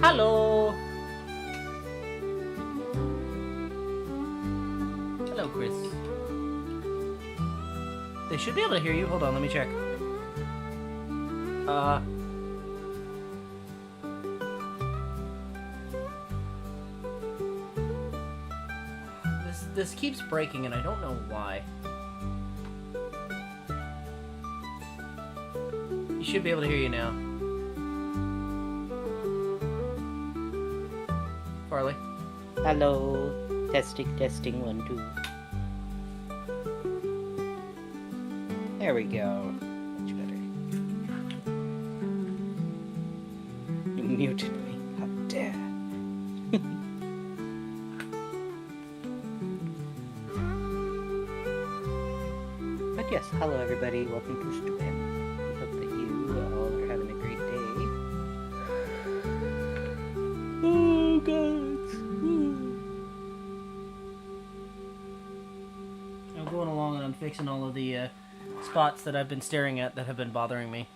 Hello! Hello, Chris. They should be able to hear you. Hold on, let me check. This keeps breaking and I don't know why. You should be able to hear you now. Farley. Hello. Testing, testing, 1, 2. There we go. Much better. You muted me. How dare. But yes, hello everybody. Welcome to Stream. We hope that you all are having a great day. Oh god. I'm going along and I'm fixing all of the spots that I've been staring at that have been bothering me.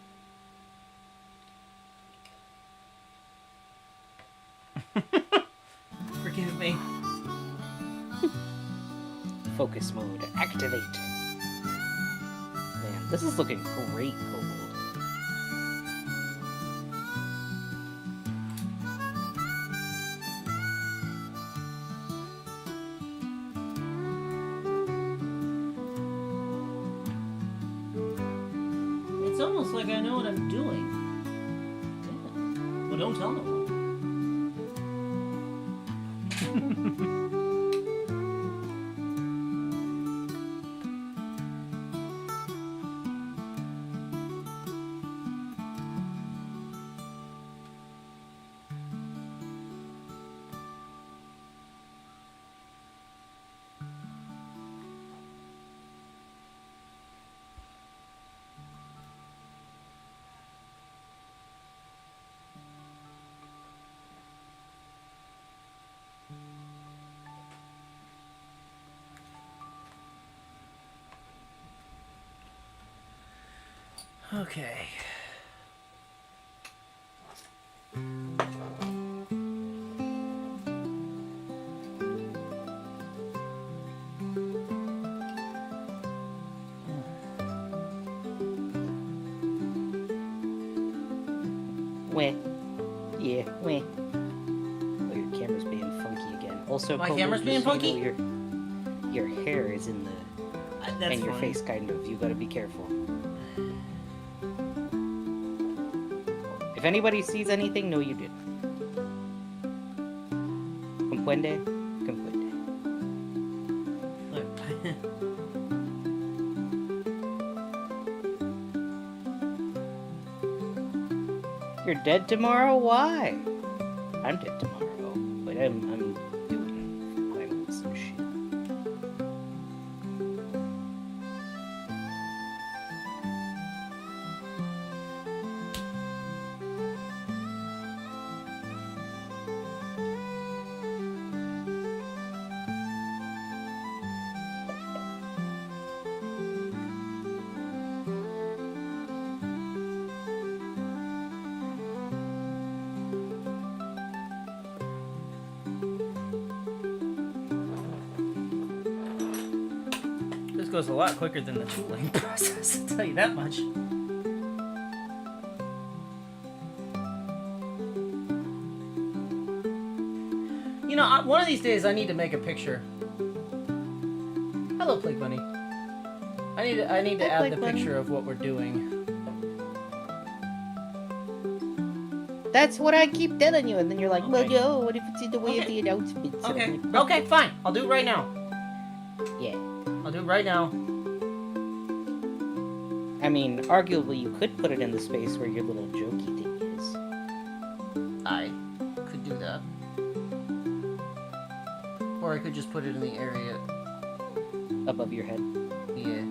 Forgive me. Focus mode activate. Man, this is looking great, Kobold. It's almost like I know what I'm doing. Yeah. Well, don't tell no one. Okay. Weh. Yeah, weh. Oh, your camera's being funky again. Also, My Kobold, camera's being just so funky? you know, your hair is in the... That's and your fine. face, kind of. You gotta be careful. If anybody sees anything, no you didn't. Comprende? Comprende. Look. You're dead tomorrow? Why? I'm dead tomorrow, but I'm doing finally some shit. This goes a lot quicker than the tooling process, I'll tell you that much. You know, one of these days I need to make a picture. Hello, Plague Bunny. I need to Hi, add Plague the Bunny. picture of what we're doing. That's what I keep telling you, and then you're like, well, Okay. no, what if it's in the way of Okay. the announcement? So Okay, I'm like, okay, fine. I'll do it right now. yeah. I'll do it right now. I mean, arguably, you could put it in the space where your little jokey thing is. I could do that. Or I could just put it in the area. Above your head. Yeah.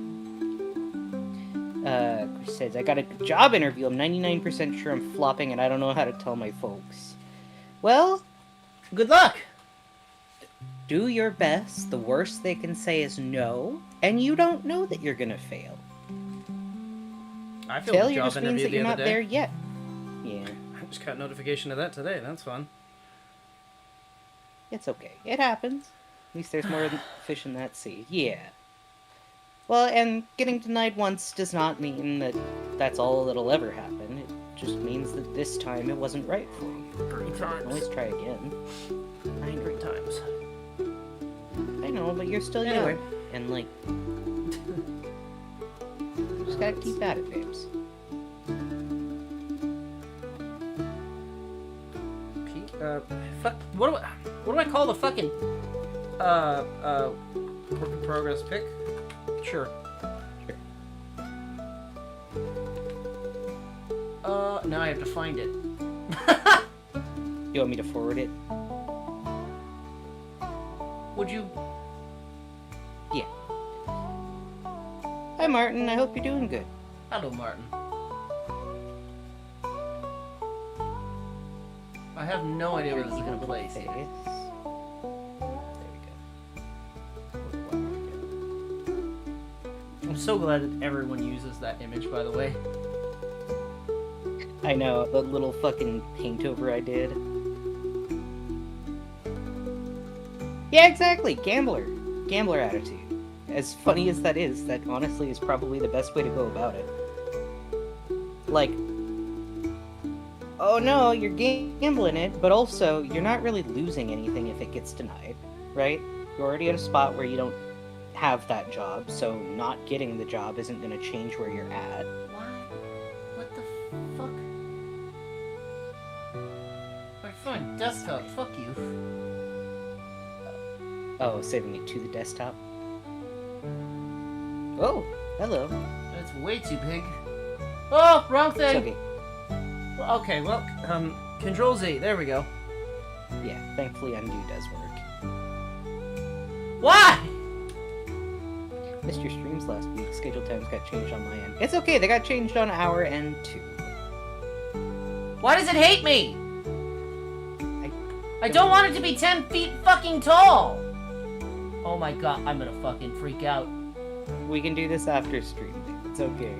Chris says, I got a job interview. I'm 99% sure I'm flopping, and I don't know how to tell my folks. Well, Good luck! do your best. The worst they can say is no, and you don't know that you're gonna fail. I failed a Failure job just means interview that the you're other not day. there yet. Yeah. Just got notification of that today. That's fun. It's okay. It happens. At least there's more fish in that sea. Yeah. Well, and getting denied once does not mean that that's all that'll ever happen. It just means that this time it wasn't right for you. 3 You can times. always try again. 3 times. I know, but you're still young. Anyway. And, like... you just gotta keep at it, babes. Fuck. What do I call the fucking work in progress pick? Sure. Now I have to find it. You want me to forward it? Would you? Yeah. Hi, Martin. I hope you're doing good. Hello, Martin. I have no idea where this is gonna place. There we go. I'm so glad that everyone uses that image, by the way. I know, the little fucking paint over I did. Yeah, exactly. Gambler attitude. As funny as that honestly is probably the best way to go about it. Like, oh no, you're gambling it, but also you're not really losing anything if it gets denied, right? You're already at a spot where you don't have that job, so not getting the job isn't going to change where you're at. What the fuck? Alright, fine. Desktop. Fuck you. Oh, saving it to the desktop? Oh, hello. That's way too big. Oh, wrong It's thing! okay. Okay, well, Control Z. There we go. Yeah, thankfully undo does work. Why? Missed your streams last week. Schedule times got changed on my end. It's okay, they got changed on our end too. Why does it hate me? I don't want it to be 10 feet fucking tall! Oh my god, I'm gonna fucking freak out. We can do this after stream, dude. It's okay.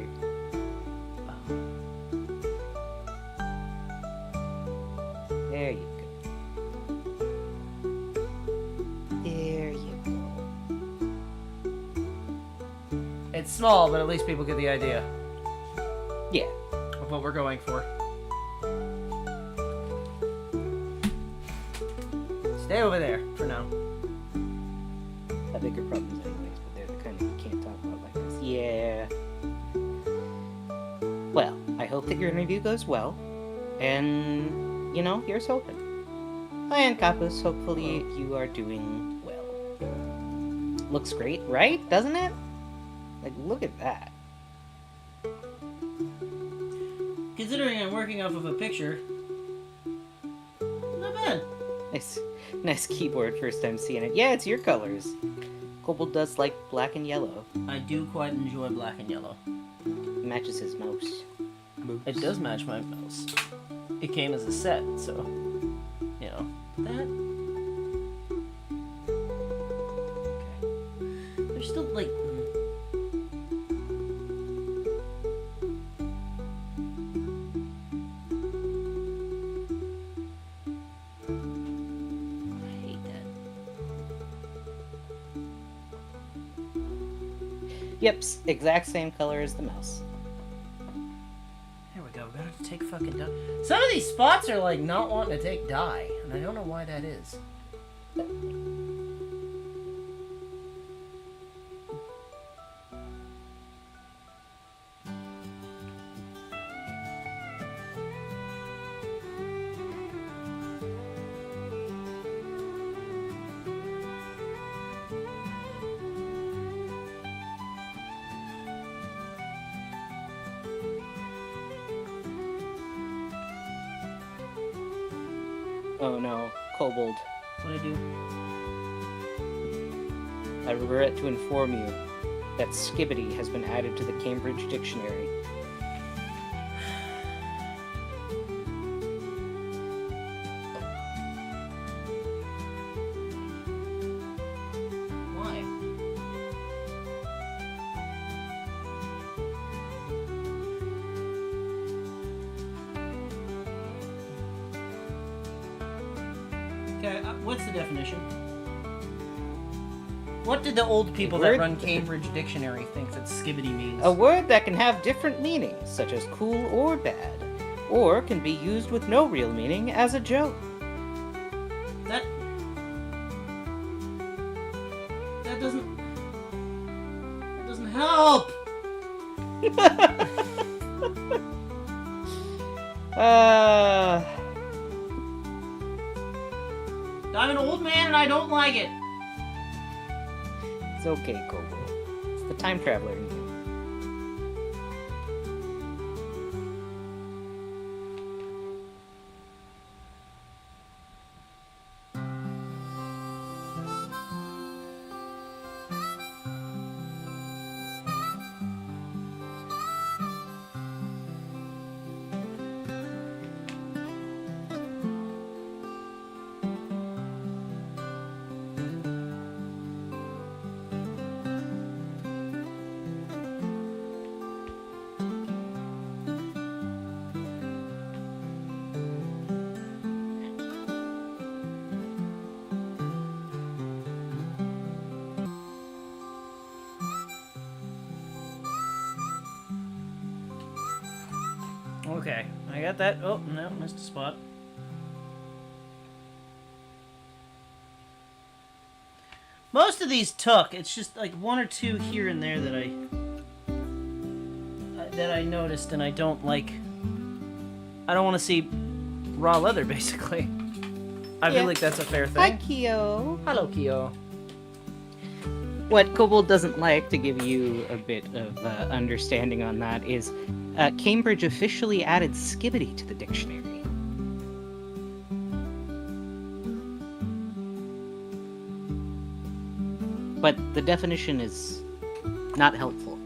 There you go. There you go. It's small, but at least people get the idea Yeah. of what we're going for. Stay over there for now. Have bigger problems anyways, but they're the kind you can't talk about like this. Yeah. Well, I hope that your interview goes well. And, you know, here's hoping. Hi, Aunt Kapus. Hopefully you are doing well. Looks great, right? Doesn't it? Like, look at that. Considering I'm working off of a picture, not bad. Nice keyboard, first time seeing it. Yeah, it's your colors. Kobold does like black and yellow. I do quite enjoy black and yellow. Matches his mouse. It does match my mouse. It came as a set, so, you know, that. Okay. There's still like. I hate that. Yep, exact same color as the mouse. There we go. We gotta take fucking dye. Some of these spots are like not wanting to take dye, and I don't know why that is. Oh no, Kobold. What I do? I regret to inform you that skibbity has been added to the Cambridge Dictionary. Why? Okay, what's the definition? What did the old people word- that run Cambridge Dictionary think that skibbity means? A word that can have different meanings, such as cool or bad, or can be used with no real meaning as a joke. That doesn't help. I'm an old man and I don't like it. It's okay, Kobold. It's the time traveler in you. Okay, I got that. Oh, no, missed a spot. Most of these took. It's just like one or two here and there that I noticed, and I don't like. I don't want to see raw leather, basically. I feel like that's a fair Hi, thing. Kyo. Hello, Kyo. What Kobold doesn't like, to give you a bit of understanding on that, is Cambridge officially added skibbity to the dictionary. But the definition is not helpful.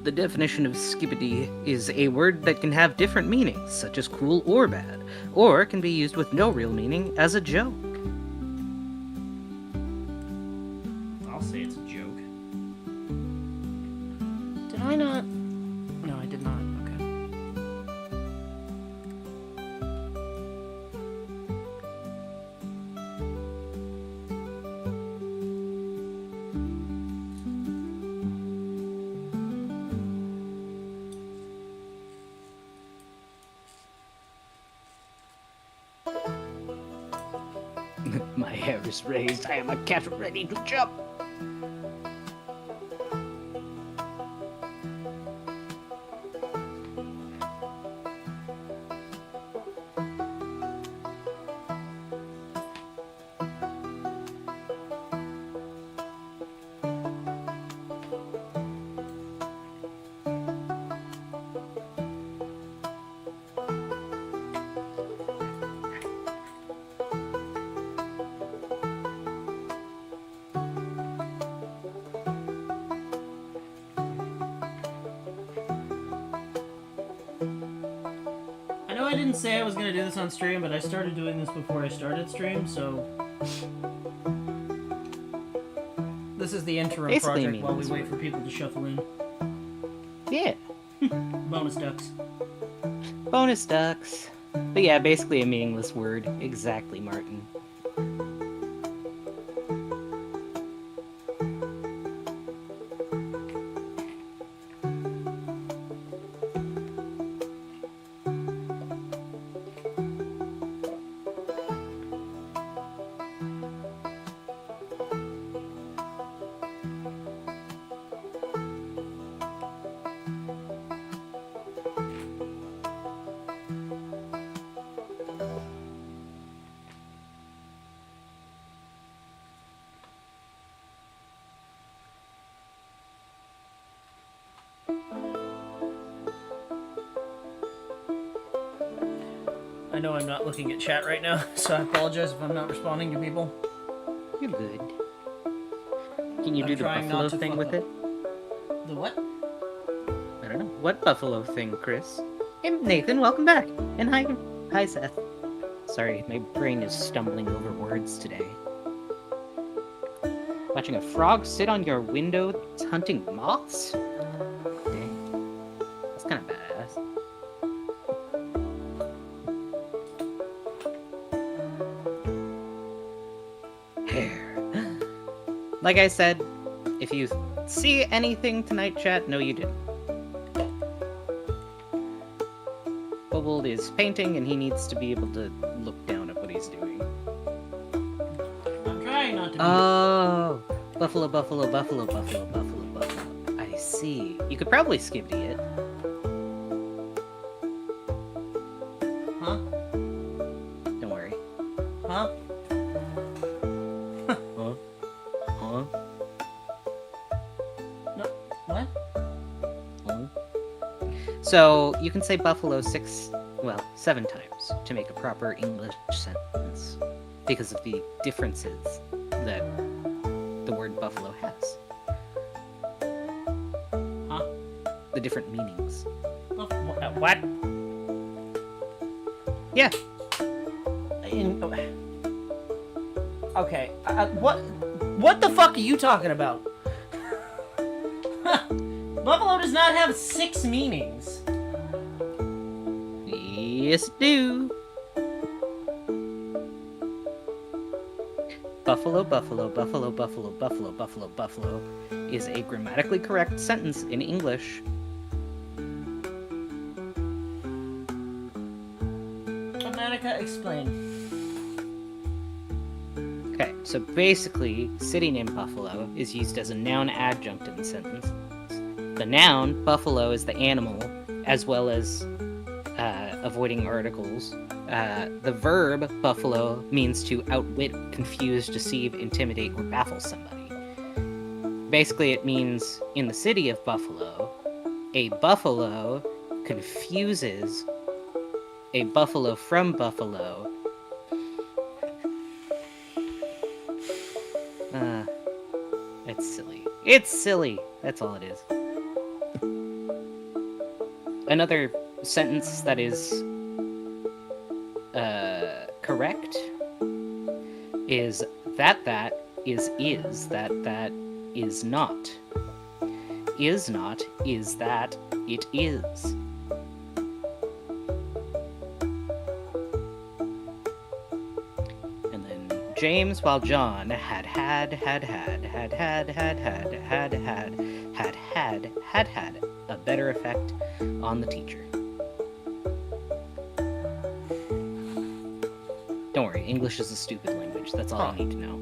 The definition of skibbity is a word that can have different meanings, such as cool or bad, or can be used with no real meaning as a joke. I'll say it's a joke. Did I not? No, I did not. Okay. My hair is raised. I am a cat ready to jump. I know I didn't say I was gonna do this on stream, but I started doing this before I started stream, so This is the interim Basically project while we means- wait for people to shuffle in. Yeah. bonus ducks. Bonus ducks. But yeah, basically a meaningless word. Exactly, Martin. I know I'm not looking at chat right now, so I apologize if I'm not responding to people. You're good. Can you I'm do the trying buffalo not to thing fuck with up. it? The what? I don't know. What buffalo thing, Chris? Hey, Nathan, welcome back. And hi, Seth. Sorry, my brain is stumbling over words today. Watching a frog sit on your window that's hunting moths? Dang. That's kind of badass. Like I said, if you see anything tonight, chat, no you didn't. Kobold is painting and he needs to be able to look down at what he's doing. I'm trying not to be. Oh, buffalo, buffalo, buffalo, buffalo, buffalo, buffalo. I see. You could probably skibby it. Huh? Don't worry. Huh? Huh? Huh? No. What? Huh? So you can say buffalo 7 times to make a proper English sentence because of the differences that the word buffalo has. Huh? The different meanings. What? Yeah. Okay. What the fuck are you talking about? Buffalo does not have 6 meanings. Yes, do. Buffalo, buffalo, buffalo, buffalo, buffalo, buffalo, buffalo is a grammatically correct sentence in English. America, explain. Okay, so basically, sitting in buffalo is used as a noun adjunct in the sentence. The noun, buffalo, is the animal, as well as avoiding articles. The verb, buffalo, means to outwit, confuse, deceive, intimidate, or baffle somebody. Basically, it means, in the city of Buffalo, a buffalo confuses a buffalo from Buffalo. It's silly. It's silly! That's all it is. Another sentence that is correct is that is that is not. Is not is that it is. And then James, while John had a better effect on the teacher. Don't worry, English is a stupid language. That's all I need to know.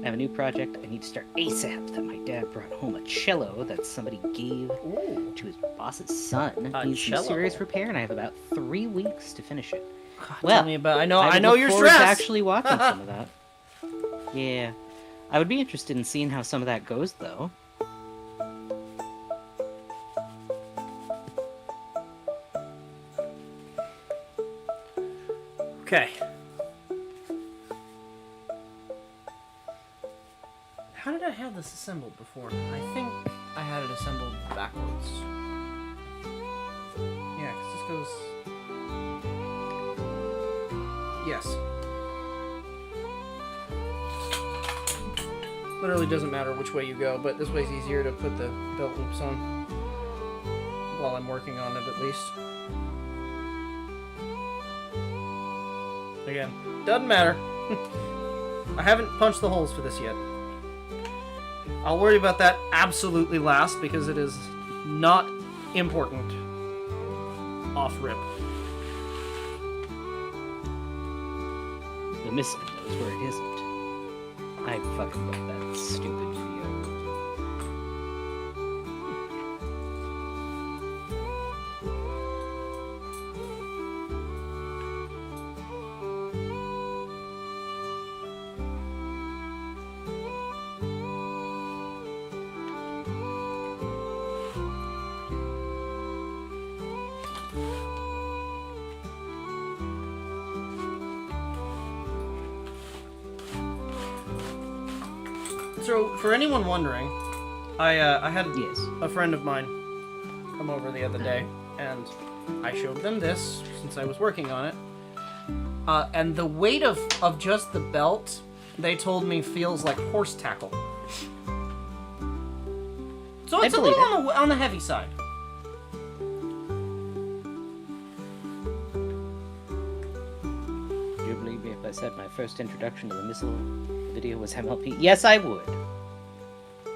I have a new project I need to start ASAP that my dad brought home a cello that somebody gave to his boss's son. A Needs some cello? serious repair, and I have about 3 weeks to finish it. God, tell me about. I know would look you're forward to stressed. actually watching some of that. Yeah. I would be interested in seeing how some of that goes, though. Okay. How did I have this assembled before? I think I had it assembled backwards. Yeah, because this goes... Yes. Literally doesn't matter which way you go, but this way's easier to put the belt loops on. While I'm working on it, at least. Again, doesn't matter. I haven't punched the holes for this yet. I'll worry about that absolutely last because it is not important. Off rip. The Misfit knows where it isn't. I fucking love that stupid video. So, for anyone wondering, I had Yes. a friend of mine come over the other day, and I showed them this since I was working on it. And the weight of just the belt, they told me, feels like horse tackle. So it's a little on the heavy side. Do you believe me if I I said my first introduction to the missile video was MLP? Yes, I would.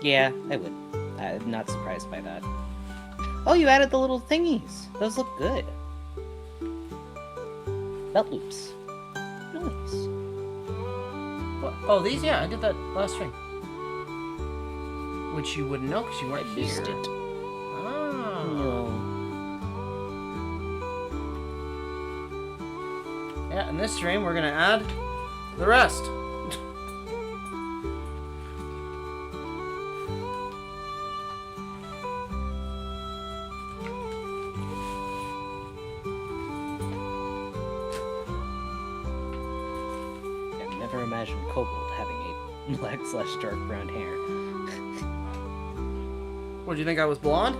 Yeah, I would. I'm not surprised by that. Oh, you added the little thingies. Those look good. Belt loops. Nice. What? Oh, these? Yeah, I did that last stream. Which you wouldn't know because you weren't I here. missed it. Ah. No. Yeah, in this stream, we're going to add the rest. I've never imagined Kobold having a black/dark brown hair. What, do you think I was blonde?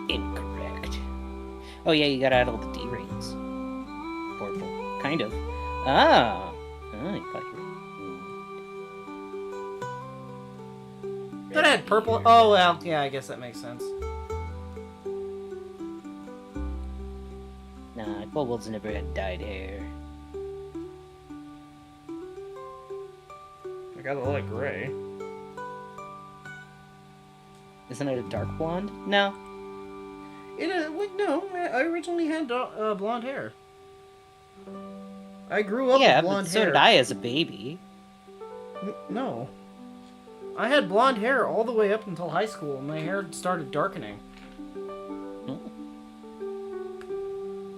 Incorrect. Oh yeah, you gotta add all the D-rings. Purple. Kind of. Ah! I thought you were... Thought I had purple. Oh, well, yeah, I guess that makes sense. Nah, Kobold's never had dyed hair. I got a lot of gray. Isn't it a dark blonde? No. No, I originally had blonde hair. I grew up Yeah, with blonde but so hair. did I as a baby. No. I had blonde hair all the way up until high school, and my hair started darkening.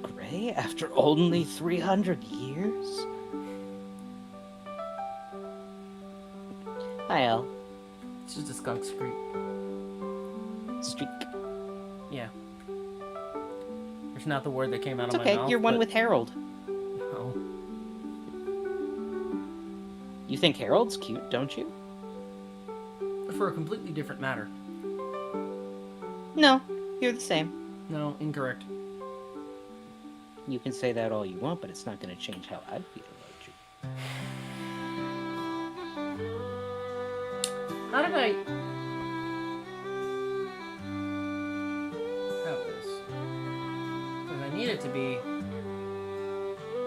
Gray after only 300 years? Hi, El. It's just a skunk streak. Streak. Yeah. It's not the word that came out It's of okay, my mouth. you're one but- with Harold. Oh. You think Harold's cute, don't you? For a completely different matter. No, you're the same. No, incorrect. You can say that all you want, but it's not going to change how I feel about you. How did I have this? Because I need it to be.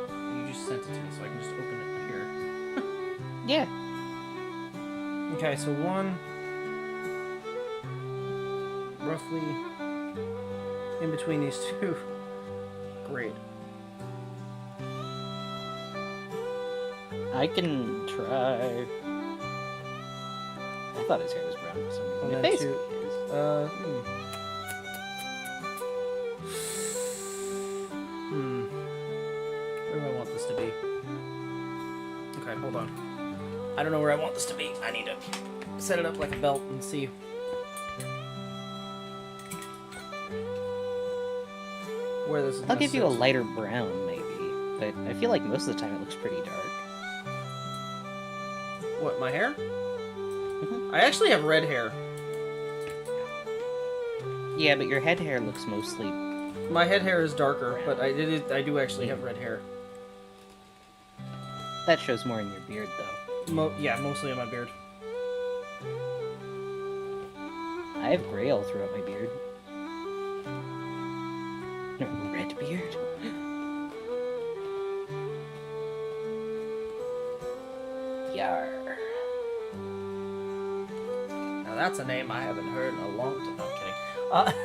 You just sent it to me, so I can just open it here. Yeah. Okay, so one roughly in between these two. Great. I can try. I thought his hair was brown for some reason. And It then basically two. is. Where do I want this to be? Okay, hold on. I don't know where I want this to be. I need to set it up like a belt and see. Where this is I'll gonna give you a sit. lighter brown, maybe. But I feel like most of the time it looks pretty dark. What, my hair? Mhm. I actually have red hair. Yeah, but your head hair looks mostly... My head hair is darker, but I do actually have red hair. That shows more in your beard, though. Yeah, mostly in my beard. I have gray all throughout my beard. No, red beard? Yar. Now that's a name I haven't heard in a long time. No, I'm kidding.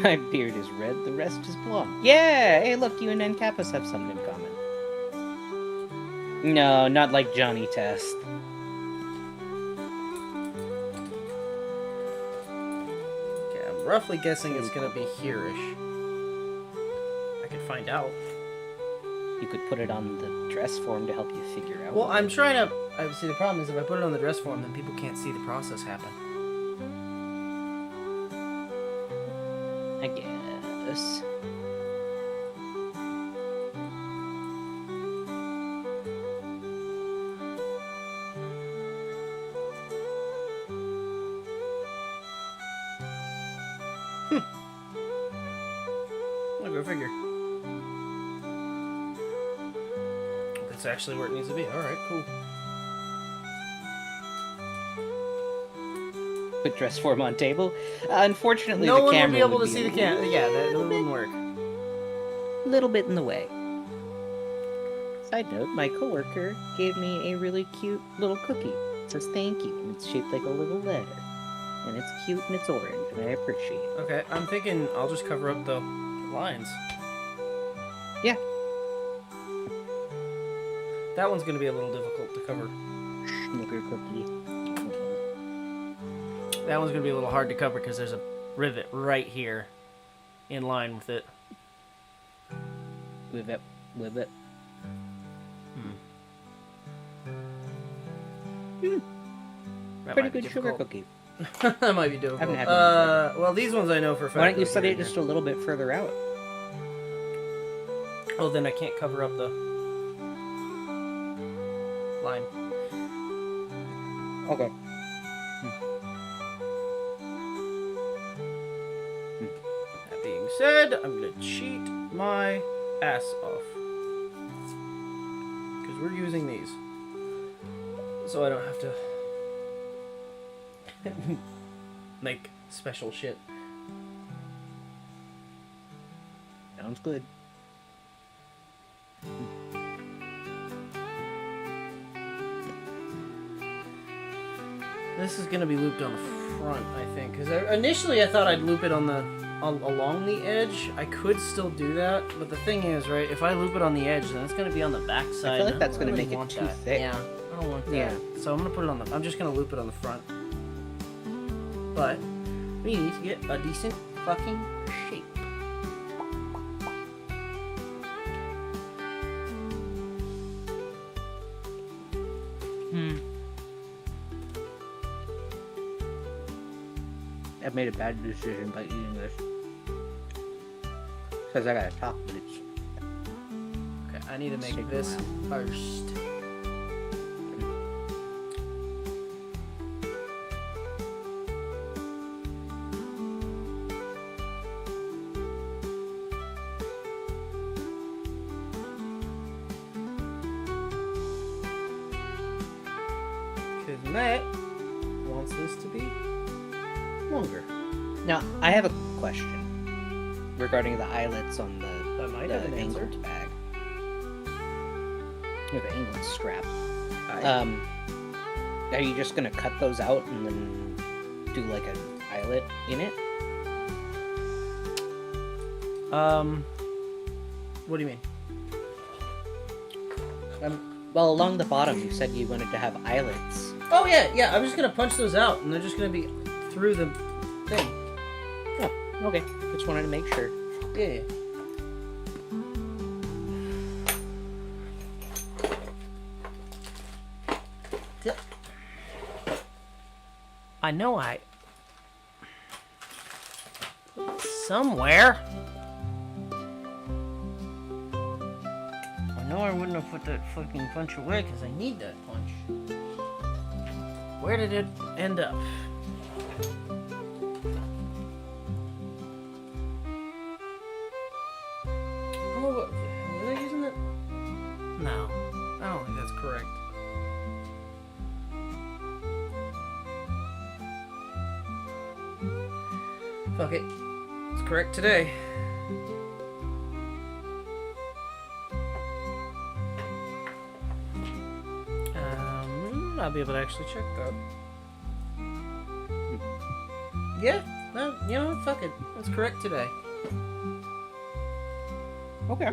My beard is red, the rest is blonde. Yeah! Hey, look, you and Nkappas have something in common. No, not like Johnny Test. Okay, I'm roughly guessing it's gonna be here-ish. I could find out. You could put it on the dress form to help you figure out. Well, I'm trying to. See, the problem is if I put it on the dress form, then people can't see the process happen. I guess. I'll go figure. That's actually where it needs to be. Alright, cool. with dress form on table. Unfortunately, No the one camera would be able to a see the camera. Yeah, that wouldn't work. little bit in the way. Side note, my coworker gave me a really cute little cookie. It says thank you, and it's shaped like a little letter. And it's cute and it's orange, and I appreciate it. Okay, I'm thinking I'll just cover up the lines. Yeah. That one's gonna be a little difficult to cover. Snicker cookie. That one's gonna be a little hard to cover because there's a rivet right here in line with it. With it. That Pretty might be good sugar difficult. cookie. That might be difficult. Haven't had one in Well, these ones I know for a fact. Why don't you would set be it right just here. a little bit further out? Oh, then I can't cover up the line. Okay. That being said, I'm gonna cheat my ass off. Because we're using these. So I don't have to make special shit. Sounds good. This is gonna be looped on the front, I think. Because initially I thought I'd loop it on along the edge. I could still do that, but the thing is, right, if I loop it on the edge, then it's gonna be on the back side. I feel like and that's don't gonna really make it want too that. thick. Yeah, I don't want that. Yeah. So I'm gonna put it on the. I'm just gonna loop it on the front. But we need to get a decent fucking shape. I've made a bad decision by eating this. Because I gotta talk, but it's... Okay, I need to make Take a this first. Because Matt wants this to be longer. Now, I have a question regarding the eyelets on That might the have an answer. angled bag. You have an angled strap. I- Are you just gonna cut those out and then do like an eyelet in it? What do you mean? Well, along the bottom, you said you wanted to have eyelets. Oh yeah. I'm just gonna punch those out, and they're just gonna be through the thing. Oh, okay. Just wanted to make sure. Yeah. I know I put it somewhere. I know I wouldn't have put that fucking punch away because I need that punch. Where did it end up? Oh, was I using it? No, I don't think that's correct. Fuck it. It's correct today. I'll be able to actually check that. Yeah, you know what? Fuck it. It's correct today. Okay.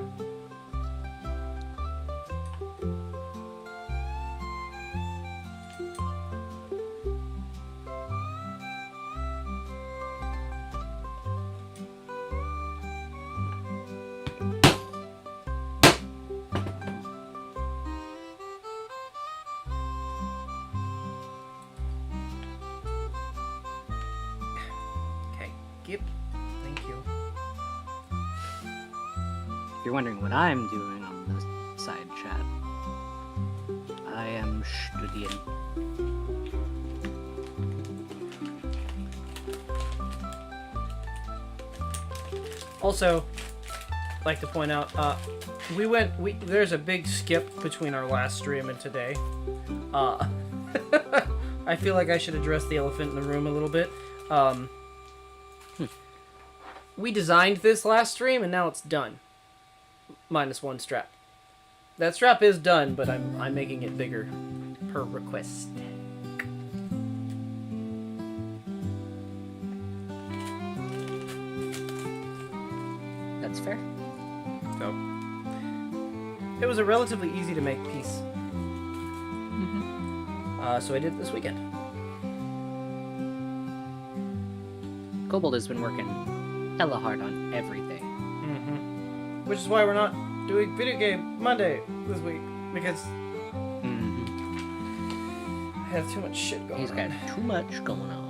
Okay, Gip. Thank you. If you're wondering what I'm doing on the side chat, I am studying. Also, I'd like to point out, there's a big skip between our last stream and today. I feel like I should address the elephant in the room a little bit. We designed this last stream, and now it's done. Minus one strap. That strap is done, but I'm making it bigger per request. That's fair. So it was a relatively easy to make piece. So I did it this weekend. Kobold has been working hella hard on everything. Which is why we're not doing Video Game Monday this week, because I have too much shit going He's on. got too much going on.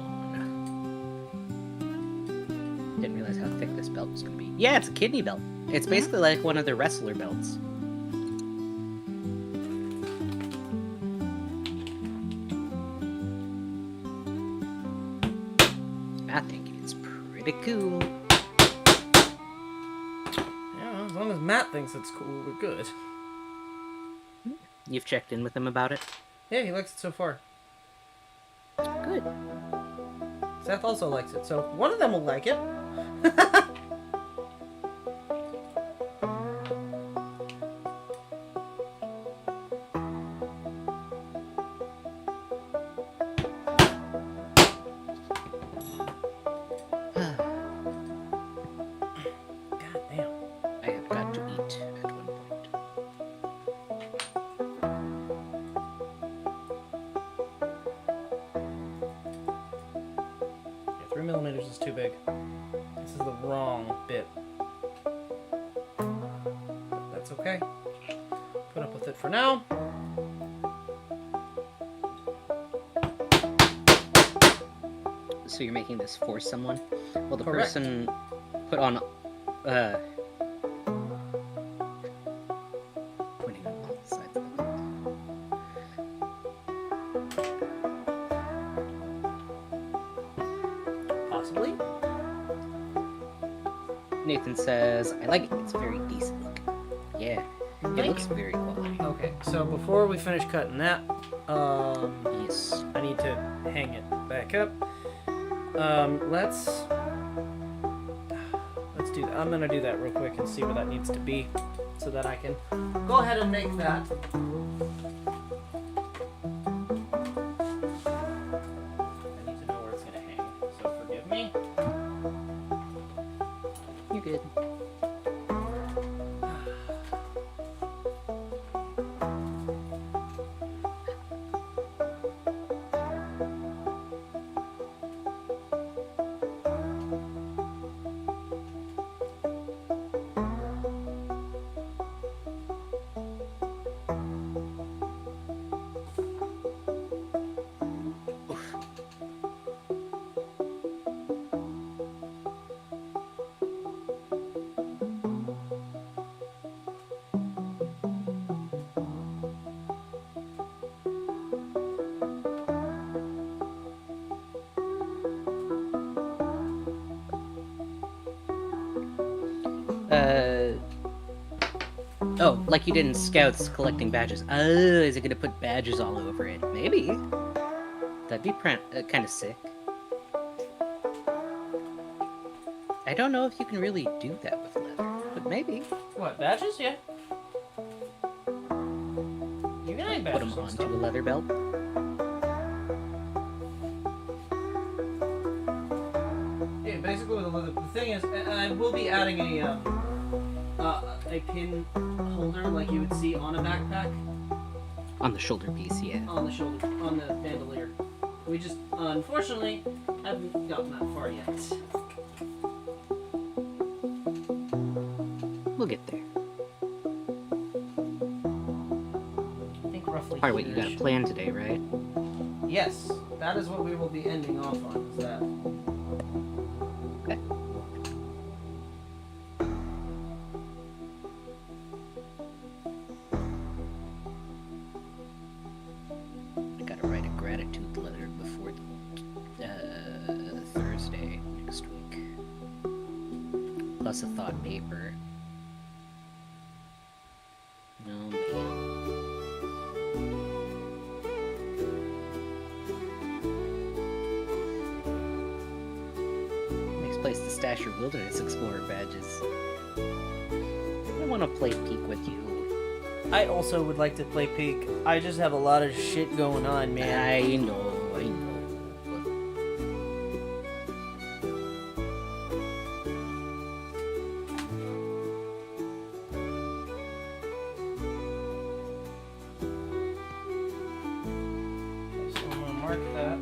Didn't realize how thick this belt was going to be. Yeah, it's a kidney belt. It's basically like one of the wrestler belts. I think it's pretty cool. Yeah, as long as Matt thinks it's cool, we're good. You've checked in with him about it? Yeah, he likes it so far. Good. Seth also likes it, so one of them will like it. God damn. I have got to eat at one point. Yeah, 3mm is too big. This is the wrong bit. But that's okay. Put up with it for now. So you're making this for someone? Well, the Correct. person put on, pointing on both sides of the belt. Possibly. Nathan says, I like it. It's very decent looking. Yeah, it Thank looks you. very quality. Okay, so before we finish cutting that, Yes. I need to hang it back up. Let's do that. I'm gonna do that real quick and see where that needs to be, so that I can go ahead and make that. I need to know where it's gonna hang, so forgive me. You're good. Oh, like you did in Scouts collecting badges. Oh, is it gonna put badges all over it? Maybe. That'd be kind of sick. I don't know if you can really do that with leather, but maybe. What, badges? Yeah. You can hang Put badges them on stuff. onto a leather belt. Yeah, basically the thing is, I will be adding a pin holder like you would see on a backpack On the shoulder piece, yeah. on the shoulder, on the bandolier. We just, unfortunately, haven't gotten that far yet. We'll get there. I think roughly Alright, wait, you got a here-ish. plan today, right? Yes, that is what we will be ending off on, is that. Okay. I gotta write a gratitude letter before Thursday next week. Plus a thought paper. Oh man. place to stash your Wilderness Explorer badges. I want to play Peak with you. I also would like to play Peak. I just have a lot of shit going on, man. I know. So I'm gonna mark that.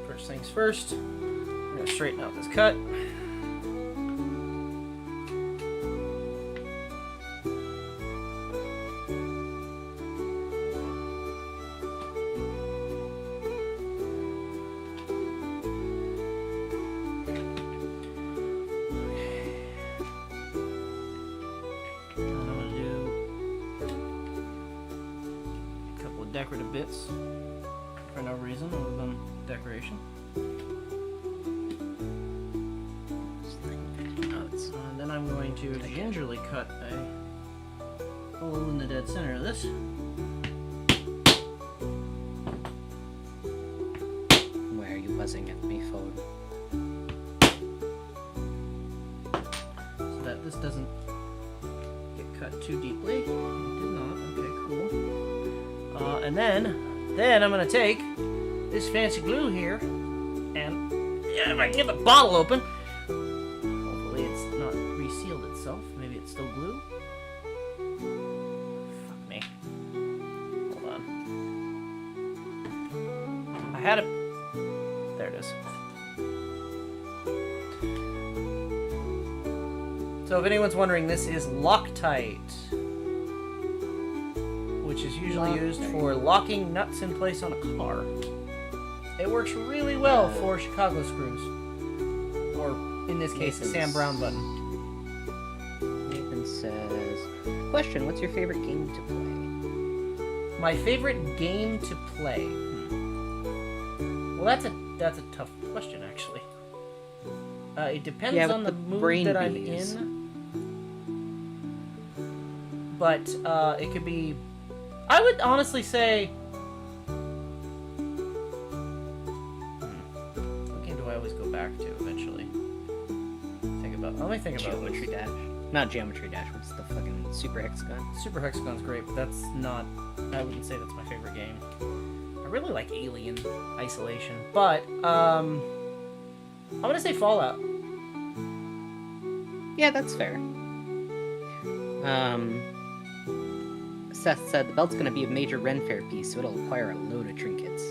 First things first, we're gonna straighten out this cut. Decorative bits for no reason other than decoration. And then I'm going to gingerly cut a hole in the dead center of this. Why are you buzzing at me, phone? So that this doesn't get cut too deeply. It did not. Okay, cool. And then I'm gonna take this fancy glue here, and yeah, if I can get the bottle open. Hopefully it's not resealed itself. Maybe it's still glue. Fuck me. Hold on. I had it. There it is. So if anyone's wondering, this is Loctite, which is usually used for locking nuts in place on a car. It works really well for Chicago screws, or in this case, the Sam Brown button. Nathan says, question, what's your favorite game to play? My favorite game to play? Well, that's a tough question, actually. It depends on the mood that I'm in. But it could be... I would honestly say... What game do I always go back to eventually? Let me think about Geometry Dash. Not Geometry Dash, what's the fucking Super Hexagon? Super Hexagon's great, but that's not... I wouldn't say that's my favorite game. I really like Alien Isolation, but I'm gonna say Fallout. Yeah, that's fair. Seth said the belt's gonna be a major Ren Fair piece, so it'll acquire a load of trinkets.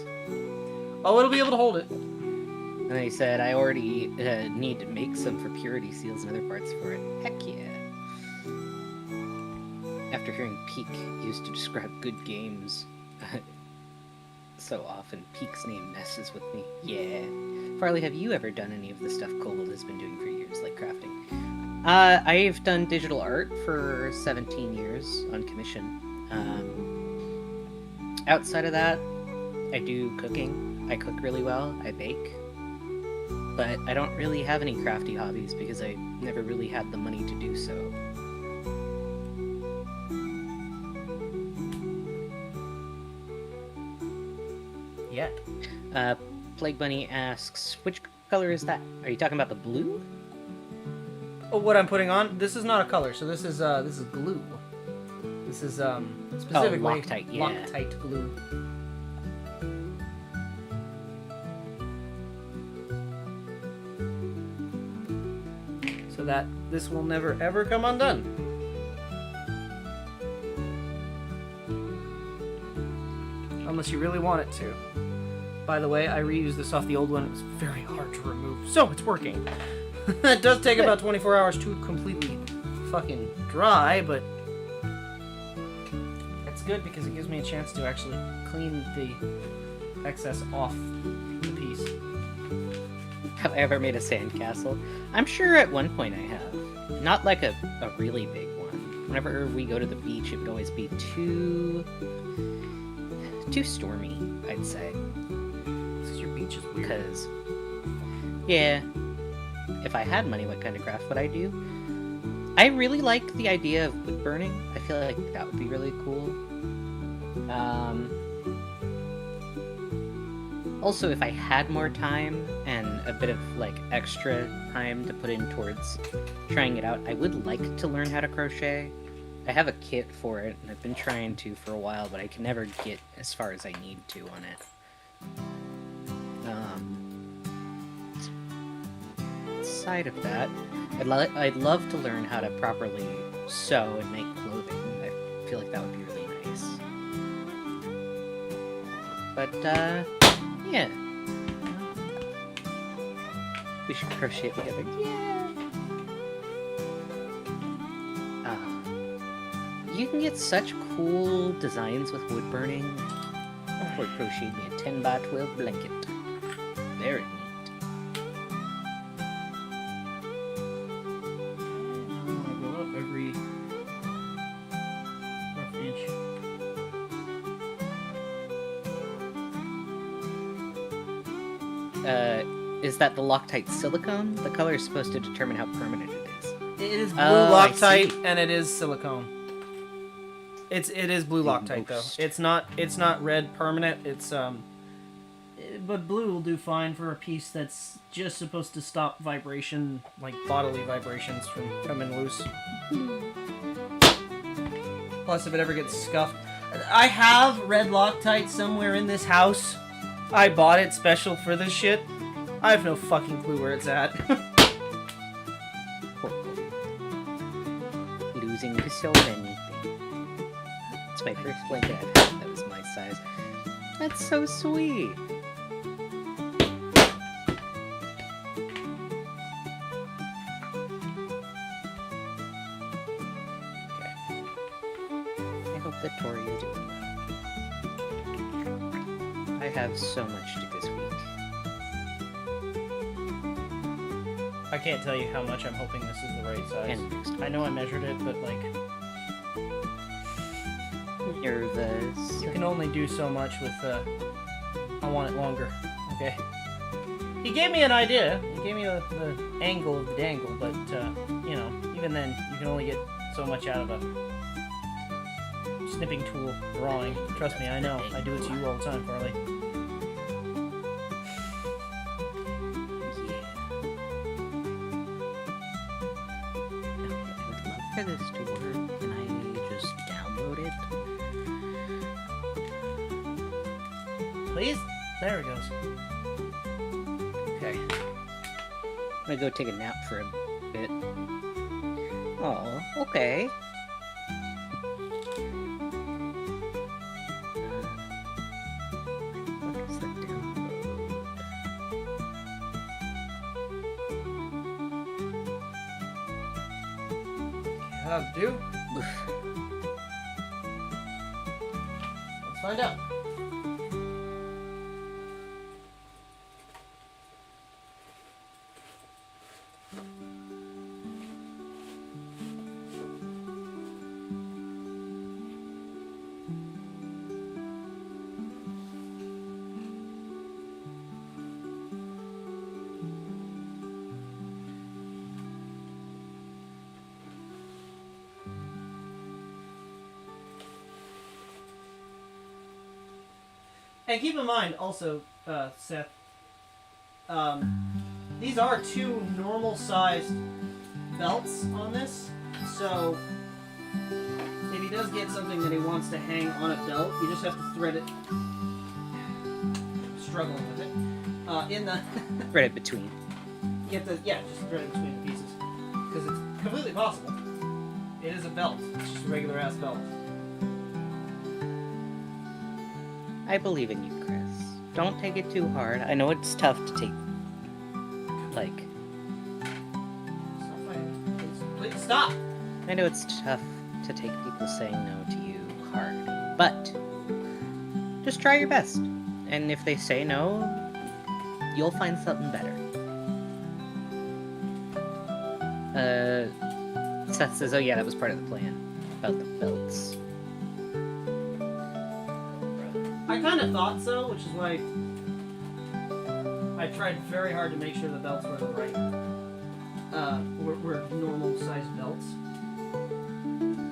Oh, it'll be able to hold it. And then he said, I already need to make some for purity seals and other parts for it. Heck yeah. After hearing Peak used to describe good games so often, Peak's name messes with me. Yeah. Farley, have you ever done any of the stuff Kobold has been doing for years, like crafting? I've done digital art for 17 years on commission. Outside of that, I do cooking. I cook really well. I bake. But I don't really have any crafty hobbies because I never really had the money to do so. Yet. Plague Bunny asks, which color is that? Are you talking about the blue? Oh, what I'm putting on? This is not a color, so this is glue. This is specifically Loctite, yeah. Loctite glue. So that this will never ever come undone. Unless you really want it to. By the way, I reused this off the old one. It was very hard to remove, so it's working. It does take about 24 hours to completely fucking dry, but it's good because it gives me a chance to actually clean the excess off the piece. Have I ever made a sandcastle? I'm sure at one point I have. Not like a really big one. Whenever we go to the beach, it would always be too stormy, I'd say. Because your beach is weird. Because, yeah, if I had money, what kind of craft would I do? I really like the idea of wood burning. I feel like that would be really cool. Also, if I had more time and a bit of like extra time to put in towards trying it out, I would like to learn how to crochet. I have a kit for it, and I've been trying to for a while, but I can never get as far as I need to on it. Aside of that, I'd love to learn how to properly sew and make clothing. I feel like that would be really nice. But, yeah. We should crochet together. Yeah! You can get such cool designs with wood burning. Or crocheted me a 10x12 blanket. Very neat. I want to go up every rough inch. Is that the Loctite silicone? The color is supposed to determine how permanent it is. It is blue I Loctite, see. and it is silicone. It is blue Loctite though. Most. It's not red permanent. It's But blue will do fine for a piece that's just supposed to stop vibration. like bodily vibrations from coming loose. Plus, if it ever gets scuffed, I have red Loctite somewhere in this house. I bought it special for this shit. I have no fucking clue where it's at. Poor Kobold. Losing to so many things. That's my first blanket I've had that was my size. That's so sweet. I hope that Tori is doing well. I have so much to do this week. I can't tell you how much I'm hoping this is the right size. And next week. I know I measured it, but like, Nervous. you can only do so much with, I want it longer, okay? He gave me an idea. He gave me the angle of the dangle, but, you know, even then, you can only get so much out of a snipping tool drawing. Trust me, I know. I do it to you all the time, Farley. I would love for this to work. Can I just download it? Please? There it goes. Okay. I'm gonna go take a nap for a bit. Oh, okay. What is the download? That'll do. Oof. Let's find out. And keep in mind, also, Seth, these are two normal-sized belts on this, so if he does get something that he wants to hang on a belt, you just have to thread it. Struggling with it. In the Thread it between. you have to, yeah, just thread it between the pieces, because it's completely possible. It is a belt. It's just a regular-ass belt. I believe in you, Chris. Don't take it too hard. I know it's tough to take. Like, Stop fighting. Please stop. I know it's tough to take people saying no to you hard, but just try your best. And if they say no, you'll find something better. Seth says, oh yeah, that was part of the plan. About the belts. I kind of thought so, which is why I tried very hard to make sure the belts were the right, were normal-sized belts.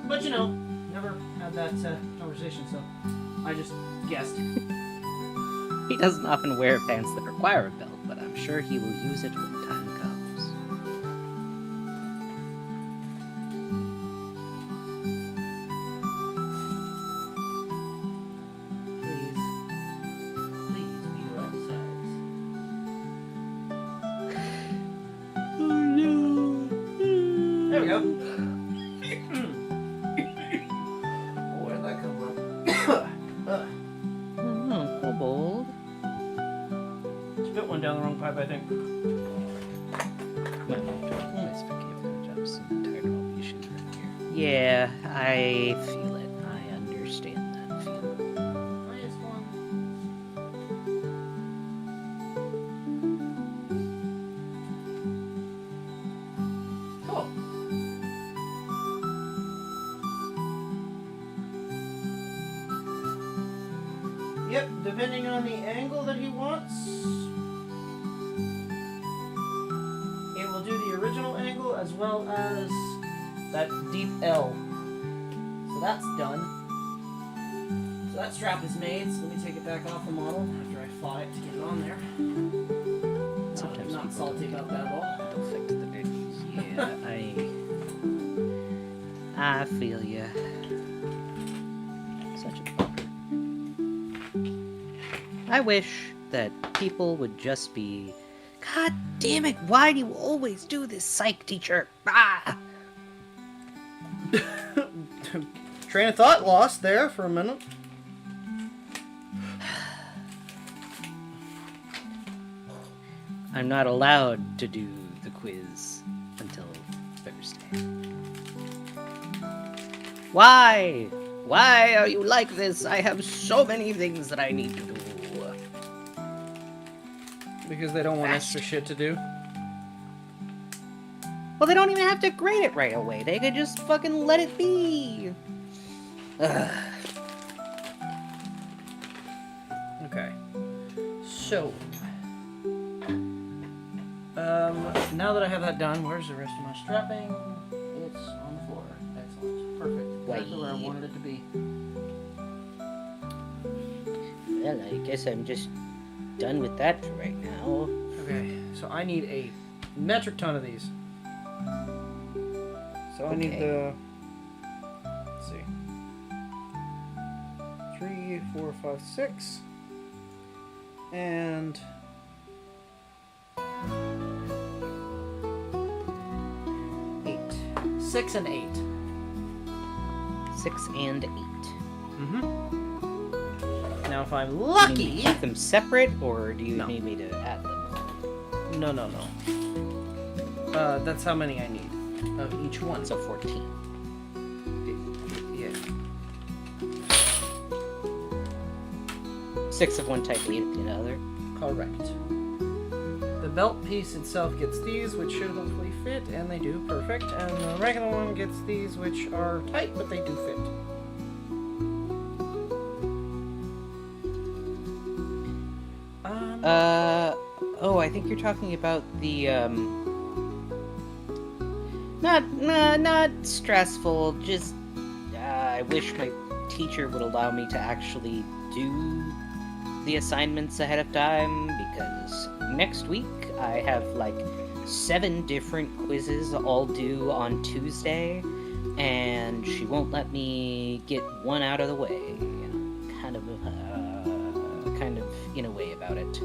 But you know, never had that conversation, so I just guessed. He doesn't often wear pants that require a belt, but I'm sure he will use it when the time comes. Please be the right size. Oh no! There we go. Where'd that come from? Oh, Kobold. Spit one down the wrong pipe, I think. Yeah, I feel it. I understand that feeling. Highest one. Cool. Yep, depending on the angle that he wants, it will do the original angle as well as that deep L. So that's done. So that strap is made, so let me take it back off the model after I fly it to get it on there. Sometimes Not people salty about that at all. Don't fix the babies. Yeah, I feel ya. Such a bummer. I wish that people would just be, God damn it, why do you always do this, psych teacher? Ah! Train of thought lost there for a minute. I'm not allowed to do the quiz until Thursday. Why? Why are you like this? I have so many things that I need to do. Because they don't want Fast. extra shit to do. Well, they don't even have to grade it right away. They could just fucking let it be. Ugh. Okay. So, now that I have that done, where's the rest of my strapping? It's on the floor. Excellent. Perfect. Exactly where I wanted it to be. Well, I guess I'm just done with that for right now. Okay, so I need a metric ton of these. So I need Okay. the. Let's see. 3, 4, 5, 6. And. 8. 6 and 8. 6 and 8. Mm-hmm. Now, if I'm Do you lucky. need to keep them separate, or do you No. need me to add them? No. That's how many I need of each one. So 14. Yeah. 6 of one type, 8 of the other. Correct. The belt piece itself gets these, which should hopefully fit, and they do. Perfect. And the regular one gets these, which are tight, but they do fit. Oh, I think you're talking about the, not stressful, just, I wish my teacher would allow me to actually do the assignments ahead of time, because next week I have, like, 7 different quizzes all due on Tuesday, and she won't let me get one out of the way. Kind of in a way about it.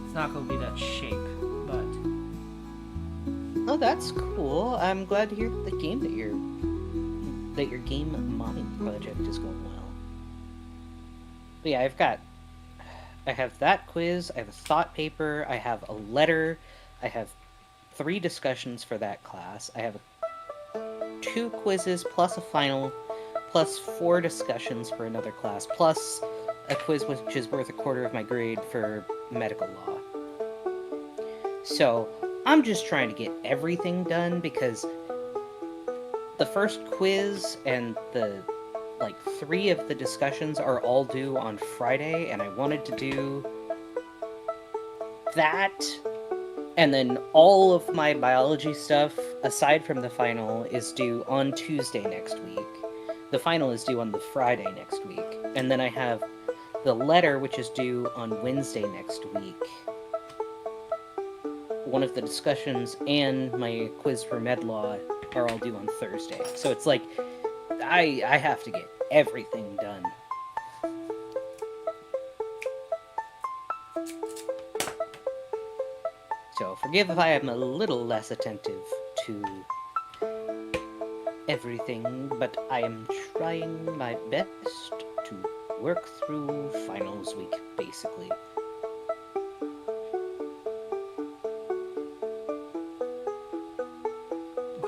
It's not going to be that shape, but Oh, that's cool. I'm glad to hear that the game that your game modding project is going well. But yeah, I have that quiz, I have a thought paper, I have a letter, I have 3 discussions for that class, I have 2 quizzes plus a final, plus 4 discussions for another class, plus a quiz which is worth a quarter of my grade for medical law. So, I'm just trying to get everything done because the first quiz and the 3 of the discussions are all due on Friday, and I wanted to do that, and then all of my biology stuff, aside from the final, is due on Tuesday next week. the final is due on the Friday next week. And then I have the letter, which is due on Wednesday next week. One of the discussions and my quiz for Medlaw are all due on Thursday. So it's like, I have to get everything done. So forgive if I am a little less attentive to everything, but I am trying my best to work through finals week, basically.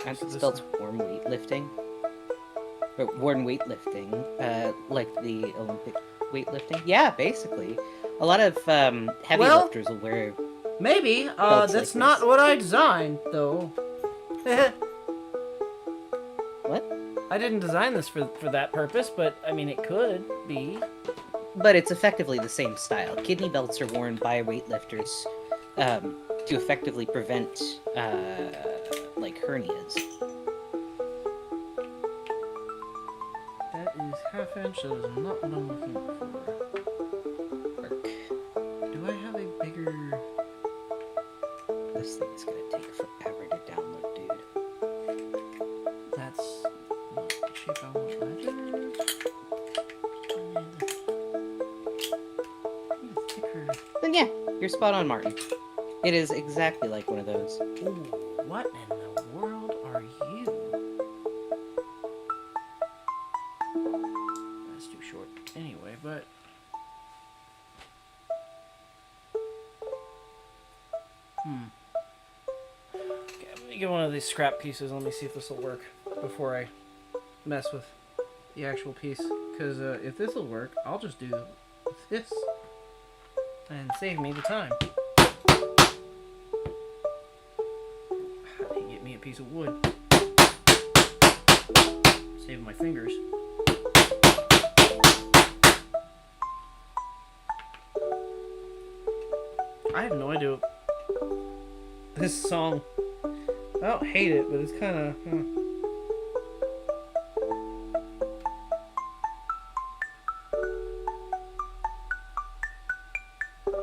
And it spells warm weightlifting. Or warm weightlifting, like the Olympic weightlifting. Yeah, basically. A lot of heavy lifters will wear... Maybe. Belts That's like not this. what I designed, though. What? I didn't design this for that purpose, but, I mean, it could be. But it's effectively the same style. Kidney belts are worn by weightlifters to effectively prevent, like, hernias. That is half-inch. That is not what I'm looking for. Work. Do I have a bigger... This thing is gonna take forever to download, dude. That's not the shape I want either. I need a thicker... Then yeah, you're spot on, Martin. It is exactly like one of those. Ooh, what in the world are you? That's too short anyway, but... Okay, let me get one of these scrap pieces. Let me see if this will work before I mess with the actual piece. Because if this will work, I'll just do this and save me the time. I need to get me a piece of wood. Save my fingers. I have no idea. This song, I don't hate it, but it's kind of...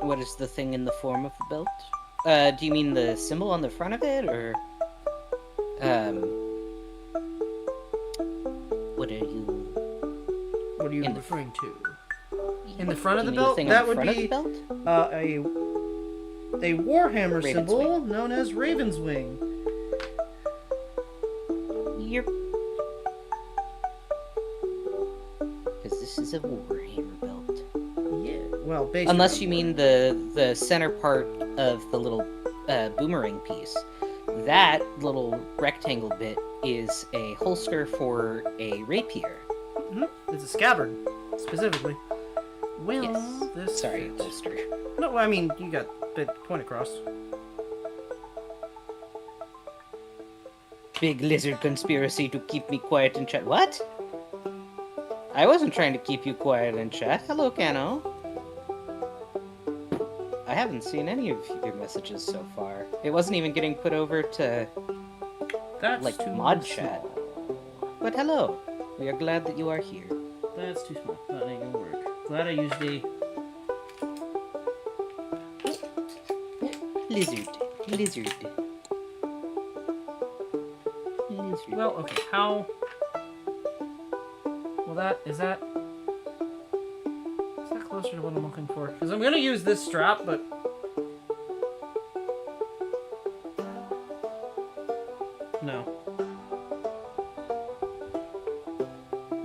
What is the thing in the form of the belt? Do you mean the symbol on the front of it, or... What are you... What are you In the- referring to? In the front of Do the you mean belt? thing on That the would front of be the belt? a Warhammer Raven's symbol known as Raven's Wing. You're... Because this is a Warhammer belt. Yeah, well, based Unless around you there. mean the center part of the little boomerang piece. That little rectangle bit is a holster for a rapier. It's a scabbard, specifically. Well, Yes. this... Sorry, holster. No, I mean, you got the point across. Big lizard conspiracy to keep me quiet in chat. What? I wasn't trying to keep you quiet in chat. Hello, Cano. I haven't seen any of your messages so far. It wasn't even getting put over to, That's like, too mod small. chat. But hello. We are glad that you are here. That's too small. That ain't gonna work. Glad I used a... Lizard. Lizard. Lizard. Well, okay, how... Well, is that closer to what I'm looking for? Because I'm gonna use this strap, but... No.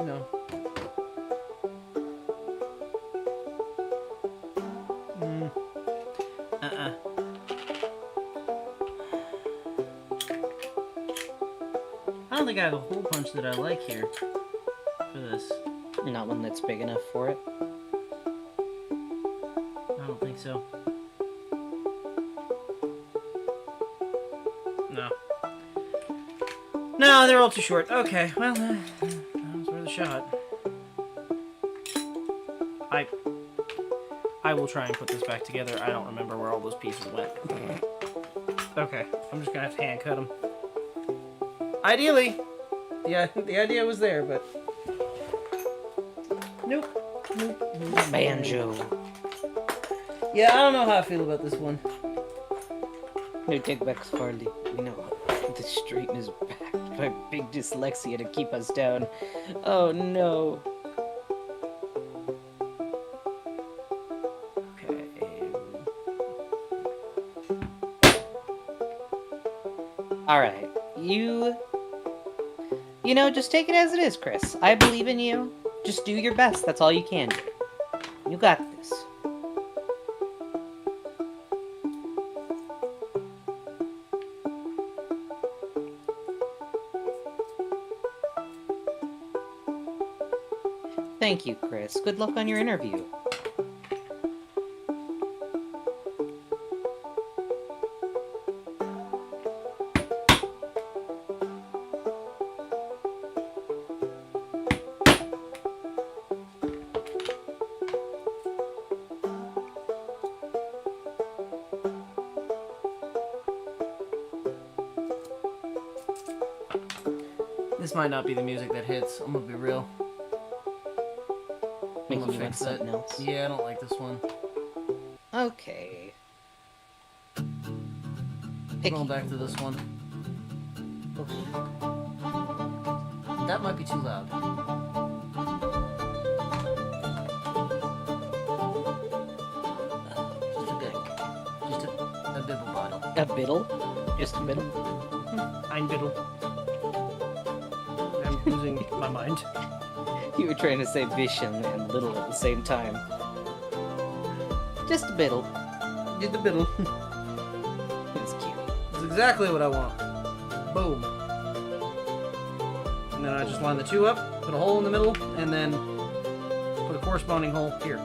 No. I don't think I have a hole punch that I like here for this. Not one that's big enough for it. I don't think so. No. No, they're all too short. Okay, well, that was worth a shot. I will try and put this back together. I don't remember where all those pieces went. Okay, I'm just gonna have to hand cut them. Ideally, yeah, the idea was there, but Nope. Banjo. Yeah, I don't know how I feel about this one. No takebacks, Farley. We know the stream is backed by big dyslexia to keep us down. Oh no. Okay. Alright. You know, just take it as it is, Chris. I believe in you. Just do your best. That's all you can do. You got this. Thank you, Chris. Good luck on your interview. This might not be the music that hits. I'm gonna be real. Make I'm gonna you want fix that. something else. Yeah, I don't like this one. Okay. I'm going back to this one. That might be too loud. Just a bit. Just a bibble bottle. A biddle? Just a biddle? Ein biddle. I'm losing my mind. You were trying to say vision and little at the same time. Just a biddle. Get the biddle. It's cute. That's exactly what I want. Boom. And then I just line the two up, put a hole in the middle, and then put a corresponding hole here.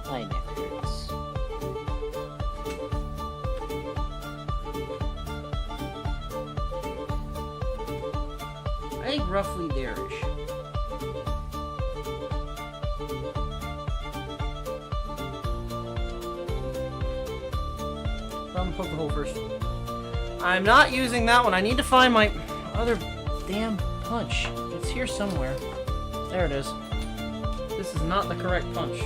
My neck hurts. I think roughly there-ish. I'm gonna poke the hole first. I'm not using that one. I need to find my other damn punch. It's here somewhere. There it is. This is not the correct punch.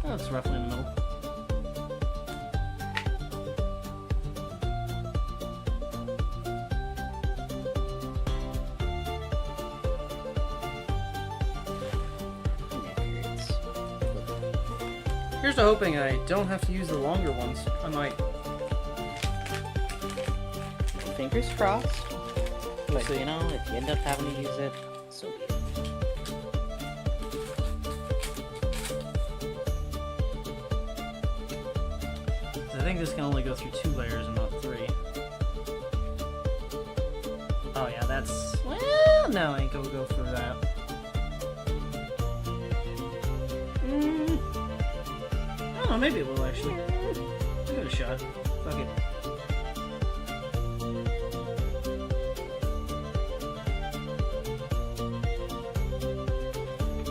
Oh, it's roughly in the middle. Neck hurts. Here's to hoping I don't have to use the longer ones. I might. Fingers crossed. But see. you know, if you end up having to use it, so be it. I think this can only go through 2 layers and not 3. Oh yeah, that's... Well, no, I ain't gonna go through that. I don't know, maybe it will actually. Give it a shot. Fuck it.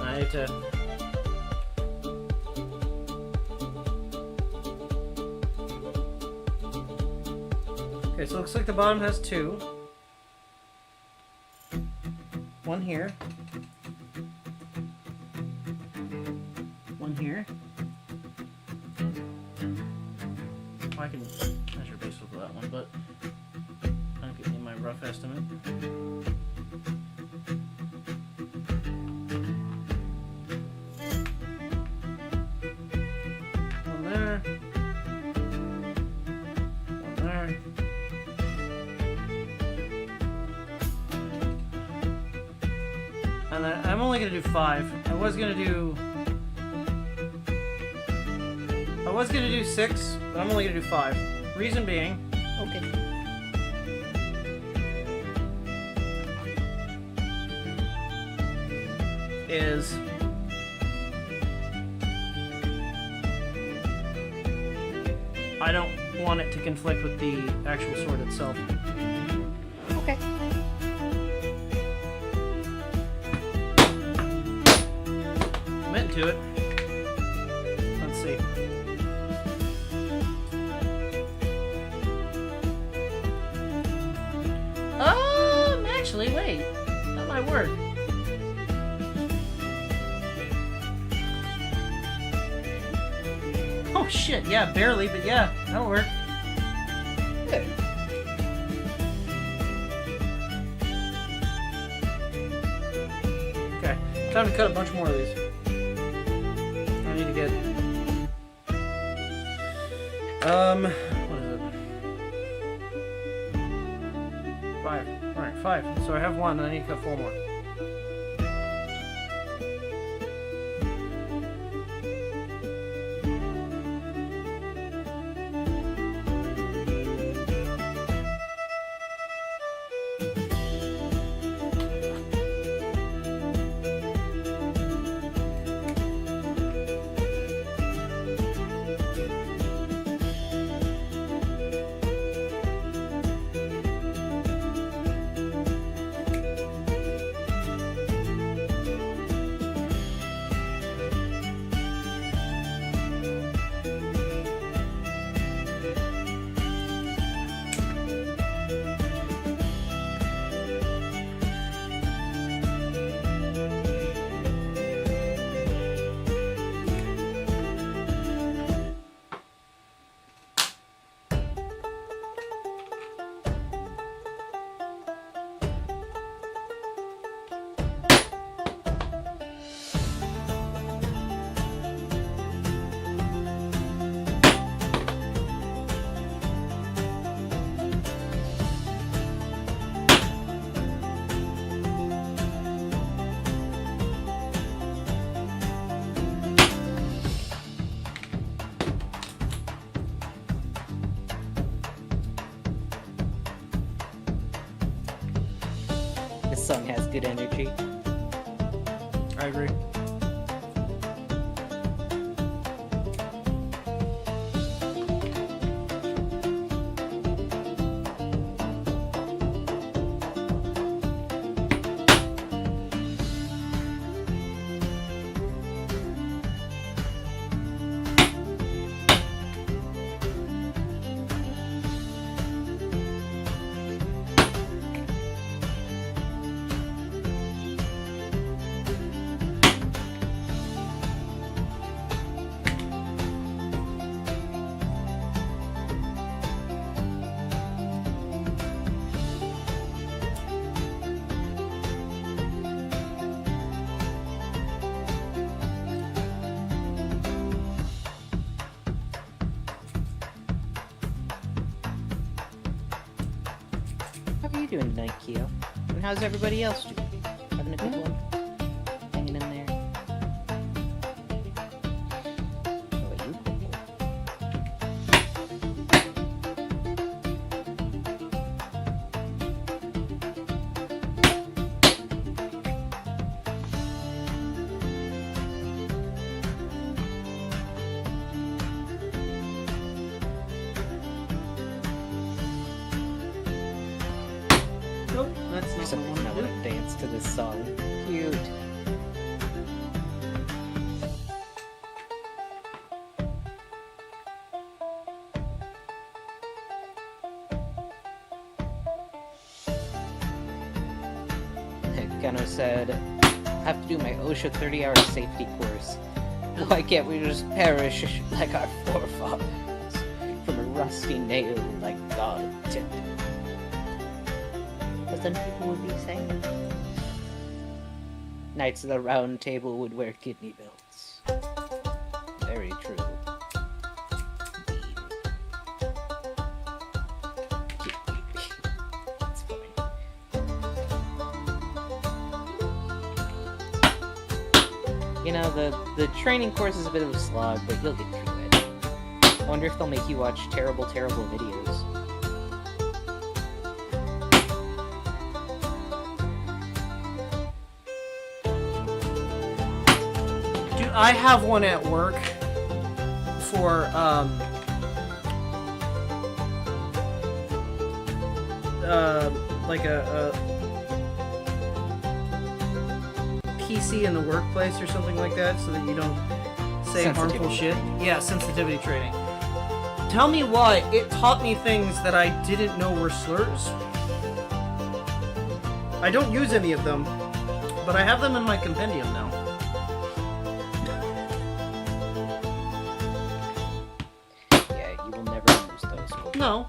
I have to... Okay, so it looks like the bottom has 2. One here. One here. Oh, I can measure base with that one, but I'll give you my rough estimate. One there. One there. And then I'm only gonna do 5. I was gonna do 6, but I'm only gonna do 5. Reason being, Okay. is I don't want it to conflict with the actual sword itself. Okay. I'm into it. Let's see. Actually, wait. That might work. Oh shit, yeah, barely, but yeah, that'll work. Good. Okay, time to cut a bunch more of these. I need to get... what is it? 5. Alright, 5. So I have 1, and I need to cut 4 more. This song has good energy. I agree. How are you doing tonight, Keo? And how's everybody else doing? Having a good one? Hanging in there? How about you, Kobold? Nope, that's not Someone what I I want want to dance to this song. Cute. Kano said, have to do my OSHA 30-hour safety course. Why can't we just perish like our forefathers from a rusty nail like God intended? As then people would be saying. Knights of the Round Table would wear kidney belts. Very true. That's funny. You know, the training course is a bit of a slog, but you'll get through it. I wonder if they'll make you watch terrible, terrible videos. Dude, I have one at work for like a PC in the workplace or something like that, so that you don't say harmful shit. Yeah, sensitivity training. Tell me why it taught me things that I didn't know were slurs. I don't use any of them, but I have them in my compendium now. Yeah, you will never use those. No.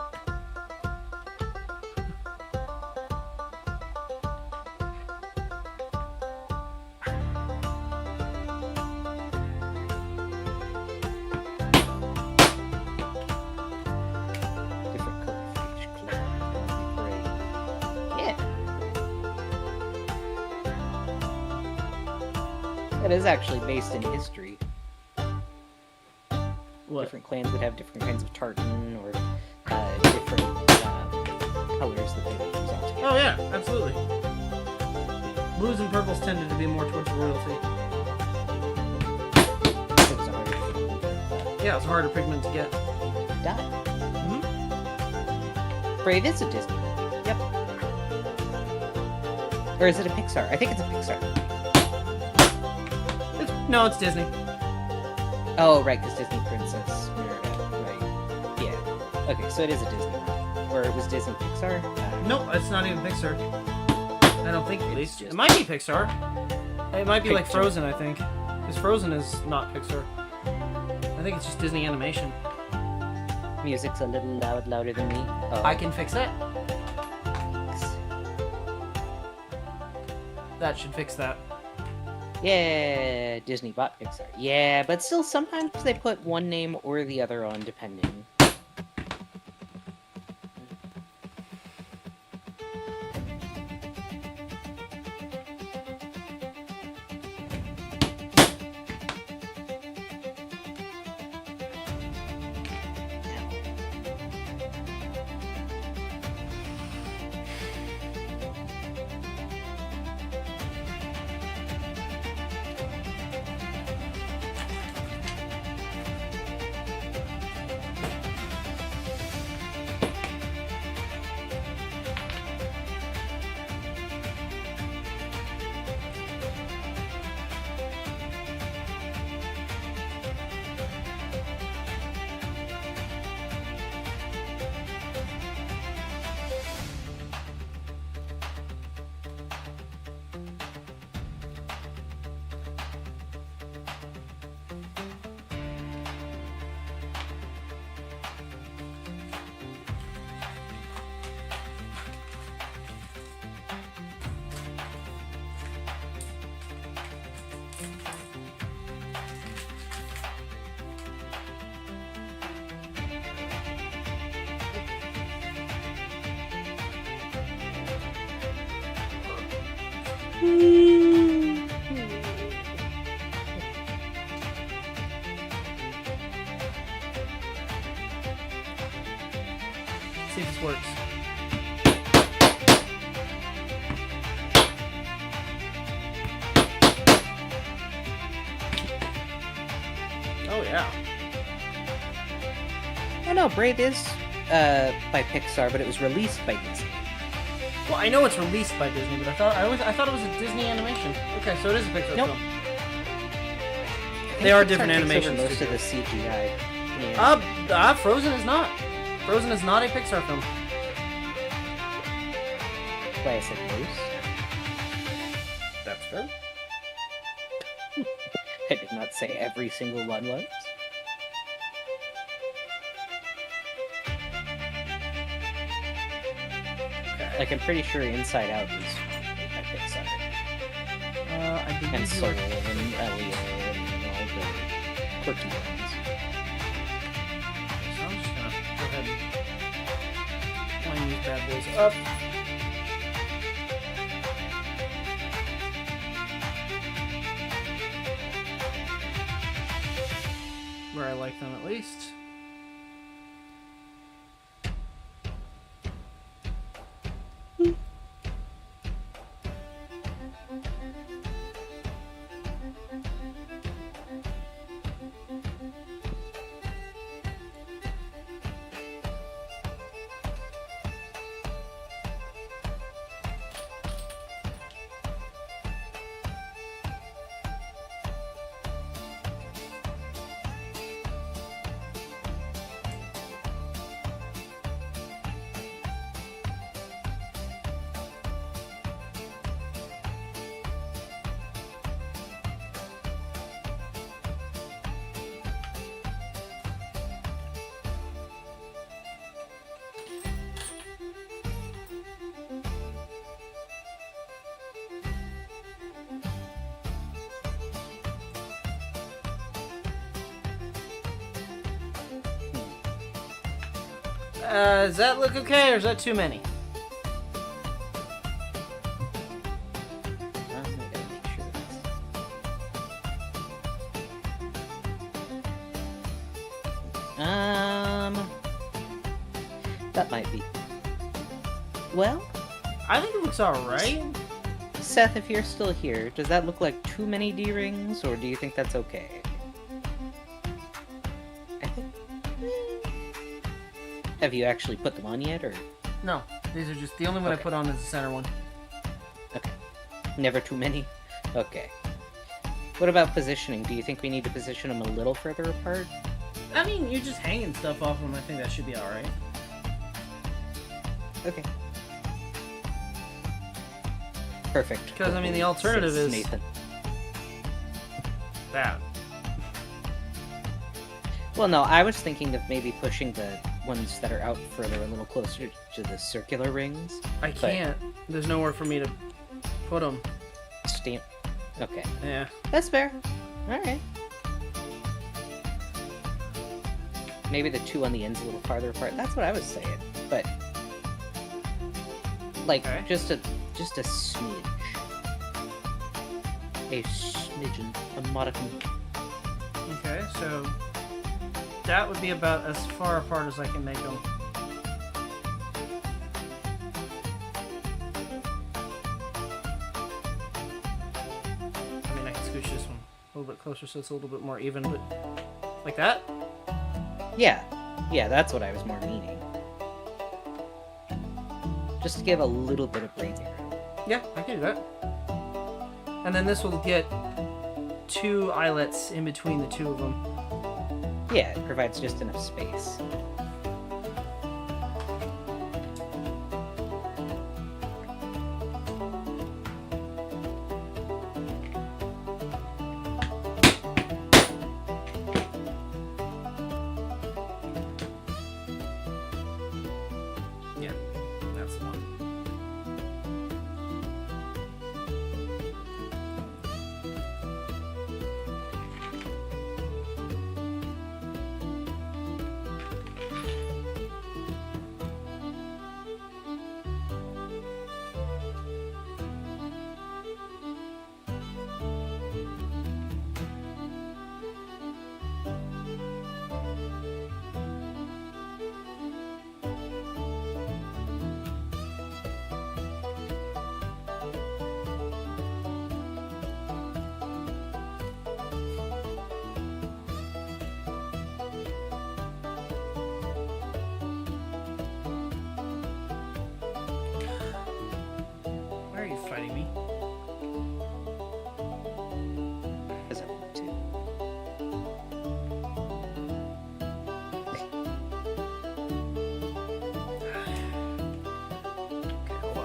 Different color for each clan. Great. Yeah. That is actually based in history. What? Different clans would have different kinds of tartan or different colors that they would use altogether. Oh yeah, absolutely. Blues and purples tended to be more towards royalty. It was a harder Yeah, it's a harder pigment to get. dye. Hmm? Brave is a Disney movie. Yep. Or is it a Pixar? I think it's a Pixar. No, it's Disney. Oh, right, because Disney Princess Merida. Right. Yeah. Okay, so it is a Disney movie. Or it was Disney Pixar? Nope, it's not even Pixar. I don't think, at least. just- It might be Pixar. It might be like Pixar. Frozen, I think. Because Frozen is not Pixar. I think it's just Disney animation. Music's a little louder than me. Oh, I can fix that. thanks. That should fix that. Yeah, Disney bought Pixar. Yeah, but still sometimes they put one name or the other on, depending. See if this works. Oh yeah. Oh no, Brave is by Pixar, but it was released by Disney. Well, I know it's released by Disney, but I thought it was a Disney animation. Okay, so it is a Pixar Nope. film. I think They are Pixar different takes over animations, most too. of the CGI. Yeah. Frozen is not. Frozen is not a Pixar film. That's why I said most. That's fair. I did not say every single one was. Okay. Like, I'm pretty sure Inside Out was made by Pixar. I believe And you Soul were- and Elio and all the quirky ones. So I'm just gonna go ahead and line these bad boys up. Where I like them at least. Does that look okay, or is that too many? I gotta make sure that might be. Well, I think it looks alright. Seth, if you're still here, does that look like too many D-rings, or do you think that's okay? I think... Have you actually put them on yet, or...? No, these are just... The only one I Okay. put on is the center one. Okay. Never too many? Okay. What about positioning? Do you think we need to position them a little further apart? I mean, you're just hanging stuff off them. I think that should be alright. Okay. Perfect. Because, I mean, the alternative Says is... Nathan. That. Well, no, I was thinking of maybe pushing the ones that are out further a little closer to the circular rings. I can't. There's nowhere for me to put them. Stamp. Okay. Yeah. That's fair. Alright. Maybe the two on the ends a little farther apart. That's what I was saying. But... Like, Okay. just a smidge. A smidgen. A modicum. Okay, so... That would be about as far apart as I can make them. I mean, I can scooch this one a little bit closer so it's a little bit more even, but... Like that? Yeah. Yeah, that's what I was more meaning. Just to give a little bit of breathing room. Yeah, I can do that. And then this will get 2 eyelets in between the two of them. Yeah, it provides just enough space. Yeah, that's the one. Why are you fighting me? As I want to. Okay, hold on.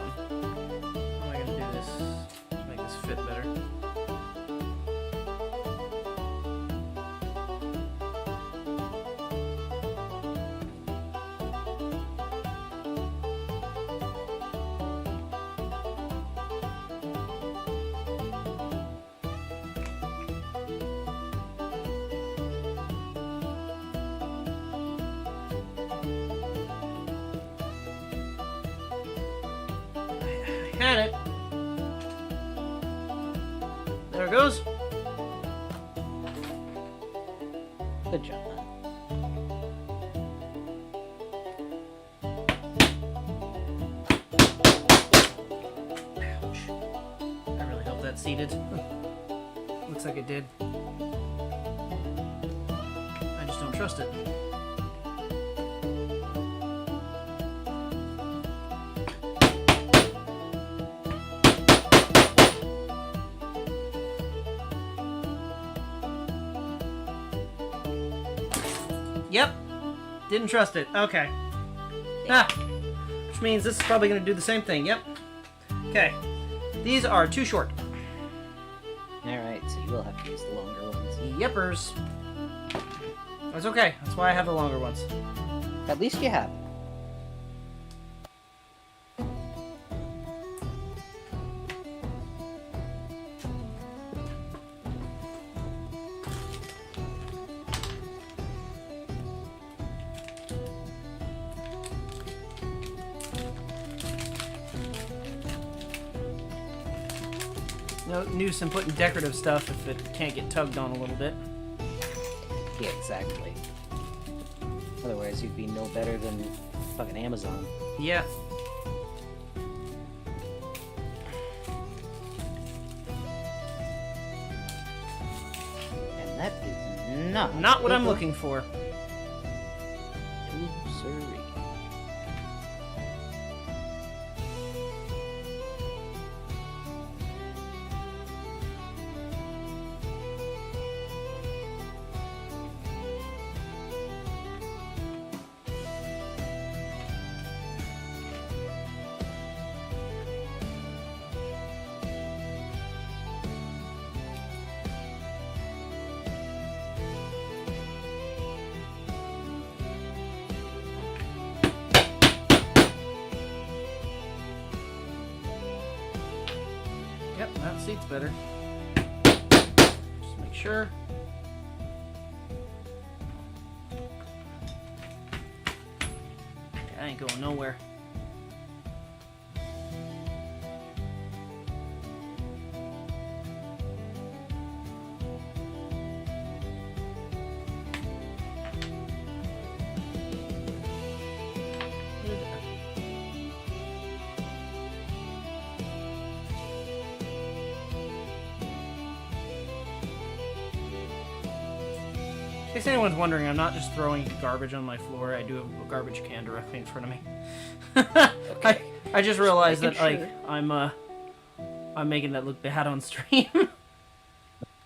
How am I gonna do this to make this fit better? Had it. There it goes. Good job. Ouch. I really hope that seated. Looks like it did. I just don't trust it. Yep. Didn't trust it. Okay. Ah. Which means this is probably going to do the same thing. Yep. Okay. These are too short. Alright, so you will have to use the longer ones. Yippers. That's okay. That's why I have the longer ones. At least you have. No use in putting decorative stuff if it can't get tugged on a little bit. Yeah, exactly. Otherwise, you'd be no better than fucking Amazon. Yeah. And that is not What I'm looking for. Ooh, sorry. Yep, that seat's better. Just make sure. I ain't going nowhere. In case anyone's wondering, I'm not just throwing garbage on my floor. I do have a garbage can directly in front of me. Okay. I just realized that Making like I'm making that look bad on stream.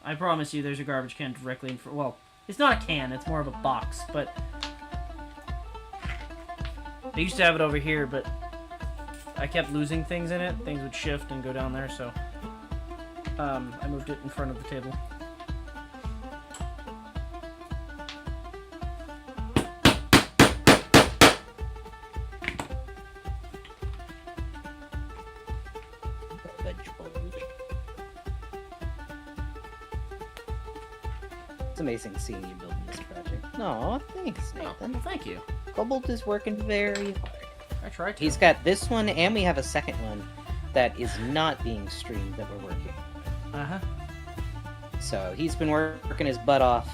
I promise you, there's a garbage can directly in front. Well, it's not a can; it's more of a box. But I used to have it over here, but I kept losing things in it. Things would shift and go down there, so I moved it in front of the table. It's amazing seeing you building this project. No, thanks, Nathan. Well, thank you. Kobold is working very hard. I tried to. He's got this one, and we have a second one that is not being streamed that we're working on. Uh-huh. So he's been working his butt off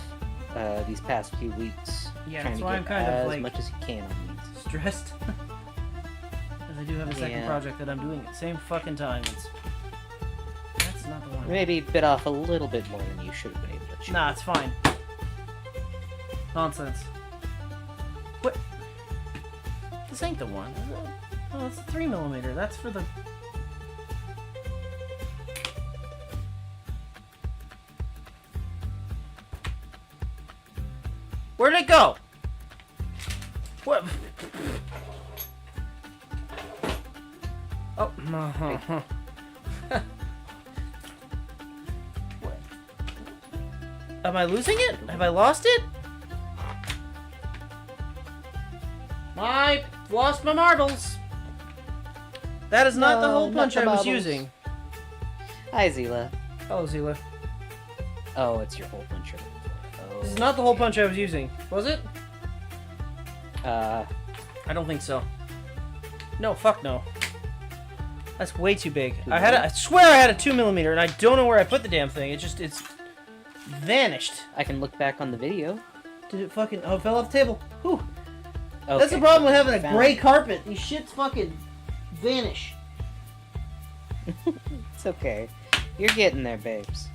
these past few weeks, Yeah, trying that's to why get I'm kind of, as like, much as he can on these. Stressed. Because I do have a second Yeah. project that I'm doing at the same fucking time. That's not the one. Maybe bit off a little bit more than you should have been able to chew. Nah, it's fine. Nonsense. What? This ain't the one. Is it? Oh, it's a 3mm. That's for the... Where'd it go? What? Oh, no. What? Am I losing it? Have I lost it? I lost my marbles. That is not the hole not punch the I was marbles. using. Hi, Zila. Oh, Zila. Oh, it's your hole puncher. Oh. This is not the hole punch I was using. Was it? Uh, I don't think so. No, fuck no. That's way too big. Too I swear I had a 2mm, and I don't know where I put the damn thing. It's vanished. I can look back on the video. Did it fucking... Oh, it fell off the table. Whew. Okay. That's the problem with having a Found gray it. carpet. These shits fucking vanish. It's okay. You're getting there, babes.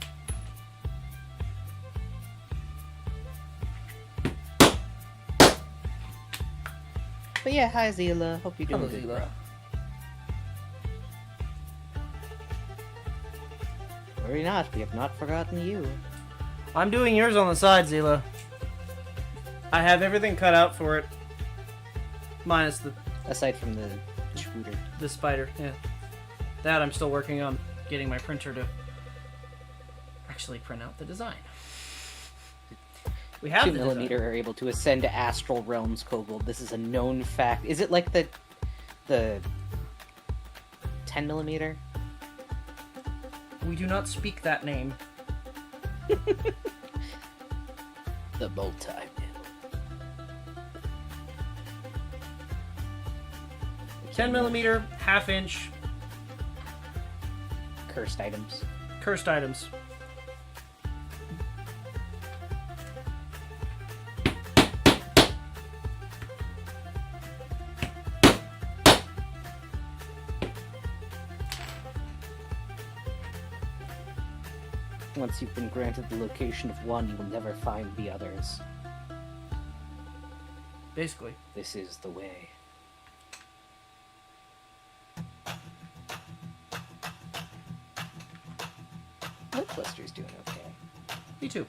But yeah, hi Zila. Hope you're doing Hello, good, Zila. bro. Worry not, we have not forgotten you. I'm doing yours on the side, Zila. I have everything cut out for it. Minus Aside from the shooter. the spider, yeah. That I'm still working on getting my printer to actually print out the design. We have 2mm are able to ascend to astral realms, Kobold. This is a known fact. Is it like the 10mm? We do not speak that name. The multi. 10mm, half inch. Cursed items. Cursed items. Once you've been granted the location of one, you will never find the others. Basically. This is the way. Milk Cluster's doing okay. Me too.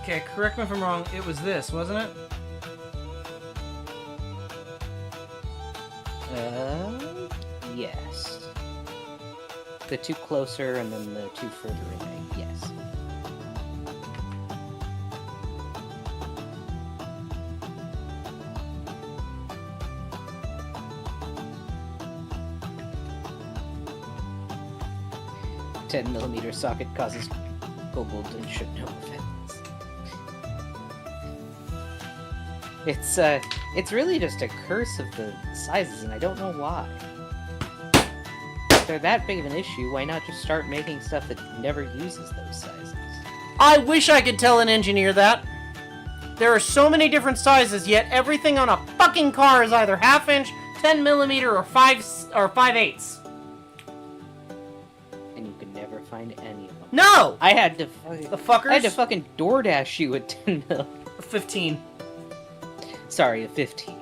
Okay, correct me if I'm wrong. It was this, wasn't it? Yes. The two closer and then the two further away. Yes. A 10mm socket causes Kobold and should no offense. It's really just a curse of the sizes, and I don't know why. If they're that big of an issue, why not just start making stuff that never uses those sizes? I wish I could tell an engineer that. There are so many different sizes, yet everything on a fucking car is either half-inch, 10mm, or 5/8. And you can never find any of them. No! I had to The fuckers? I had to fucking DoorDash you a 10mm. 15. Sorry, a 15.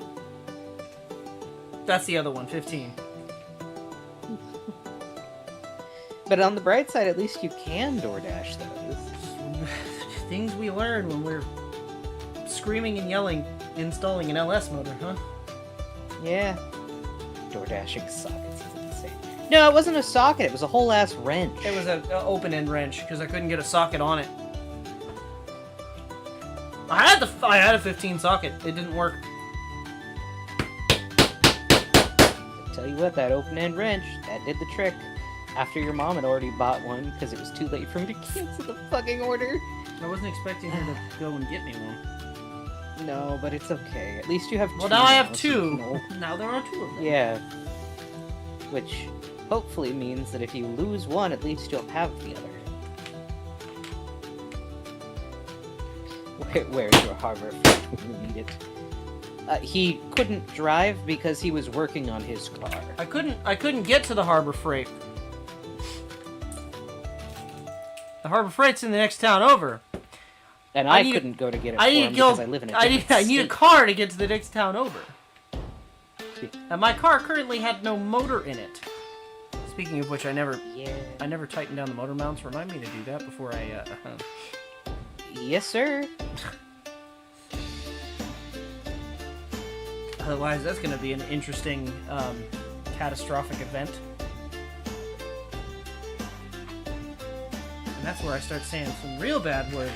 That's the other one, 15. But on the bright side, at least you can DoorDash those. Things we learn when we're screaming and yelling, installing an LS motor, huh? Yeah. DoorDashing sockets is insane. No, it wasn't a socket, it was a whole ass wrench. It was an open-end wrench, because I couldn't get a socket on it. I had a 15 socket. It didn't work. Tell you what, that open-end wrench, that did the trick. After your mom had already bought one, because it was too late for me to cancel the fucking order. I wasn't expecting her to go and get me one. No, but it's okay. At least you have two. Well, now I have so two. you know. Now there are two of them. Yeah. Which hopefully means that if you lose one, at least you'll have the other. Where's your harbor freight when you need it? He couldn't drive because he was working on his car. I couldn't get to the Harbor Freight. The Harbor Freight's in the next town over. And I couldn't go to get it for him because I live in a I different need a state. car to get to the next town over. And my car currently had no motor in it. Speaking of which, I never tightened down the motor mounts. Remind me to do that before I. Yes, sir. Otherwise, that's going to be an interesting, catastrophic event. And that's where I start saying some real bad words.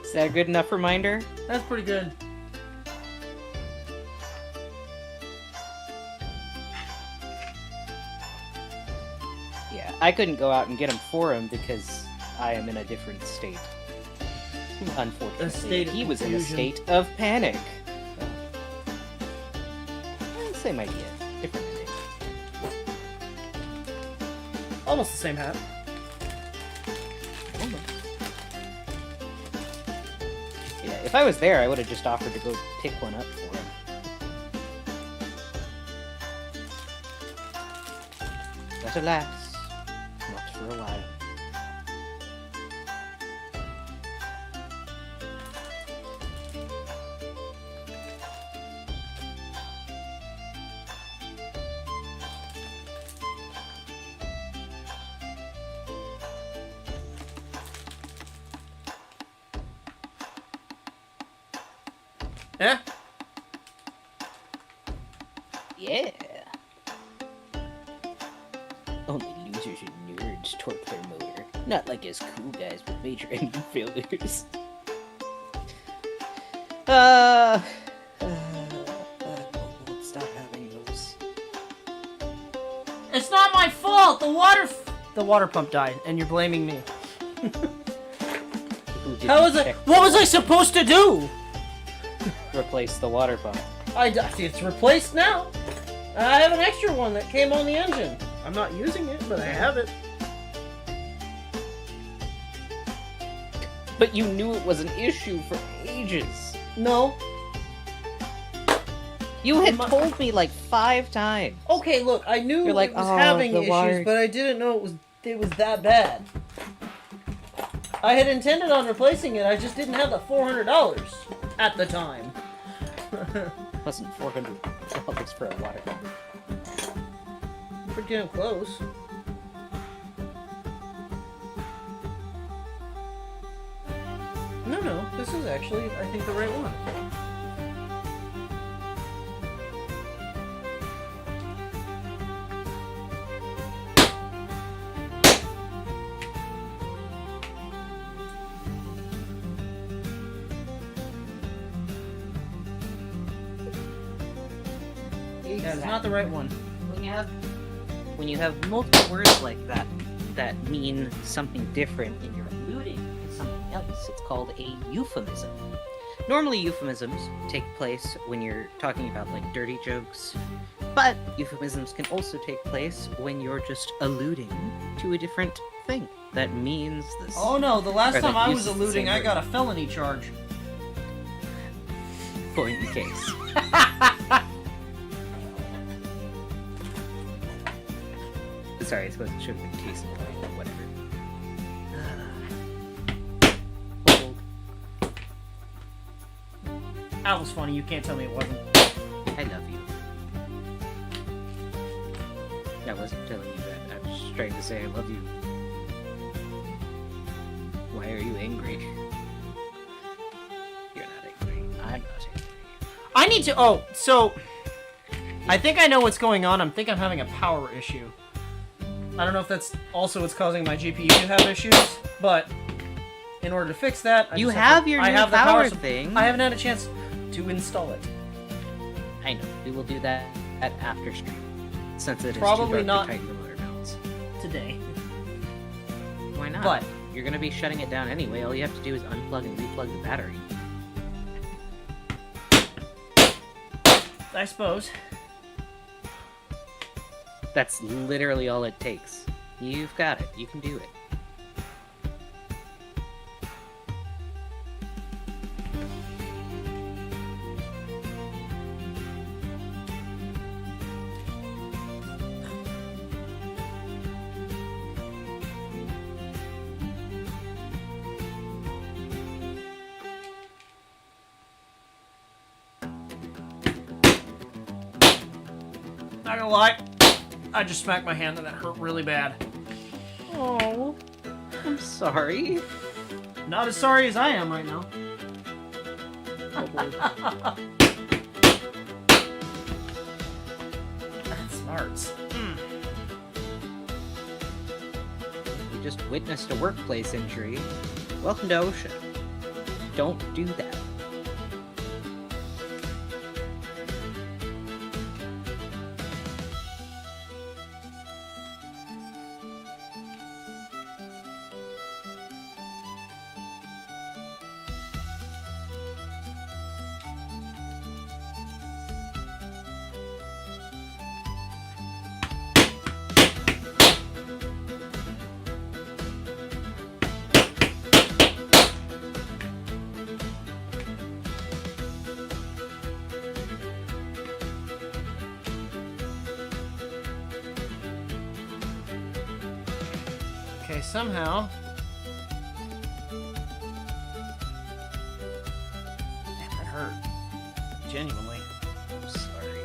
Is that a good enough reminder? That's pretty good. Yeah, I couldn't go out and get him for him because I am in a different state. Unfortunately, A state of he was in a confusion. state of panic. Same idea, different ending. Almost the same hat. Almost. Yeah, if I was there, I would have just offered to go pick one up for him. But alas, not for a while. Yeah? Yeah. Only losers and nerds torque their motor. Not like us cool guys with major engine failures. Kobold, stop having those. It's not my fault. The water pump died, and you're blaming me. How was it? What was I supposed to do? Replace the water pump. It's replaced now. I have an extra one that came on the engine. I'm not using it, but I have it. But you knew it was an issue for ages. No. You had told me like 5 times. Okay, look, I knew You're like, it was "Oh, having the issues, water." but I didn't know it was that bad. I had intended on replacing it, I just didn't have the $400 at the time. Wasn't $400 for a water pump. We're getting close. No, this is actually, I think, the right one. Yeah, it's not the right one. When you have multiple words like that that mean something different and you're alluding to something else, it's called a euphemism. Normally euphemisms take place when you're talking about like dirty jokes, but euphemisms can also take place when you're just alluding to a different thing that means this. Oh no, the last Or time that I was uses the alluding, same I word. got a felony charge. Point in case. Sorry, I suppose it should have been case in point, but whatever. Kobold. That was funny, you can't tell me it wasn't. I love you. I wasn't telling you that. I was just trying to say I love you. Why are you angry? You're not angry. I'm not angry. I need to, so, I think I know what's going on. I think I'm having a power issue. I don't know if that's also what's causing my GPU to have issues, but in order to fix that, I You just have to, your I new have the power sup- thing. I haven't had a chance to install it. I know. We will do that at after stream. Since it is Probably too not dark to tighten the motor mounts. today. Why not? But You're going to be shutting it down anyway. All you have to do is unplug and replug the battery. I suppose. That's literally all it takes. You've got it. You can do it. Not gonna lie, I just smacked my hand and that hurt really bad. Oh, I'm sorry. Not as sorry as I am right now. That smarts. You just witnessed a workplace injury. Welcome to OSHA. Don't do that. Okay, somehow. Damn, that hurt. Genuinely. I'm sorry.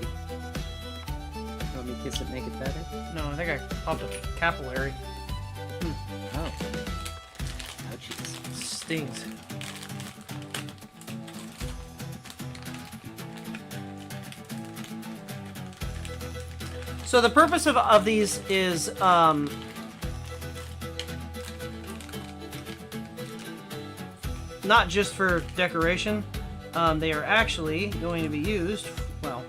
You want me to kiss it, make it better? No, I think I popped a capillary. Oh. Ouchies. Stings. So the purpose of these is not just for decoration. They are actually going to be used, well,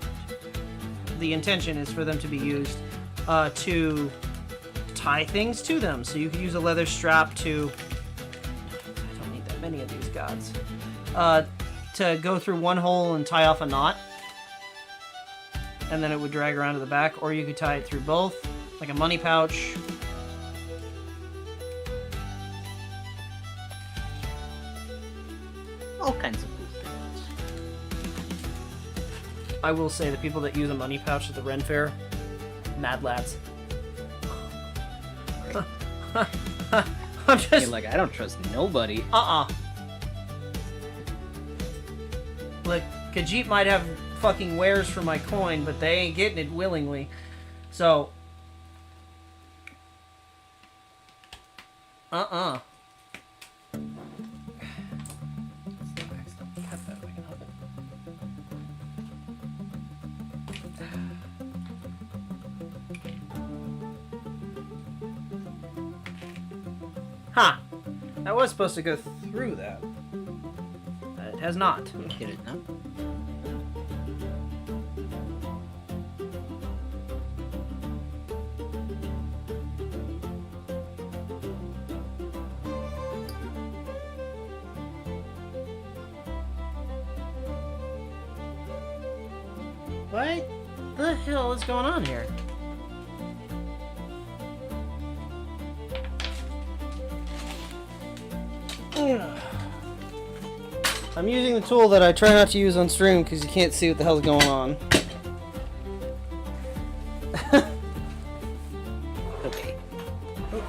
the intention is for them to be used to tie things to them. So you could use a leather strap to, I don't need that many of these gods, to go through one hole and tie off a knot. And then it would drag around to the back, or you could tie it through both, like a money pouch. All kinds of cool things. I will say the people that use a money pouch at the Ren Fair, mad lads. I'm just You're like, I don't trust nobody. Look, Khajiit might have fucking wares for my coin, but they ain't getting it willingly. So, Huh. I was supposed to go through that. It has not. Get it now? What the hell is going on here? I'm using the tool that I try not to use on stream because you can't see what the hell's going on. Okay. Well,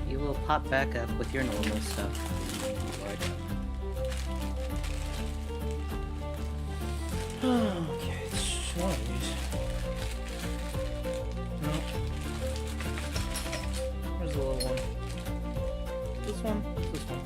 you will pop back up with your normal stuff. Okay, jeez. No. Where's the little one? This one? This one.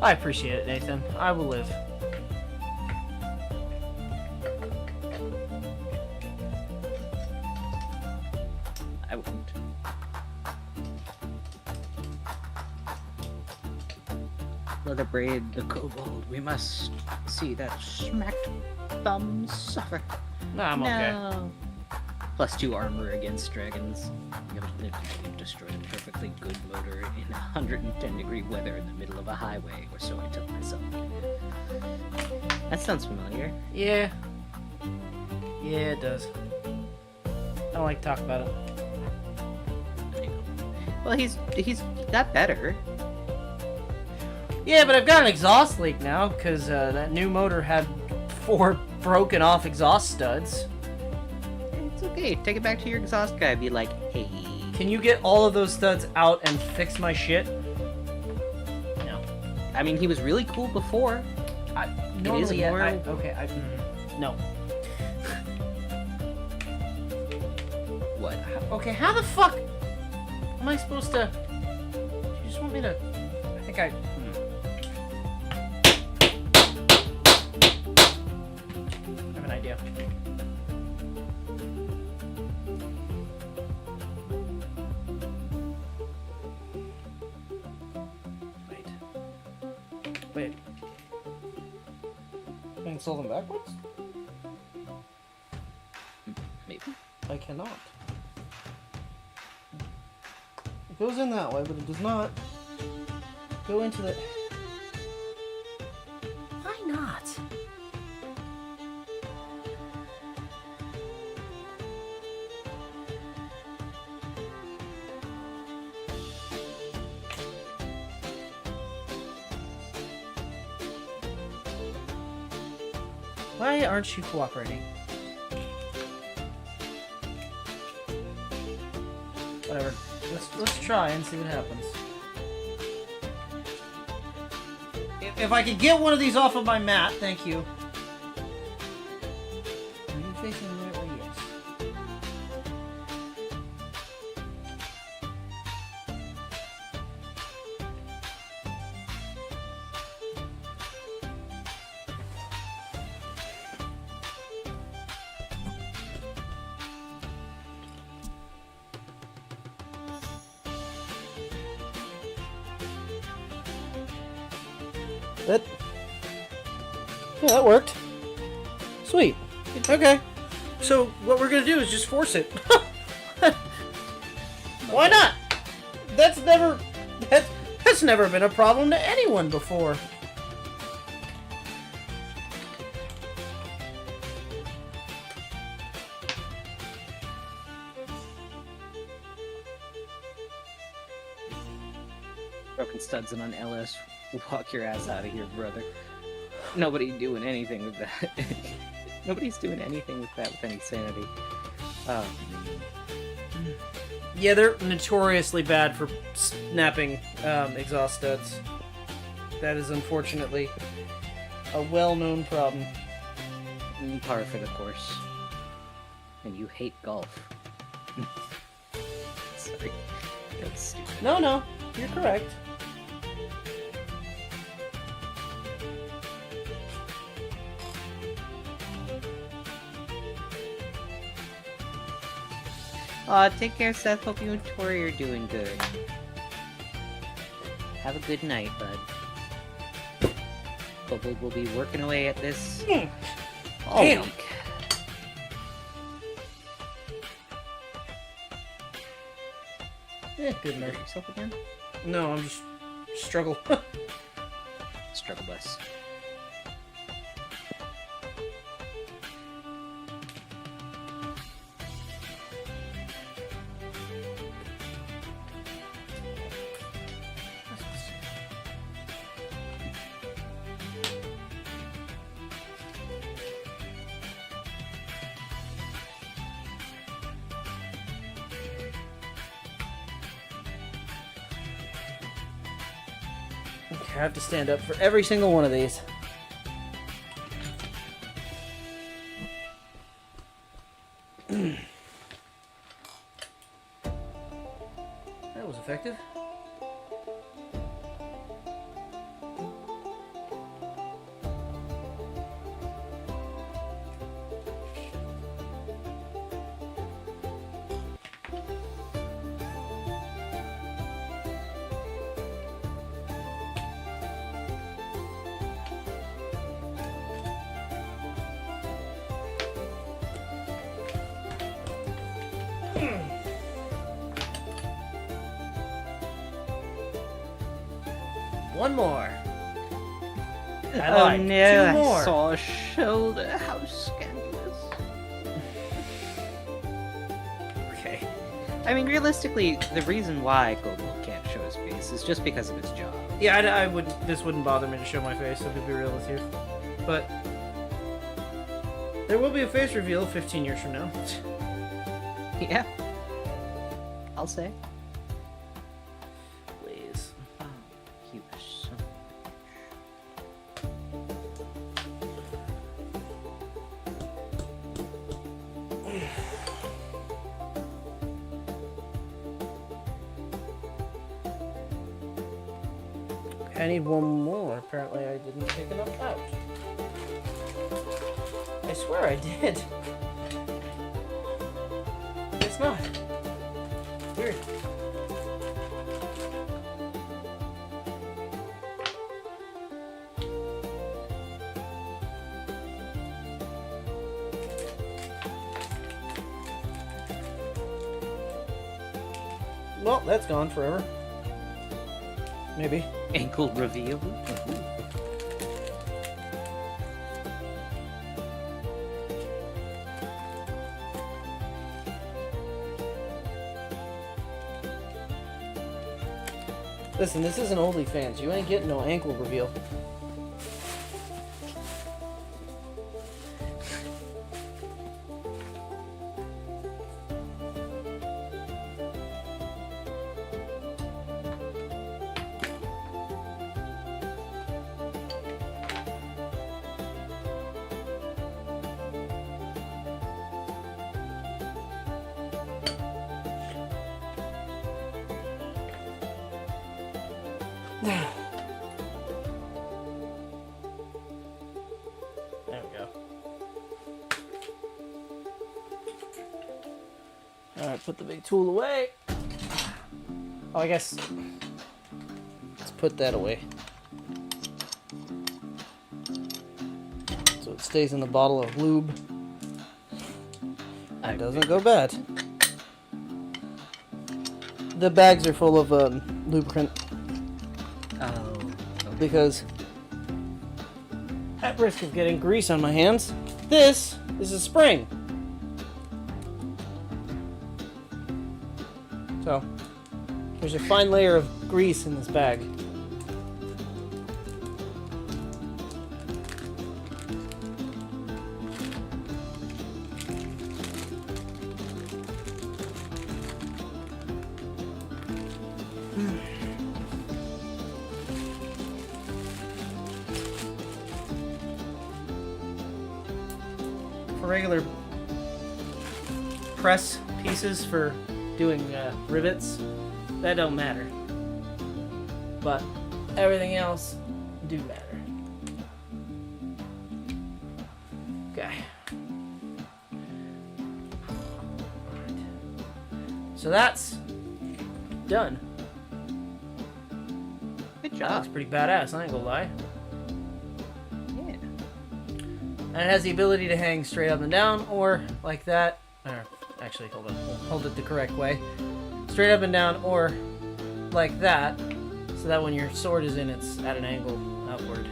I appreciate it, Nathan. I will live. I won't. Leather braid the kobold. We must see that smacked thumb suffer. No, I'm okay. No. +2 armor against dragons. You've destroyed a perfectly good motor in 110-degree weather in the middle of a highway, or so I tell myself. That sounds familiar. Yeah. Yeah, it does. I don't like to talk about it. Well, he's got better. Yeah, but I've got an exhaust leak now, because that new motor had 4 broken off exhaust studs. It's okay. Take it back to your exhaust guy. Be like, hey. Can you get all of those studs out and fix my shit? No. I mean, he was really cool before. Normally, more... no. What? Okay, how the fuck am I supposed to... You just want me to... I think I... I have an idea. Wait. I can install them backwards? Maybe. I cannot. It goes in that way, but it does not go into the... Why not? Why aren't you cooperating? Whatever. Let's try and see what happens. If I could get one of these off of my mat, thank you. Are you facing the right way? Yes. That... Yeah, that worked. Sweet. Okay. So, what we're gonna do is just force it. Why not? That's never been a problem to anyone before. Broken studs and on LS. Walk your ass out of here, brother. Nobody's doing anything with that. Nobody's doing anything with that with any sanity. Yeah, they're notoriously bad for snapping exhaust studs. That is unfortunately a well-known problem. Par for the course. And you hate golf. Sorry. That's stupid. No, you're correct. Take care, Seth. Hope you and Tori are doing good. Have a good night, bud. Kobold will be working away at this all Damn. week. Good night. Hurt yourself again? No, I'm just struggle. Struggle bus. I have to stand up for every single one of these. That was effective. One more. I Oh lied. no, Two more. I saw a shoulder. How scandalous. Okay. I mean, realistically, the reason why Kobold can't show his face is just because of his job. Yeah, I wouldn't. This wouldn't bother me to show my face. So to be real with you, but there will be a face reveal 15 years from now. Yeah. I'll say. Please. Oh, you are so... I need one more. Apparently, I didn't take enough out. I swear I did. It's not. Weird. Well, that's gone forever. Maybe. Ankle reveal? Listen, this isn't OnlyFans. You ain't getting no ankle reveal. There we go. Alright, put the big tool away. Oh, I guess... Let's put that away. it stays in the bottle of lube. It doesn't go bad. The bags are full of lubricant Oh. because at risk of getting grease on my hands, this is a spring. So there's a fine layer of grease in this bag. For regular press pieces for doing rivets, that don't matter. But everything else do matter. Okay. So that's done. Good That job. looks pretty badass, I ain't gonna lie. Yeah. And it has the ability to hang straight up and down, or like that. Or actually, hold on. We'll hold it the correct way. Straight up and down, or like that. So that when your sword is in, it's at an angle outward.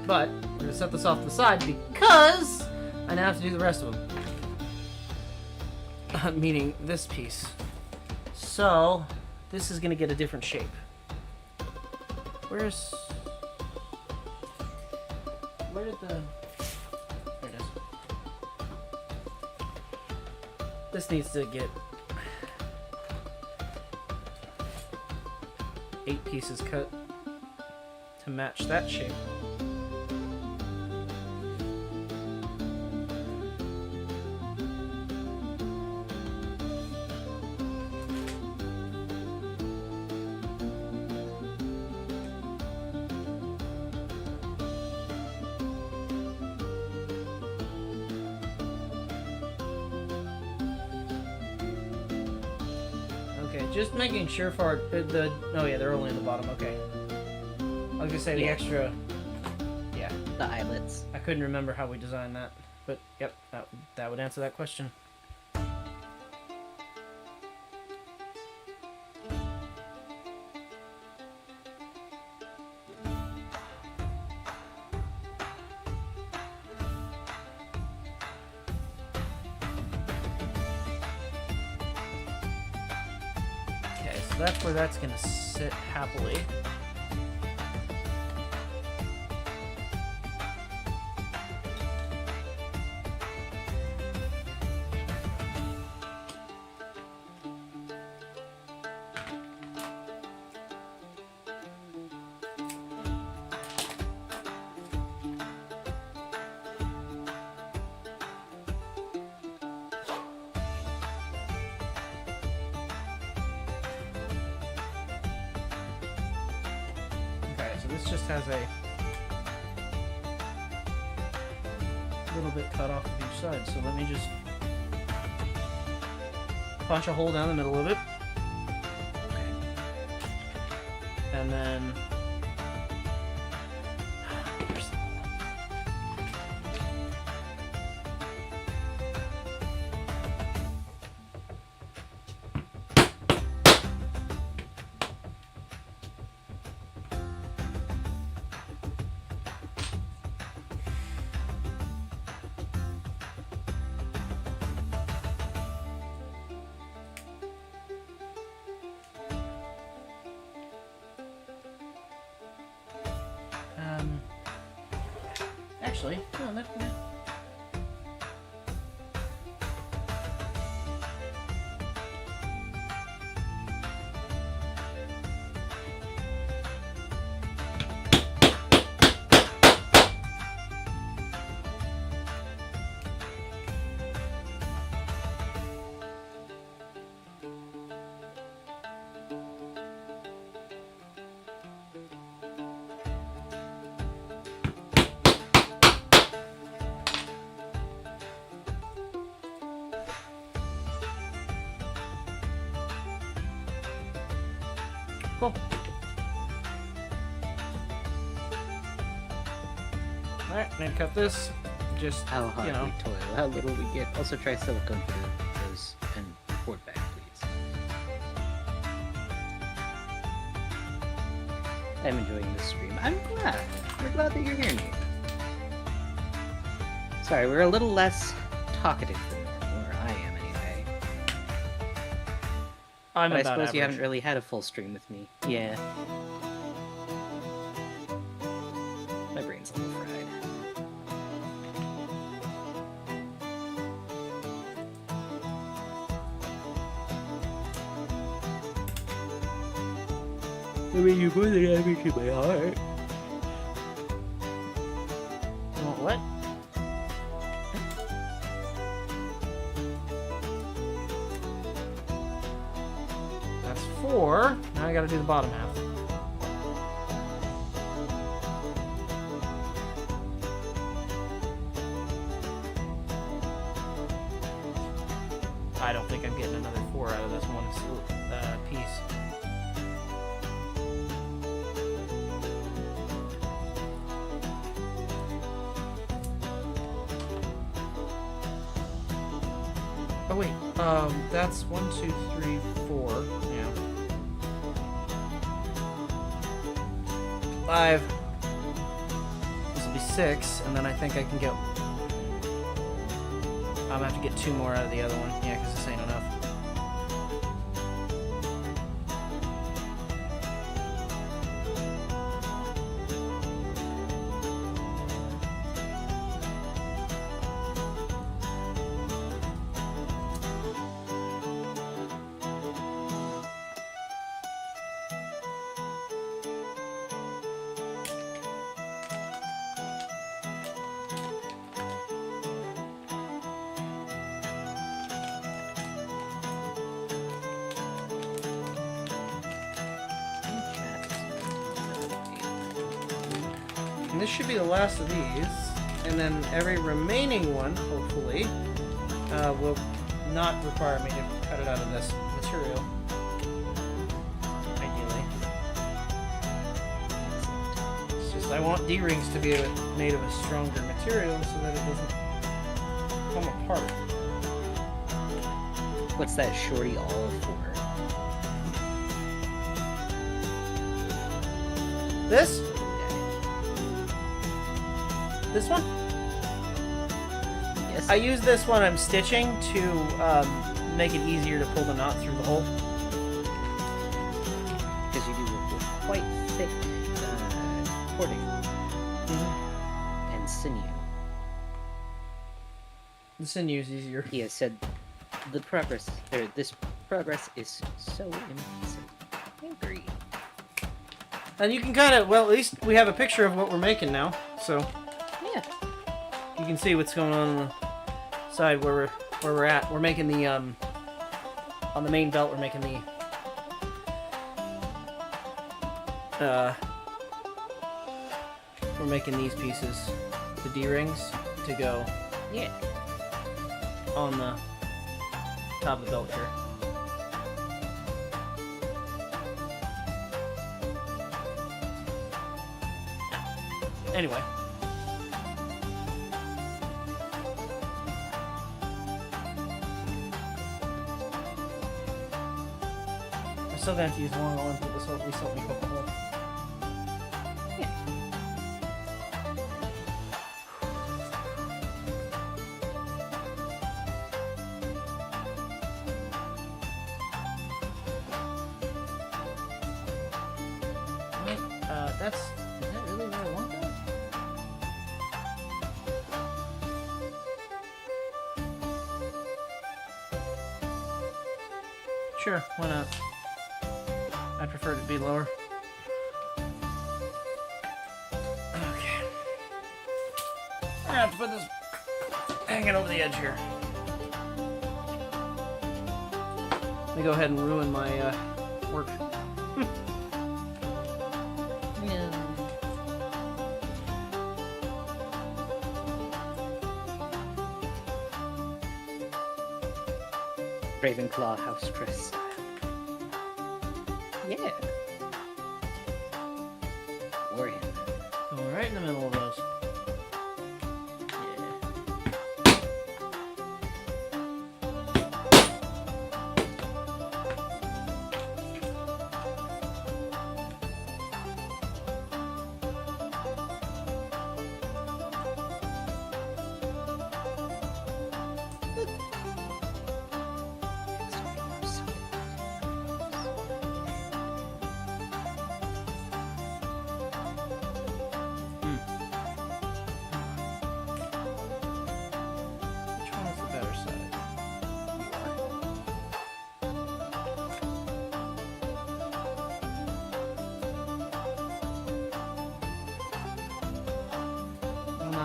But we're gonna set this off to the side because I now have to do the rest of them. Meaning this piece. So this is gonna get a different shape. Where did the... There it is. This needs to get 8 pieces cut to match that shape. Okay, just making sure for the... Oh yeah, they're only in the bottom, okay. I was gonna say the Yeah. extra... Yeah, The eyelets. I couldn't remember how we designed that. But, yep, that would answer that question. Okay, so that's where that's gonna sit happily. Okay, so this just has a little bit cut off of each side. So let me just punch a hole down the middle of it. And then where's the hole? Actually, no, that. Cool. Alright, I'm gonna cut this. Just, How hard you know. we toil, how little we get. Also try silicone for those and board back, please. I'm enjoying this stream. I'm glad. We're glad that you're here, Nate. Sorry, we're a little less talkative than normal, or I am anyway. I'm But I about suppose you average. haven't really had a full stream with me. Yeah. My brain's a little fried. I mean, you're more than average in my heart. You want what? That's 4. Now I gotta do the bottom half. I don't think I'm getting another 4 out of this one piece. Oh wait, that's 1, 2, 3, 4. Yeah. 5. This will be 6, and then I think I can get. I'm gonna have to get 2 more out of the other one. Yeah, because this ain't enough. And this should be the last of these, and then every remaining one, hopefully, will not require me to cut it out of this material. Ideally. It's just I want D-rings to be made of a stronger material so that it doesn't come apart. What's that shorty all for? This? This one? Yes. I use this when I'm stitching to make it easier to pull the knot through the hole. Because you do quite thick cording and sinew. The sinew is easier. He has said this progress is so impressive. I agree. And you can kind of, well, at least we have a picture of what we're making now, so Yeah. you can see what's going on the side where we're at. We're making the on the main belt. We're making these pieces, the D-rings, to go Yeah. on the top of the belt here. Anyway. I'm still going to have to use long ones, but this will at least help me cook the hole. Yeah. Wait, is that really where I want that? Sure, why not? I prefer it to be lower. Okay. I'm gonna have to put this hanging over the edge here. Let me go ahead and ruin my work. Ravenclaw house dress style. Yeah. Warhammer. Going right in the middle of those.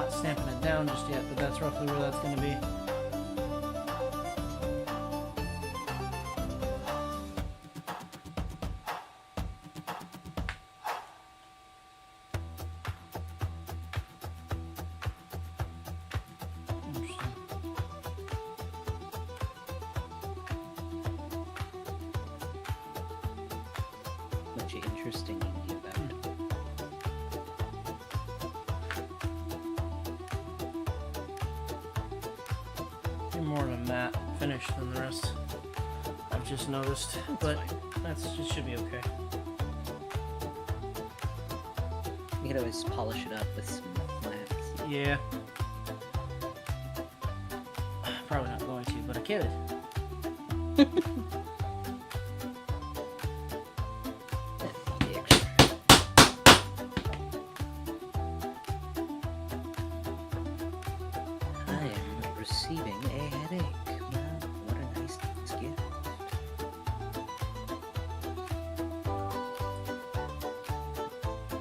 not stamping it down just yet, but that's roughly where that's going to be. Much interesting about it. You're more of a matte finish than the rest. I've just noticed, but it should be okay. You could always polish it up with some flats. Yeah. Probably not going to, but I could. I am receiving a headache. Wow, what a nice gift.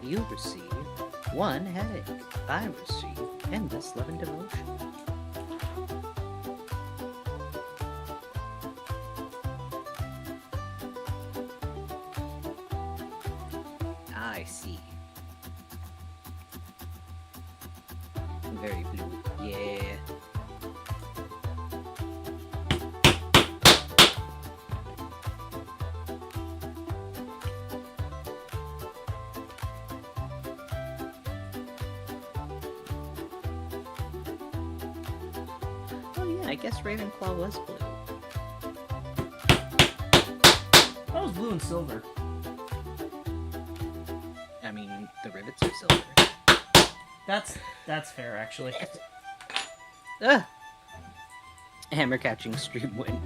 You receive one headache. I receive endless love and devotion. I see. Very blue. Yeah. Oh yeah, I guess Ravenclaw was blue. That was blue and silver. I mean, the rivets are silver. That's fair, actually. Ah! Hammer catching stream win.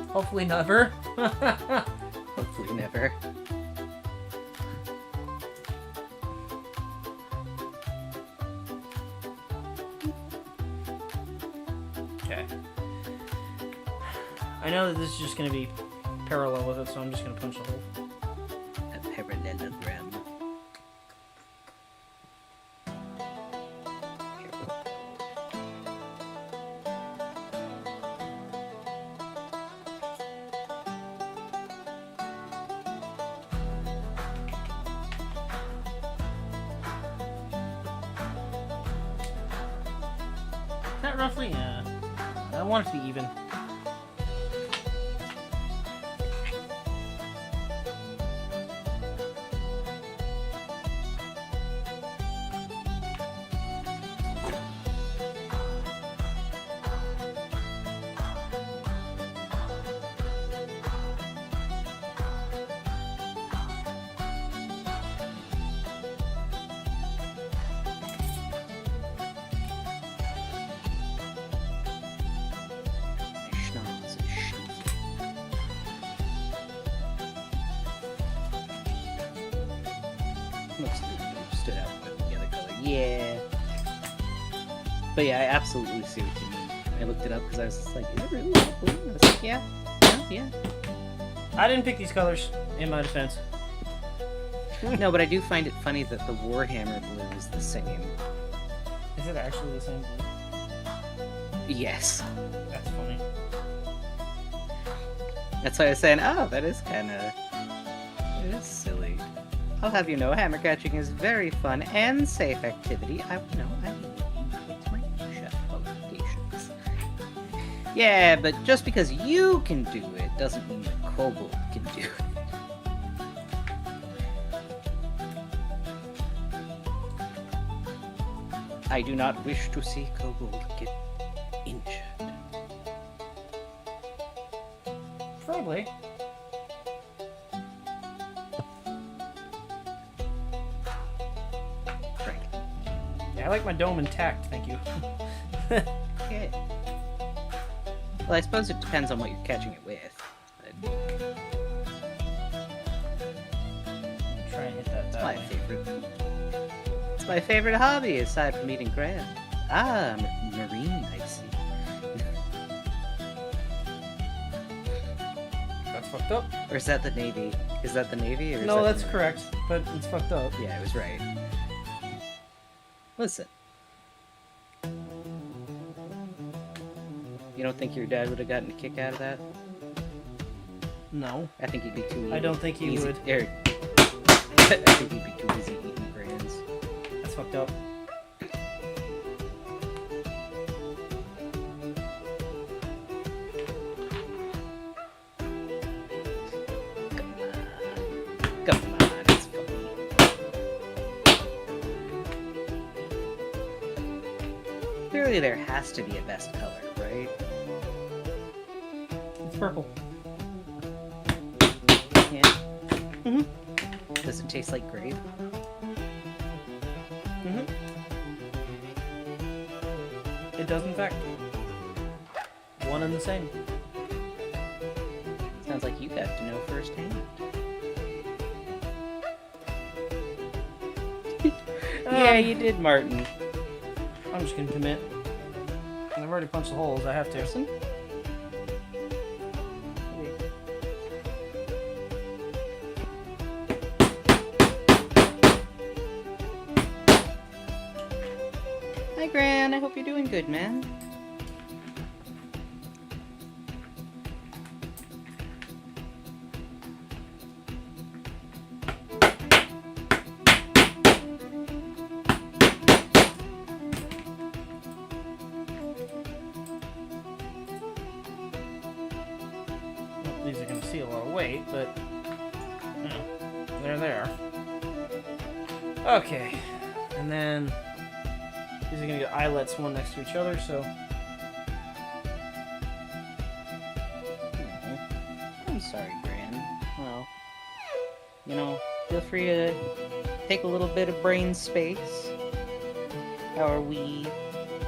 Hopefully never. Hopefully never. Okay. I know that this is just going to be parallel with it, so I'm just going to punch the hole. A parallelogram. That roughly? Yeah. I want it to be even. Stood out with the other color. Yeah. But yeah, I absolutely see what you mean. I looked it up because I was just like, is it really blue? I was like, yeah. Yeah. I didn't pick these colors, in my defense. No, but I do find it funny that the Warhammer blue is the same. Is it actually the same blue? Yes. That's funny. That's why I was saying, oh, that is kind of... It is silly. I'll have you know, hammer catching is very fun and safe activity. I mean with my chef qualifications. Yeah, but just because you can do it doesn't mean that Kobold can do it. I do not wish to see Kobold get injured. Probably. Yeah, I like my dome intact, thank you. Okay. Well, I suppose it depends on what you're catching it with. But Try and hit that it's that my way. favorite. It's my favorite hobby, aside from eating crab. Ah, marine, I see. That's fucking fucked up. Or is that the Navy? Is that the Navy? Or is No, that that's the correct, but it's fucked up. Yeah, I was right. Listen. You don't think your dad would have gotten a kick out of that? No. I think he'd be too. I don't think he easy, would. I think he'd be too busy eating grands. That's fucked up. Come on, it's funny. Clearly, there has to be a best color, right? It's purple. Yeah. Mm-hmm. Does it taste like grape? Mm-hmm. It does, in fact. One and the same. Sounds like you got to know firsthand. Yeah, you did, Martin. I'm just gonna commit. I've already punched the holes. I have to. Listen. Hi, Gran. I hope you're doing good, man. These are gonna see a lot of weight, but you know, they're there. Okay, and then these are gonna get eyelets one next to each other, so I'm sorry, Gran. Well, you know, feel free to take a little bit of brain space. How are we?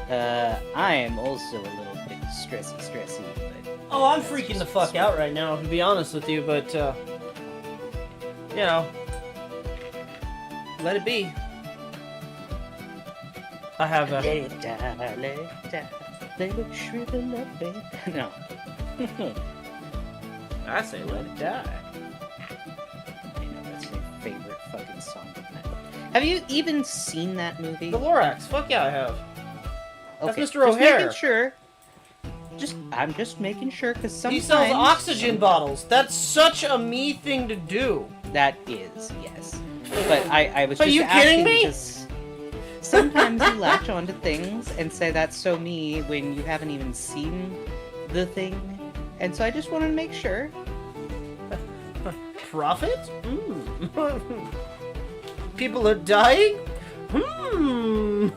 I am also a little bit stressy, but... oh, I'm freaking the fuck out right now, to be honest with you, but you know, let it be. I have a... Let it die, let it die, let it shrivel up, baby. No. I say let it die. I know, that's my favorite fucking song. Have you even seen that movie? The Lorax, fuck yeah, I have. That's Okay, Mr. just O'Hare. making sure. I'm just making sure, because sometimes... He sells oxygen bottles. That's such a me thing to do. That is, yes. But I was Are just you asking kidding me? because sometimes you latch onto things and say that's so me when you haven't even seen the thing. And so I just wanted to make sure. Profit? Mm. People are dying? Hmm.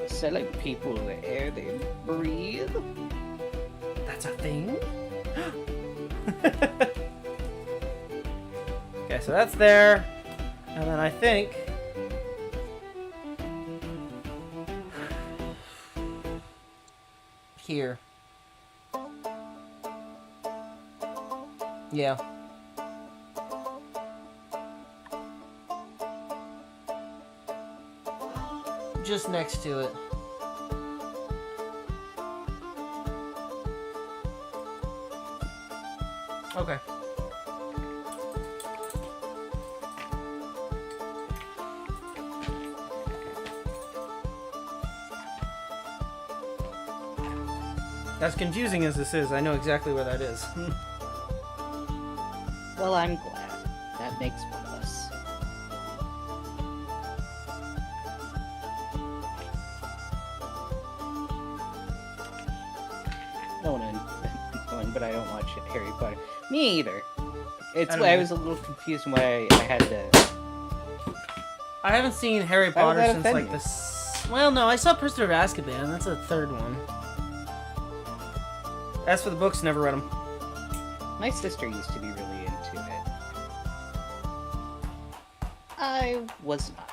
Selling people the air they breathe. That's a thing? Okay, so that's there. And then I think... here. Yeah. Just next to it. Okay. As confusing as this is, I know exactly where that is. Well, I'm glad. That makes one of us. No one, but I don't watch Harry Potter. Me either. It's why I was a little confused why I had to. I haven't seen Harry Why would Potter that since offend like you? this. Well, no, I saw Prisoner of Azkaban. That's the third one. As for the books, never read them. My sister used to be really into it. I was not.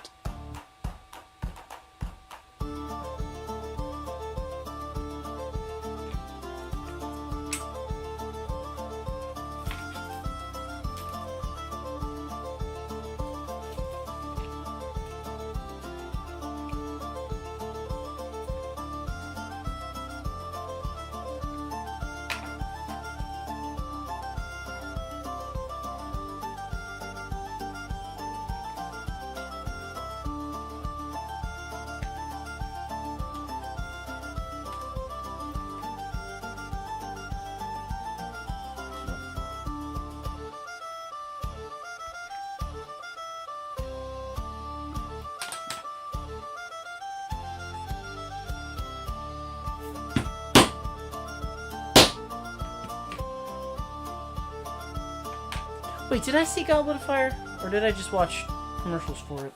Wait, did I see Goblet of Fire? Or did I just watch commercials for it?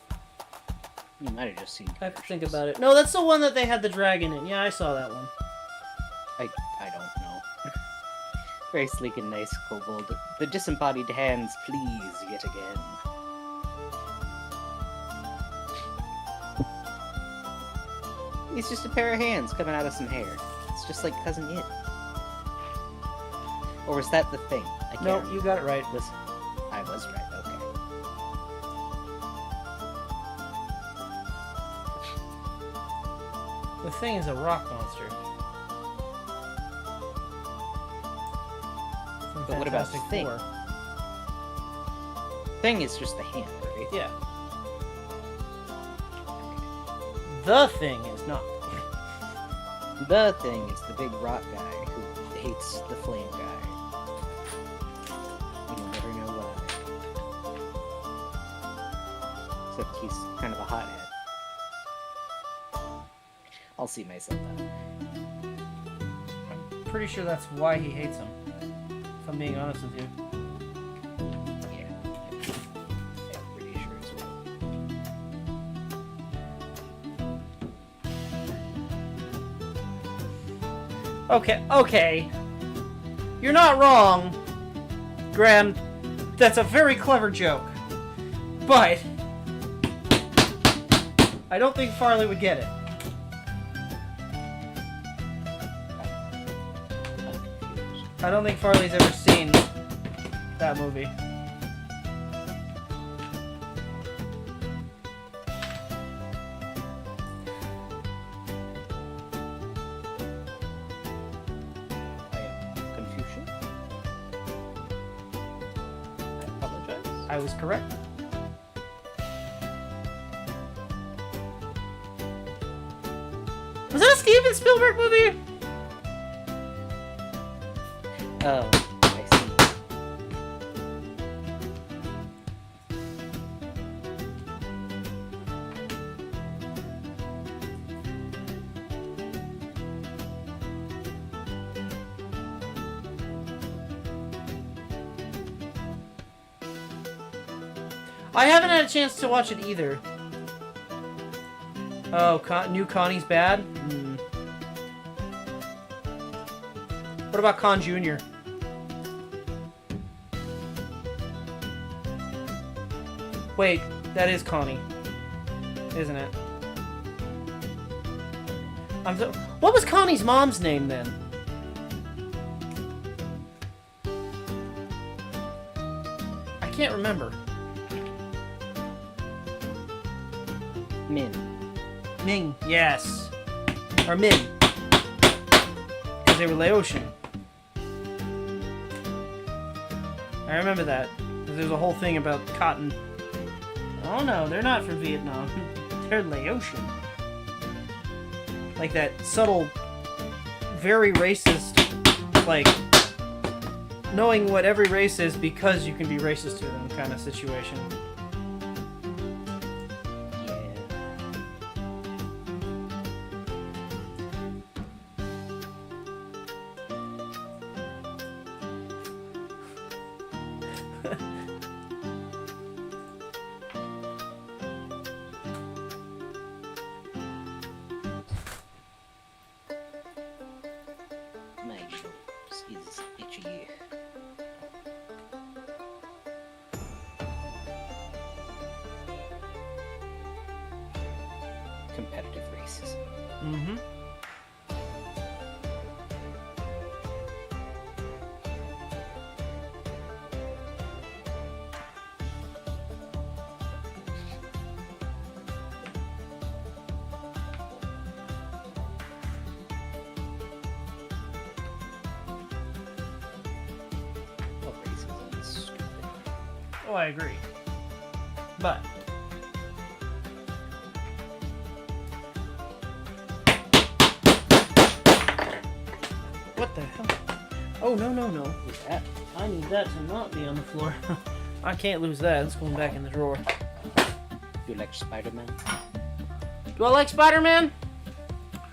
You might have just seen. I have to think about it. No, that's the one that they had the dragon in. Yeah, I saw that one. I don't know. Very sleek and nice, Kobold. The disembodied hands, please, yet again. It's just a pair of hands coming out of some hair. It's just like Cousin It. Or was that the thing? I can't No, remember. you got it right. Listen, I was right, okay. The thing is a rock monster. From But what about Fantastic the thing? Four. Thing is just the hand, right? Yeah. The thing is not. The thing is the big rock guy who hates the flame guy. You'll never know why. Except he's kind of a hothead. I'll see myself out. Pretty sure that's why he hates him. If I'm being honest with you. Yeah. I'm pretty sure as well. Okay. You're not wrong, Graham. That's a very clever joke. But I don't think Farley would get it. I'm confused. I don't think Farley's ever seen that movie. I am Confucian. I apologize. I was correct. Was that a Steven Spielberg movie? Oh, I see. I haven't had a chance to watch it either. Oh, new Connie's bad? Hmm. What about Con Jr.? Wait, that is Connie, isn't it? What was Connie's mom's name then? I can't remember. Min. Ming, yes. Or Min. Because they were Laotian. I remember that. Because there's a whole thing about cotton. Oh no, they're not from Vietnam. They're Laotian. Like that subtle, very racist, like, knowing what every race is because you can be racist to them kind of situation. Yeah. My nose is itchy. Competitive racism. Mm-hmm. Well, racism is stupid. Oh, I agree. But what the hell? Oh, no. Who's that? I need that to not be on the floor. I can't lose that. It's going back in the drawer. You like Spider-Man? Do I like Spider-Man?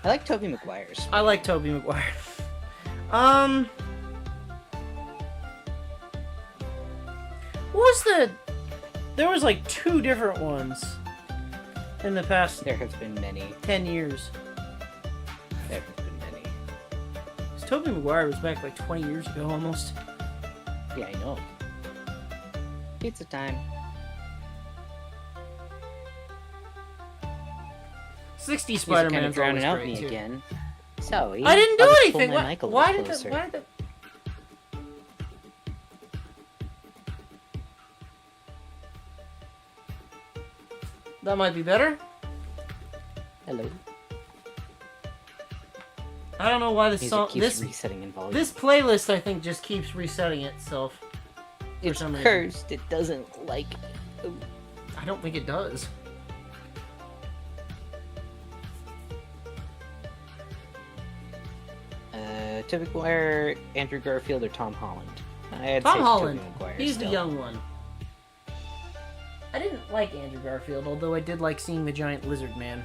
I like Tobey Maguire's. I like Tobey Maguire. was the... There was like 2 different ones in the past There have been many. 10 years. There have been many. Tobey Maguire was back like 20 years ago almost. Yeah, I know. Pizza time. 60 He's kind of Spider-Man's drowning always out great me too. again. Sorry. I didn't do I'll just pull anything! my mic a little Why did closer. the... That might be better. Hello. I don't know why this Music song... keeps resetting in volume. This playlist, I think, just keeps resetting itself. it's some reason. cursed. It doesn't like... Ooh. I don't think it does. Tobey Maguire, Andrew Garfield, or Tom Holland? I'd Tom say Holland. Tobey Maguire He's still. the young one. I didn't like Andrew Garfield, although I did like seeing the giant lizard man.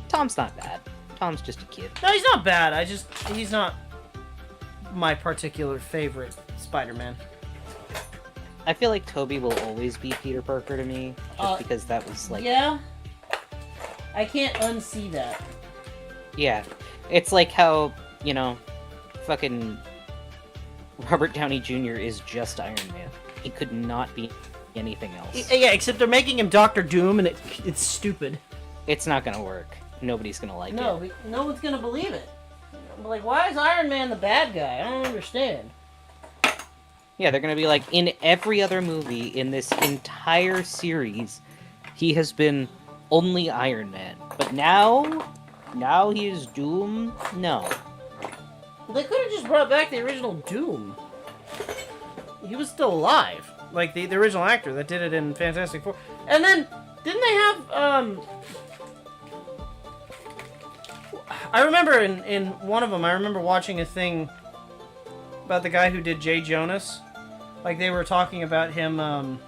Tom's not bad. Tom's just a kid. No, he's not bad. He's not my particular favorite Spider-Man. I feel like Toby will always be Peter Parker to me, just because that was like... Yeah. I can't unsee that. Yeah. It's like how, you know, fucking Robert Downey Jr. is just Iron Man. He could not be anything else. Yeah, except they're making him Doctor Doom, and it's stupid. It's not gonna work. Nobody's gonna like it. No one's gonna believe it. Like, why is Iron Man the bad guy? I don't understand. Yeah, they're gonna be like, in every other movie in this entire series, he has been only Iron Man. But now he is Doom? No. They could have just brought back the original Doom. He was still alive. Like, the original actor that did it in Fantastic Four. And then, didn't they have, I remember in one of them, I remember watching a thing about the guy who did Jay Jonas. Like, they were talking about him,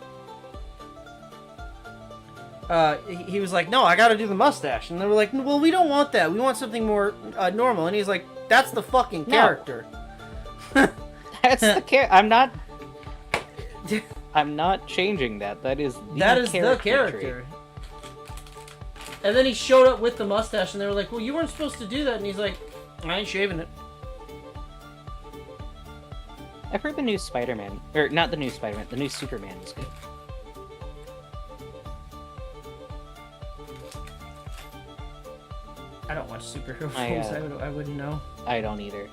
he was like, no, I gotta do the mustache. And they were like, well, we don't want that. We want something more normal. And he's like, that's the fucking character. That's the I'm not changing that. That is the character. And then he showed up with the mustache, and they were like, well, you weren't supposed to do that. And he's like, I ain't shaving it. I've heard the new Spider-Man, or not the new Spider-Man, the new Superman is good. I don't watch superhero films. I wouldn't know. I don't either.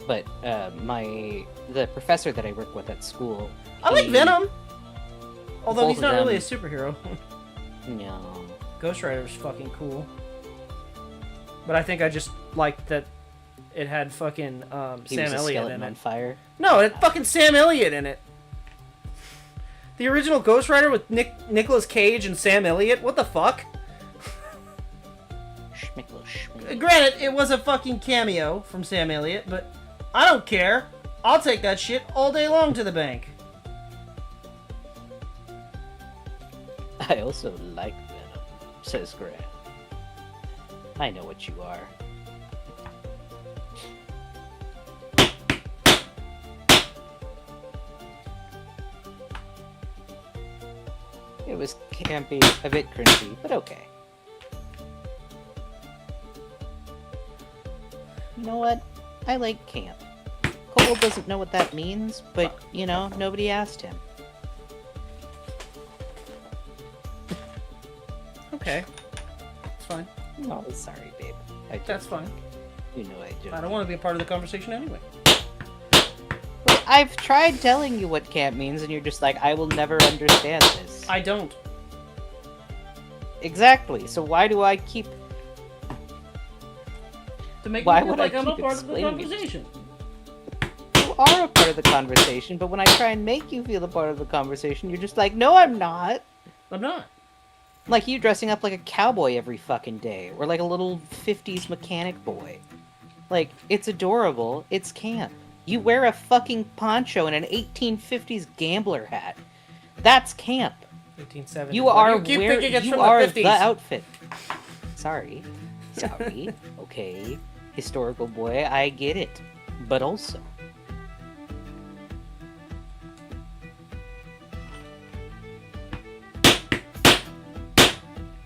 But the professor that I work with at school, I like Venom. Although both he's of not really a them- superhero. No. Ghost Rider's fucking cool. But I think I just liked that it had fucking He Sam was a Elliott skeleton in on it. fire. No, it had fucking Sam Elliott in it. The original Ghost Rider with Nicolas Cage and Sam Elliott? What the fuck? Granted, it was a fucking cameo from Sam Elliott, but I don't care. I'll take that shit all day long to the bank. I also like Venom, says Grant. I know what you are. It was campy, a bit cringy, but okay. You know what? I like camp. Kobold doesn't know what that means, but, you know, nobody asked him. Okay. It's fine. Oh, sorry, babe. That's fine. You know I do. I don't want to be a part of the conversation anyway. Well, I've tried telling you what camp means, and you're just like, I will never understand this. I don't. Exactly. So why do I keep... To make Why me feel would I like I'm a keep part of the explaining it? conversation. You are a part of the conversation, but when I try and make you feel a part of the conversation, you're just like, no, I'm not. I'm not. Like you dressing up like a cowboy every fucking day, or like a little 50s mechanic boy. Like, it's adorable. It's camp. You wear a fucking poncho and an 1850s gambler hat. That's camp. 1870. You Why are do you keep where thinking it's you from are the 50s? the outfit. Sorry. Okay. Historical boy, I get it. But also,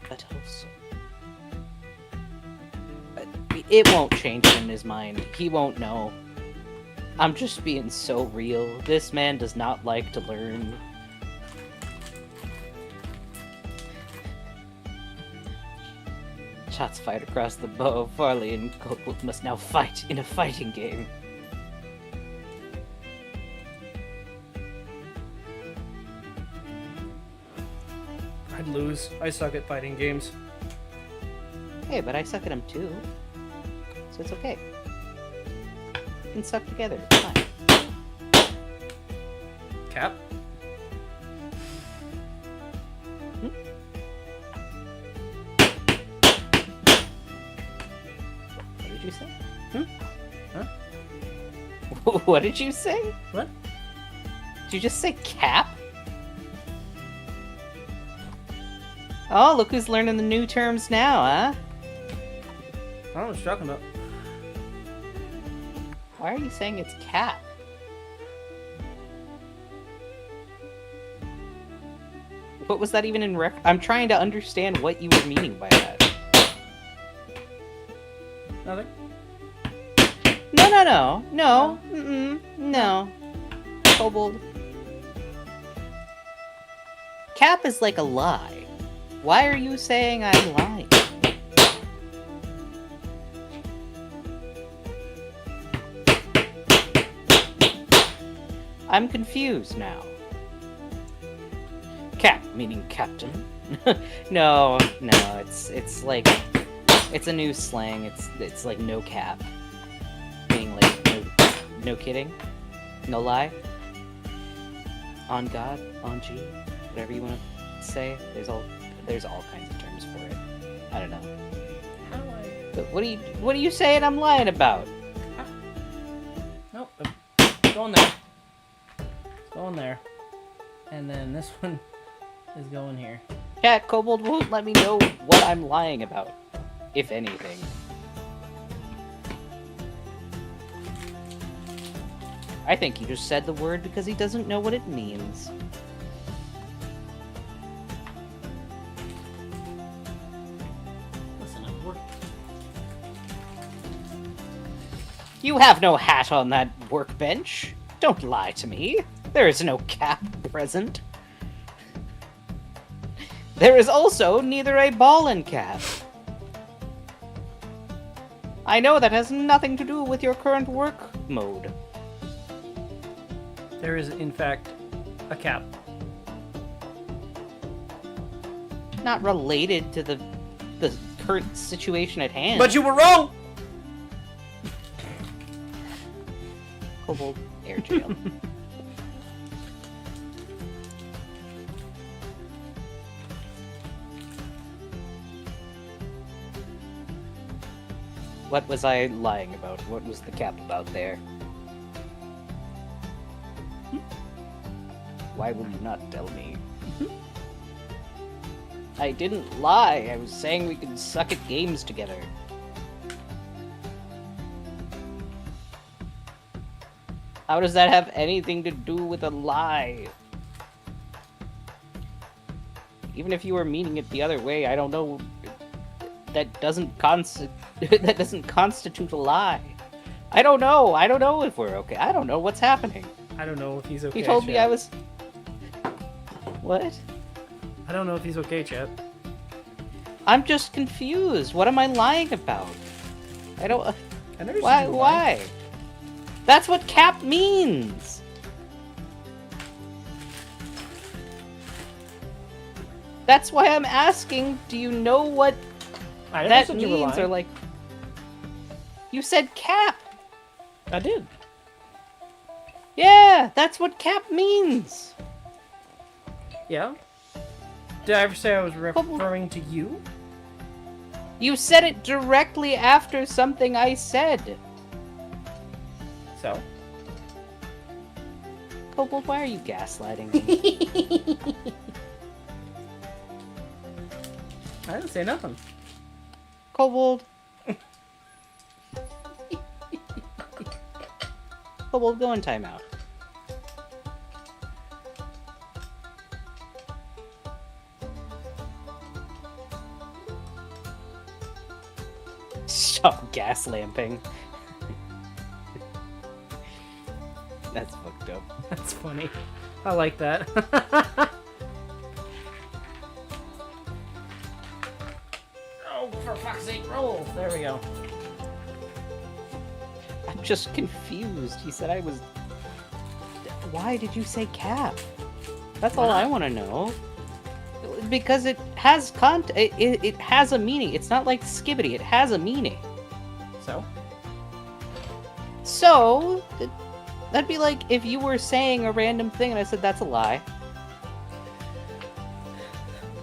But also... It won't change him in his mind. He won't know. I'm just being so real. This man does not like to learn. Shots fired across the bow. Farley and Kobold must now fight in a fighting game. I'd lose. I suck at fighting games. Hey, but I suck at them too. So it's okay. We can suck together. It's fine. Cap? What did you say? Huh? What did you say? What? Did you just say cap? Oh, look who's learning the new terms now, huh? I don't know what you're talking about. Why are you saying it's cap? What was that even in I'm trying to understand what you were meaning by that. Nothing? No. No. Kobold. Cap is like a lie. Why are you saying I'm lying? I'm confused now. Cap, meaning captain. No, it's like it's a new slang. It's like no cap, meaning like no kidding, no lie. On God, on G, whatever you want to say. There's all kinds of terms for it. I don't know. How do I... But what are you saying I'm lying about? Nope. Going there. It's going there. And then this one is going here. Cat, Kobold won't let me know what I'm lying about, if anything. I think he just said the word because he doesn't know what it means. Listen, I'm working. You have no hat on that workbench. Don't lie to me. There is no cap present. There is also neither a ball and cap. I know that has nothing to do with your current work mode. There is, in fact, a cap. Not related to the current situation at hand. But you were wrong! Kobold air jail. What was I lying about? What was the cap about there? Why will you not tell me? I didn't lie. I was saying we could suck at games together. How does that have anything to do with a lie? Even if you were meaning it the other way, I don't know. That doesn't constitute a lie. I don't know. I don't know if we're okay. I don't know what's happening. I don't know if he's okay, He told me Chad. I was... What? I don't know if he's okay, Chad. I'm just confused. What am I lying about? I don't... I never Why? said you lied. Why? That's what cap means. That's why I'm asking. Do you know what I never that said you were means? lying. Or like, you said cap. I did. Yeah, that's what cap means. Yeah? Did I ever say I was referring to you? You said it directly after something I said. So? Kobold, why are you gaslighting me? I didn't say nothing. Kobold. Kobold, go in timeout. Stop gas lamping. That's fucked up. That's funny. I like that. Oh, for fuck's sake, roll! There we go. I'm just confused. He said I was... Why did you say cap? That's all I want to know. Because it has it has a meaning. It's not like skibbity. It has a meaning. So? So, that'd be like if you were saying a random thing and I said that's a lie.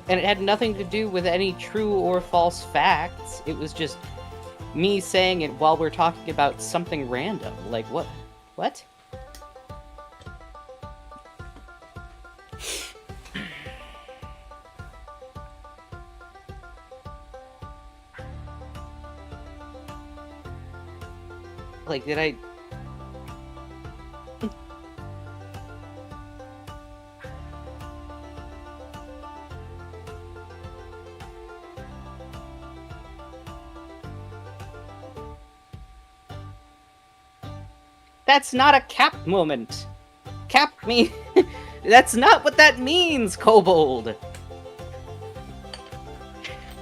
And it had nothing to do with any true or false facts. It was just me saying it while we're talking about something random. Like, what? What? Like, did I... That's not a cap moment. Cap me. That's not what that means, Kobold.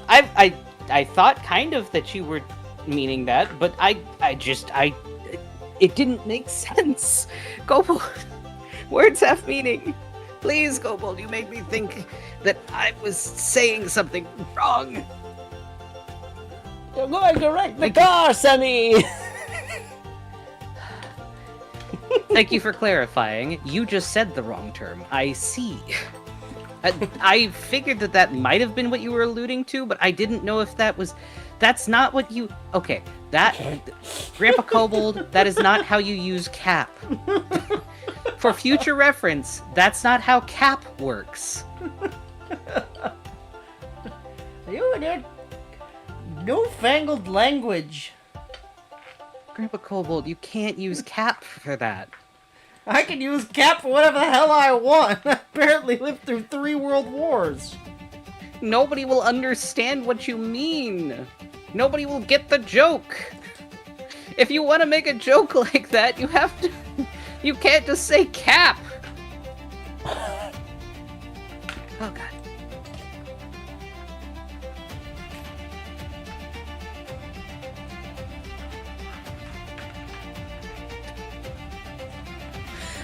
I thought kind of that you were meaning that, but it didn't make sense. Kobold, words have meaning. Please, Kobold, you made me think that I was saying something wrong. You're going to wreck the car, Sammy! Thank you for clarifying. You just said the wrong term. I see. I figured that might have been what you were alluding to, but I didn't know if that was... That's not what you... Okay, that... Grandpa Kobold, that is not how you use cap. For future reference, that's not how cap works. You and your newfangled language. Grandpa Kobold, you can't use cap for that. I can use cap for whatever the hell I want. I apparently lived through 3 world wars. Nobody will understand what you mean. Nobody will get the joke. If you want to make a joke like that, you have to... You can't just say cap. Oh, God.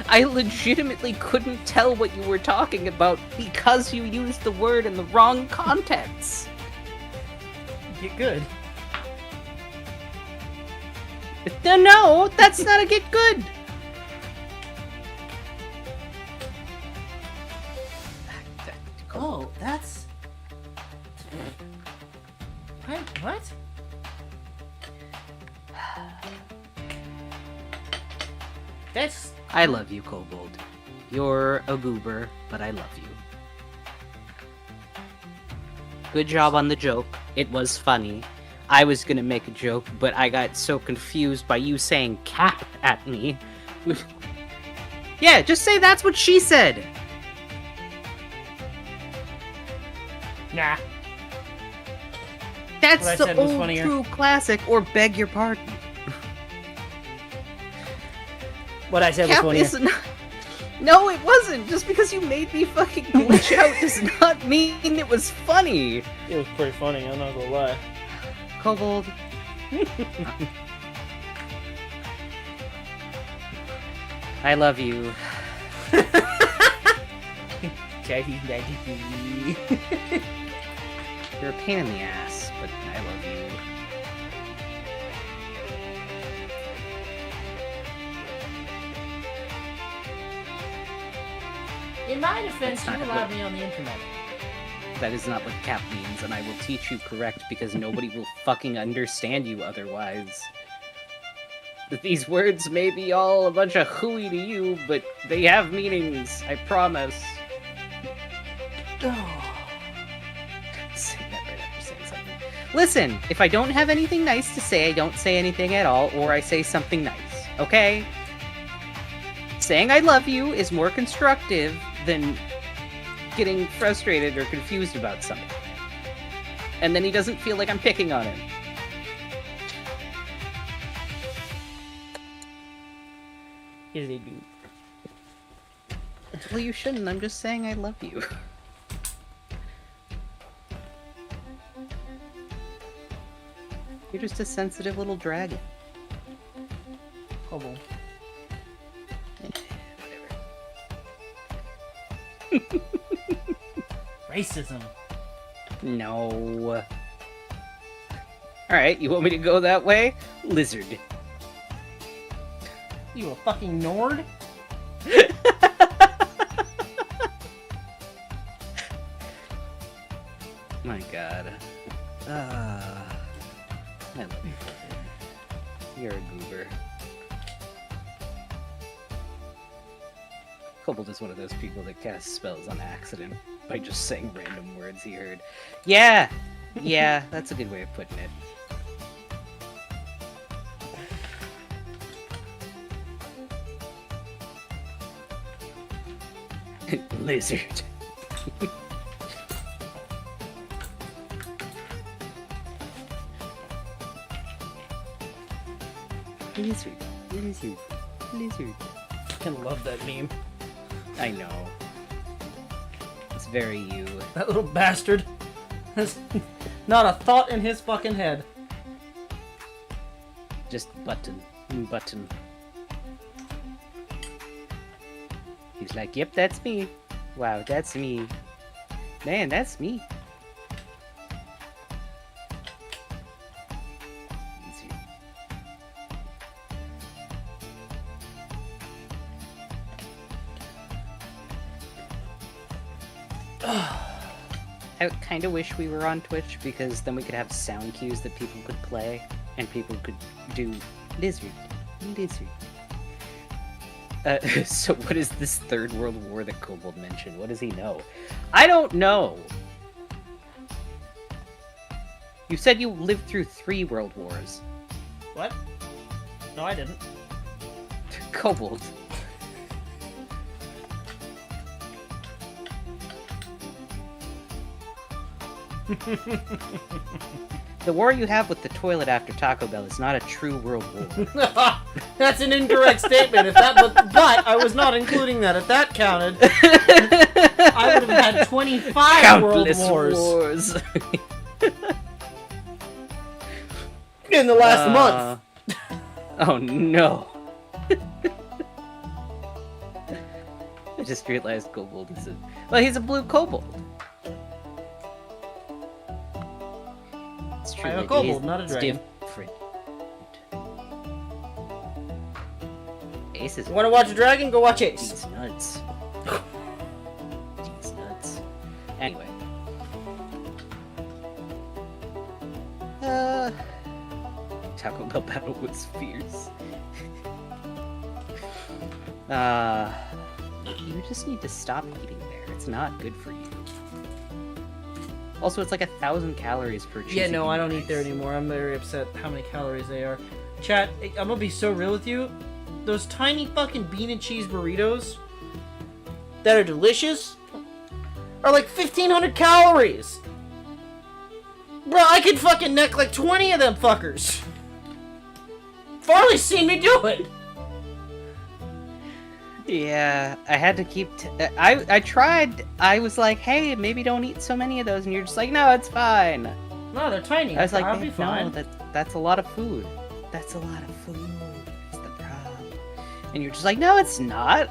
I legitimately couldn't tell what you were talking about because you used the word in the wrong context. Get good. No, that's not a get good. Oh, that's... What? That's... I love you, Kobold. You're a goober, but I love you. Good job on the joke. It was funny. I was gonna make a joke, but I got so confused by you saying cap at me. Yeah, just say that's what she said. Nah. That's What I the said was old funnier. true classic, or beg your pardon. What I said Cap was funnier. is not... No, it wasn't. Just because you made me fucking glitch out does not mean it was funny. It was pretty funny, I'm not gonna lie. Kobold. I love you. Daddy, daddy. You're a pain in the ass, but I love you. In my defense, you That's not allowed what- me on the internet. That is not what cap means, and I will teach you correct because nobody will fucking understand you otherwise. These words may be all a bunch of hooey to you, but they have meanings, I promise. Say that right after saying something. Listen, if I don't have anything nice to say, I don't say anything at all, or I say something nice, okay? Saying I love you is more constructive than getting frustrated or confused about something. And then he doesn't feel like I'm picking on him. is a goob. Well, you shouldn't. I'm just saying I love you. You're just a sensitive little dragon. Kobold. Racism. No. Alright, you want me to go that way? Lizard. You a fucking Nord? My god. I love you. You're a goober. Kobold is one of those people that casts spells on accident by just saying random words he heard. Yeah! Yeah, that's a good way of putting it. Lizard. Lizard. Lizard. Lizard. I love that meme. I know. It's very you. That little bastard has not a thought in his fucking head. Just button. Button. He's like, yep, that's me. Wow, that's me. Man, that's me. Easy. I kind of wish we were on Twitch because then we could have sound cues that people could play and people could do lizard, lizard. So what is this Third World War that Kobold mentioned? What does he know? I don't know! You said you lived through 3 world wars. What? No, I didn't. Kobold. The war you have with the toilet after Taco Bell is not a true world war. That's an incorrect statement. If that, but I was not including that. If that counted, I would have had 25 Countless world wars wars. in the last month. Oh no. I just realized Kobold is well, he's a blue kobold. It's true. I'm a like, kobold, it is- not a it's dragon. Different. Ace is Want to watch a dragon? Go watch Ace. He's nuts. He's nuts. Anyway. Taco Bell battle was fierce. You just need to stop eating there. It's not good for you. Also, it's like 1,000 calories per cheesy Yeah, no, I don't bean eat there rice. anymore. I'm very upset how many calories they are. Chat, I'm gonna be so real with you. Those tiny fucking bean and cheese burritos that are delicious are like 1,500 calories. Bro, I could fucking neck like 20 of them fuckers. Farley's seen me do it. Yeah, I had to keep. I tried. I was like, "Hey, maybe don't eat so many of those," and you're just like, "No, it's fine." No, they're tiny. I was like, I'll be "No, fine. that's a lot of food. That's a lot of food. That's the problem." And you're just like, "No, it's not.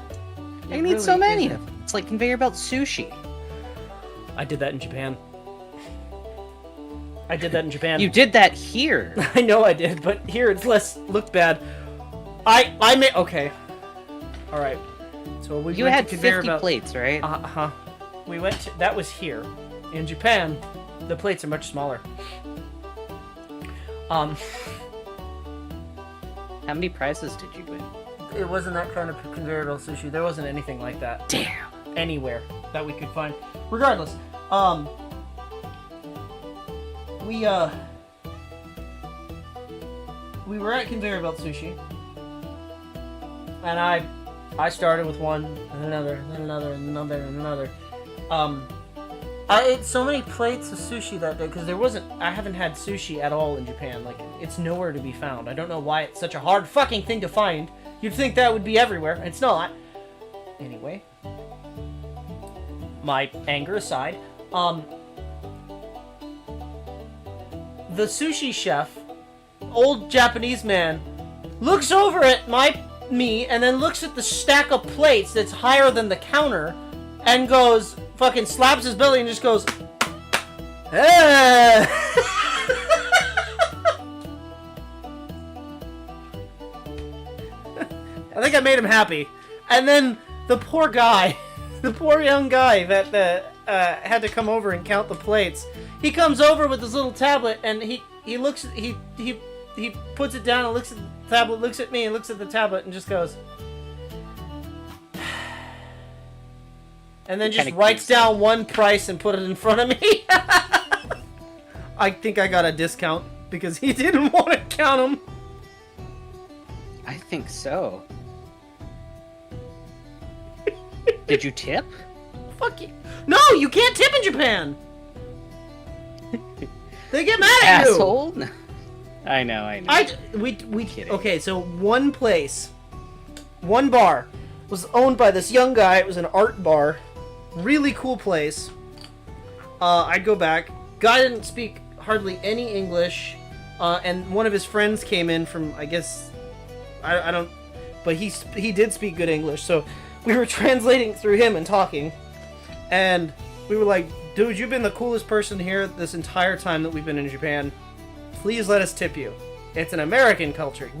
I can eat so really many isn't. of them. It's like conveyor belt sushi." I did that in Japan. I did that in Japan. You did that here. I know I did, but here it's less looked bad. I made okay. All right. So we You went had to conveyor 50 belt. plates, right? Uh-huh. We went to, that was here. In Japan, the plates are much smaller. How many prizes did you win? It wasn't that kind of conveyor belt sushi. There wasn't anything like that Damn. anywhere that we could find. Regardless, we were at conveyor belt sushi, and I started with one, and another, and another, and another, and another. I ate so many plates of sushi that day because I haven't had sushi at all in Japan. Like, it's nowhere to be found. I don't know why it's such a hard fucking thing to find. You'd think that would be everywhere. It's not. Anyway. My anger aside. The sushi chef, old Japanese man, looks over at me and then looks at the stack of plates that's higher than the counter and goes, fucking slaps his belly and just goes, eh. I think I made him happy. And then the poor guy, the poor young guy that had to come over and count the plates, he comes over with his little tablet and he looks, he puts it down and looks at the tablet, looks at me and looks at the tablet and just goes, and then just writes down one price and put it in front of me. I think I got a discount because he didn't want to count them. I think so. Did you tip? Fuck you. No, you can't tip in Japan. They get mad at you. Asshole. I know. We Kidding. Okay, so one bar was owned by this young guy. It was an art bar. Really cool place. I'd go back. Guy didn't speak hardly any English. And one of his friends came in from, I guess, I don't, but he did speak good English. So we were translating through him and talking. And we were like, dude, you've been the coolest person here this entire time that we've been in Japan. Please let us tip you. It's an American culture.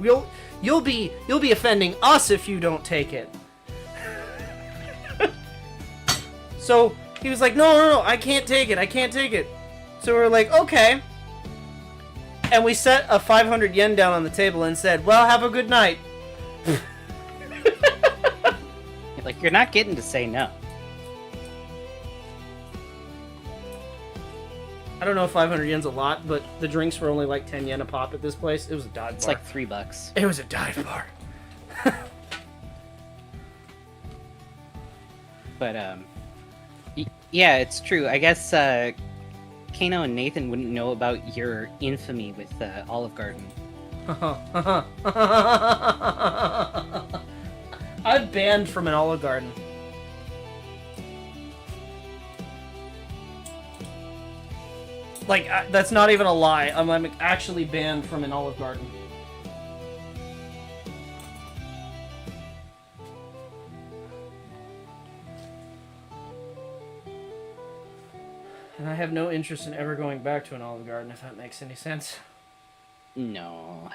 You'll be offending us if you don't take it. So he was like, no, I can't take it. So we were like, okay. And we set a 500 yen down on the table and said, well, have a good night. Like, you're not getting to say no. I don't know if 500 yen's a lot, but the drinks were only like 10 yen a pop at this place. It was a dive bar. It's like $3. It was a dive bar. But, yeah, it's true. I guess, Kano and Nathan wouldn't know about your infamy with, Olive Garden. I'm banned from an Olive Garden. Like, that's not even a lie. I'm actually banned from an Olive Garden. And I have no interest in ever going back to an Olive Garden, if that makes any sense. No.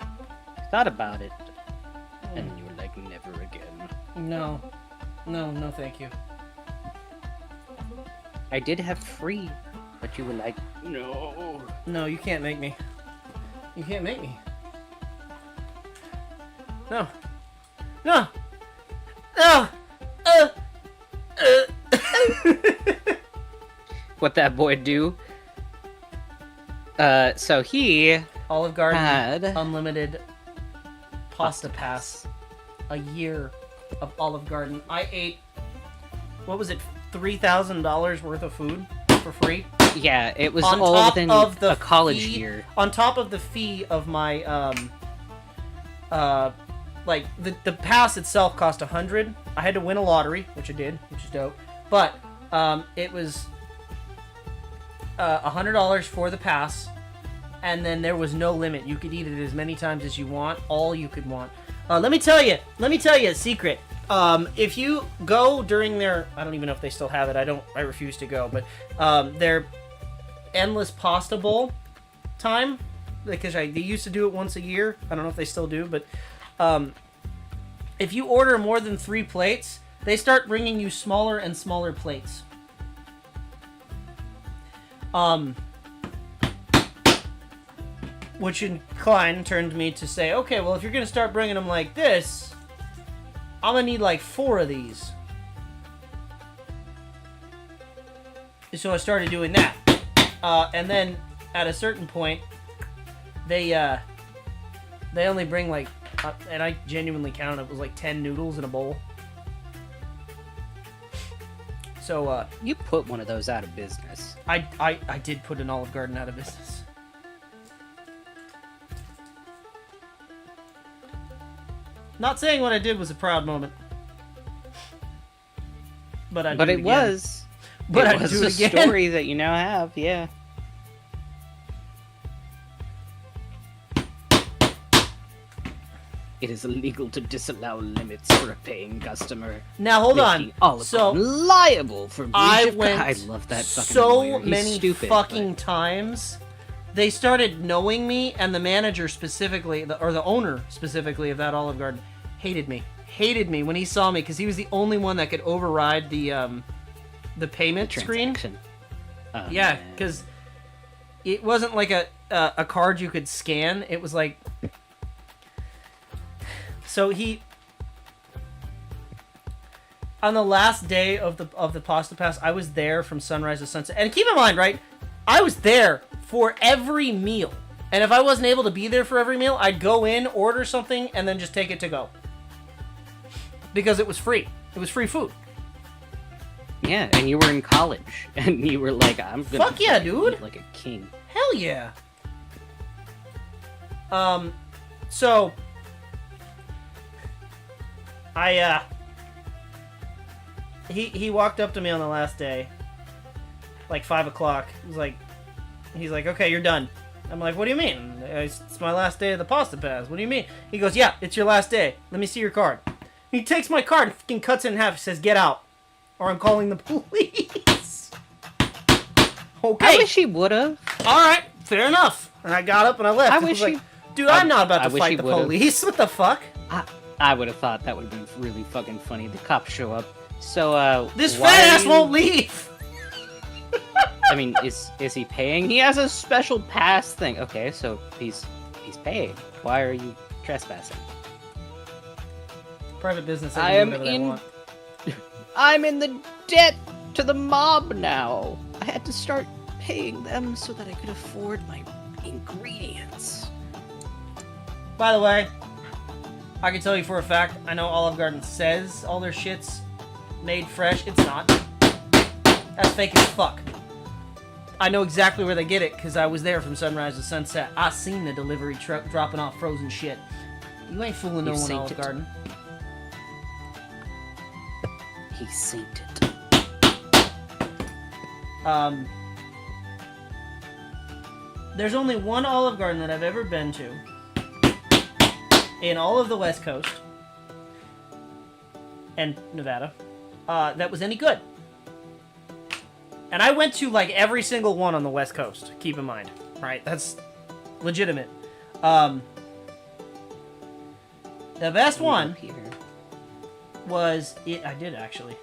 I thought about it, and you were like, never again. No, thank you. I did have free, but you were like, no. No, you can't make me. You can't make me. No. No! No! What that boy do? So he Olive Garden had unlimited pasta pass. A year of Olive Garden. I ate, what was it, $3,000 worth of food for free? Yeah, it was On all top within of the a college fee- year. On top of the fee of my, like, the pass itself cost $100. I had to win a lottery, which I did, which is dope. But, it was $100 for the pass, and then there was no limit. You could eat it as many times as you want, all you could want. Let me tell you a secret. If you go during their, I don't even know if they still have it. I refuse to go, but their endless pasta bowl time, because they used to do it once a year. I don't know if they still do, but if you order more than 3 plates, they start bringing you smaller and smaller plates. Which Klein turned me to say, okay, well, if you're going to start bringing them like this, I'm going to need like 4 of these. So I started doing that. And then at a certain point, they only bring like, and I genuinely counted, it was like 10 noodles in a bowl. So You put one of those out of business. I did put an Olive Garden out of business. Not saying what I did was a proud moment. But I. But it was. But it I'd was do a it again. story that you now have, yeah. It is illegal to disallow limits for a paying customer. Now hold on. Making Olive So Garden liable for breach I of went I love that fucking so lawyer. He's many stupid, fucking but- times. They started knowing me, and the manager specifically, or the owner specifically of that Olive Garden, hated me. Hated me when he saw me because he was the only one that could override the payment screen. transaction. Oh, Yeah, man. because it wasn't like a card you could scan. It was like, so he, on the last day of the Pasta Pass, I was there from sunrise to sunset. And keep in mind, right, I was there for every meal. And if I wasn't able to be there for every meal, I'd go in, order something, and then just take it to go. Because it was free. It was free food. Yeah, and you were in college, and you were like, I'm gonna Fuck yeah, dude. eat like a king. Hell yeah. So he walked up to me on the last day, like 5 o'clock. He's like, okay, you're done. I'm like, what do you mean? It's my last day of the Pasta Pass. What do you mean? He goes, yeah, it's your last day. Let me see your card. He takes my card and fucking cuts it in half. He says, get out, or I'm calling the police. Okay. I wish he would've. All right, fair enough. And I got up and I left. I was wish like, he- dude, I'm not about I to wish fight he the would've. police. What the fuck? I would have thought that would be really fucking funny. The cops show up. So, This why fat are ass you- won't leave. I mean, is he paying? He has a special pass thing. Okay, so he's paying. Why are you trespassing? Private business. I am in. I'm in the debt to the mob now. I had to start paying them so that I could afford my ingredients. By the way, I can tell you for a fact, I know Olive Garden says all their shit's made fresh. It's not. That's fake as fuck. I know exactly where they get it because I was there from sunrise to sunset. I seen the delivery truck dropping off frozen shit. You ain't fooling no You've one, seen Olive it. Garden. He synced it. There's only one Olive Garden that I've ever been to in all of the West Coast and Nevada that was any good. And I went to like every single one on the West Coast. Keep in mind, right? That's legitimate. The best one Here. was it. I did actually.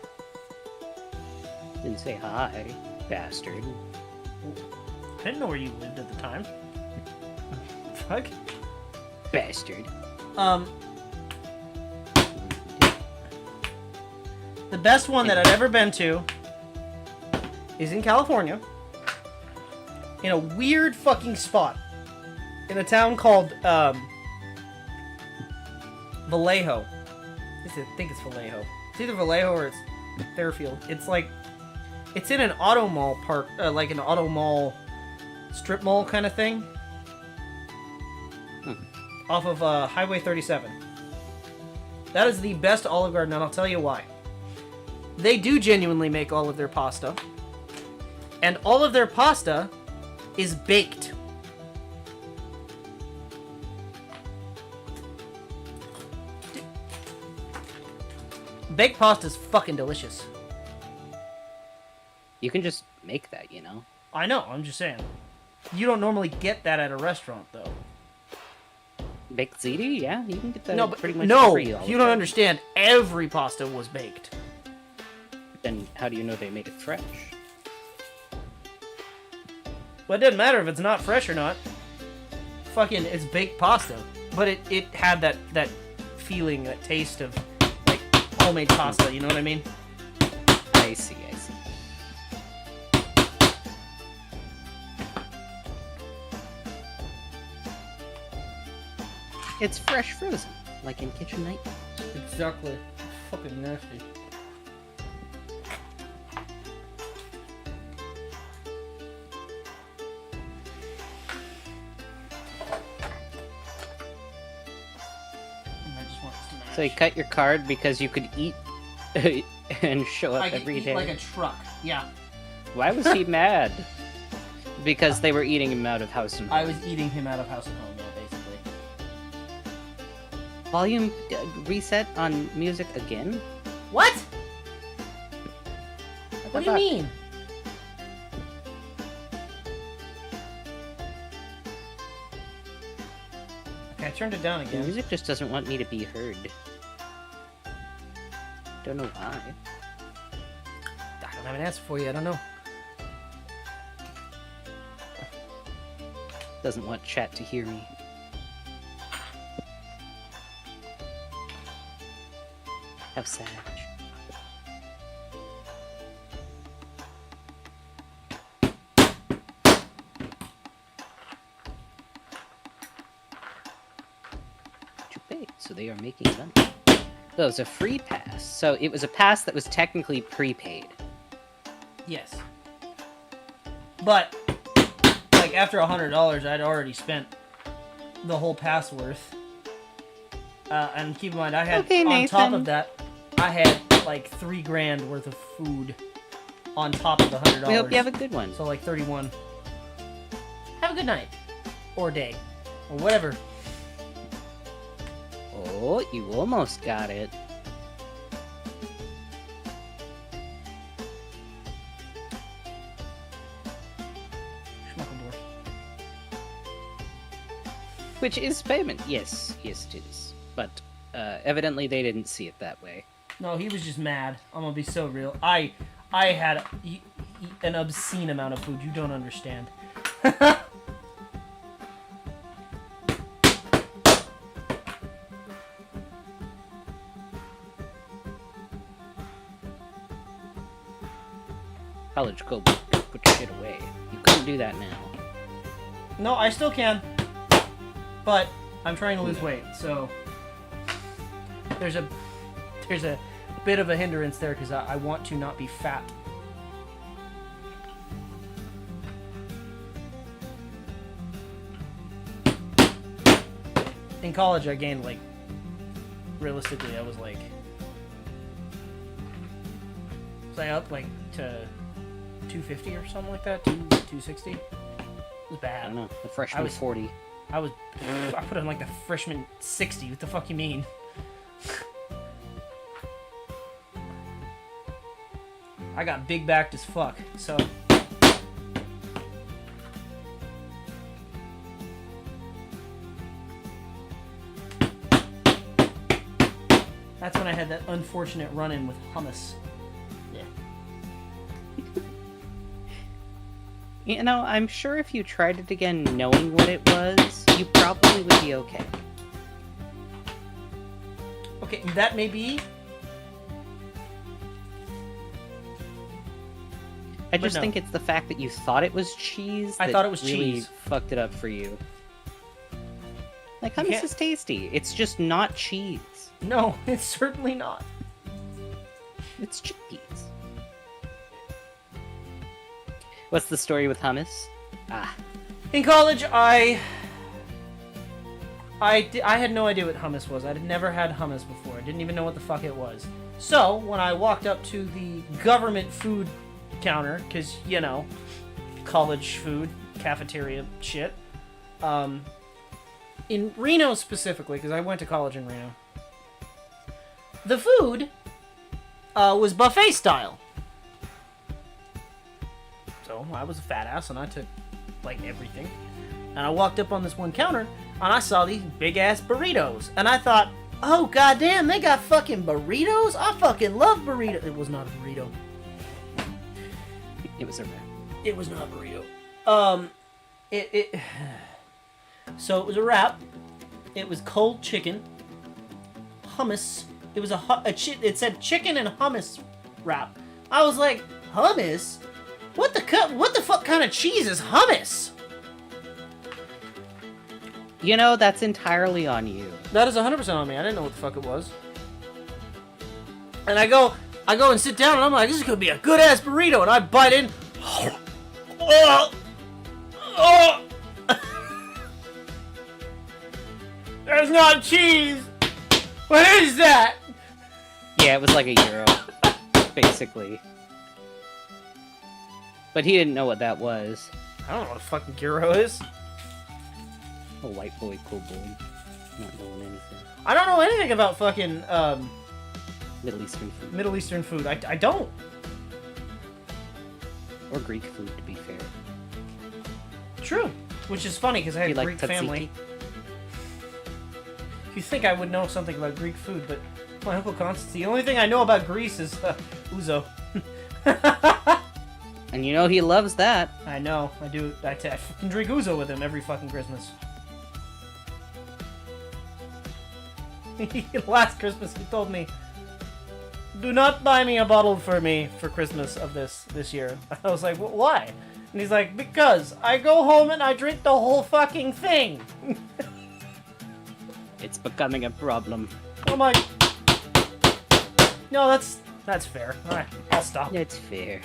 Didn't say hi, bastard. I didn't know where you lived at the time. Fuck. Bastard. The best one that I've ever been to is in California, in a weird fucking spot, in a town called Vallejo. I think it's Vallejo. It's either Vallejo or it's Fairfield. It's like, it's in an auto mall park, like an auto mall, strip mall kind of thing, off of Highway 37. That is the best Olive Garden, and I'll tell you why. They do genuinely make all of their pasta. And all of their pasta is baked. Baked pasta is fucking delicious. You can just make that, you know? I know, I'm just saying. You don't normally get that at a restaurant, though. Baked ziti? Yeah, you can get that No, but pretty much no, every you Olive don't Garden. understand. Every pasta was baked. Then how do you know they made it fresh? Well, it doesn't matter if it's not fresh or not. Fucking, it's baked pasta. But it had that feeling, that taste of, like, homemade pasta, you know what I mean? I see. It's fresh frozen, like in Kitchen Nightmares. Exactly. Fucking nasty. So you cut your card because you could eat and show up I could every eat day. like a truck. Yeah. Why was he mad? Because they were eating him out of house and home. I was eating him out of house and home, yeah, basically. Volume reset on music again? What? What do you thought- mean? Okay, I turned it down The again. music just doesn't want me to be heard. Don't know why. I don't have an answer for you. I don't know. Doesn't want chat to hear me. How savage. So they are making money. So it was a free pass. So it was a pass that was technically prepaid. Yes. But, like, after $100, I'd already spent the whole pass worth. And keep in mind, I had, Okay, on top Nathan. of that, I had, like, $3 grand worth of food on top of the $100. We hope you have a good one. So, like, 31. Have a good night. Or day. Or whatever. Oh, you almost got it. Schmuckledorf. Which is payment. Yes, yes it is. But evidently they didn't see it that way. No, he was just mad. I'm gonna be so real. I had an obscene amount of food. You don't understand. College Kobold, put your shit away. You couldn't do that now. No, I still can. But I'm trying to lose weight, so there's a bit of a hindrance there because I want to not be fat. In college, I gained, like, realistically, I was like, up like to 250 or something like that, 260. It was I bad. don't know. The freshman I was- 40. I put on like the freshman 60. What the fuck you mean? I got big backed as fuck, so. That's when I had that unfortunate run-in with hummus. Yeah. You know, I'm sure if you tried it again knowing what it was, you probably would be okay. Okay, that may be. I just no. think it's the fact that you thought it was cheese I that thought it was really cheese. fucked it up for you. Like, You hummus can't- is tasty. It's just not cheese. No, it's certainly not. It's chickpeas. What's the story with hummus? Ah, In college, I had no idea what hummus was. I'd never had hummus before. I didn't even know what the fuck it was. So, when I walked up to the government food counter, because, you know, college food, cafeteria shit, in Reno specifically, because I went to college in Reno, the food was buffet style. So I was a fat ass and I took like everything. And I walked up on this one counter and I saw these big ass burritos. And I thought, oh goddamn, they got fucking burritos? I fucking love burritos. It was not a burrito. it was a wrap. It was not a burrito. So it was a wrap. It was cold chicken, hummus. It was it said chicken and hummus wrap. I was like, hummus? What the fuck kind of cheese is hummus? You know, that's entirely on you. That is 100% on me. I didn't know what the fuck it was. And I go and sit down and I'm like, this is gonna be a good ass burrito. And I bite in. Oh, oh. There's not cheese. What is that? Yeah, it was like €1, basically. But he didn't know what that was. I don't know what a fucking gyro is. A white boy, kobold. Not knowing anything. I don't know anything about fucking Middle Eastern food. Middle Eastern food. I don't. Or Greek food, to be fair. True. Which is funny because I have You a like Greek tzatziki? family. You think I would know something about Greek food, but my Uncle Constance, the only thing I know about Greece is ouzo. And you know he loves that. I know, I do. I fucking drink ouzo with him every fucking Christmas. Last Christmas he told me, "Do not buy me a bottle for me for Christmas of this year." I was like, "Why?" And he's like, "Because I go home and I drink the whole fucking thing." It's becoming a problem. I'm like, "No, that's fair. All right, I'll stop." It's fair.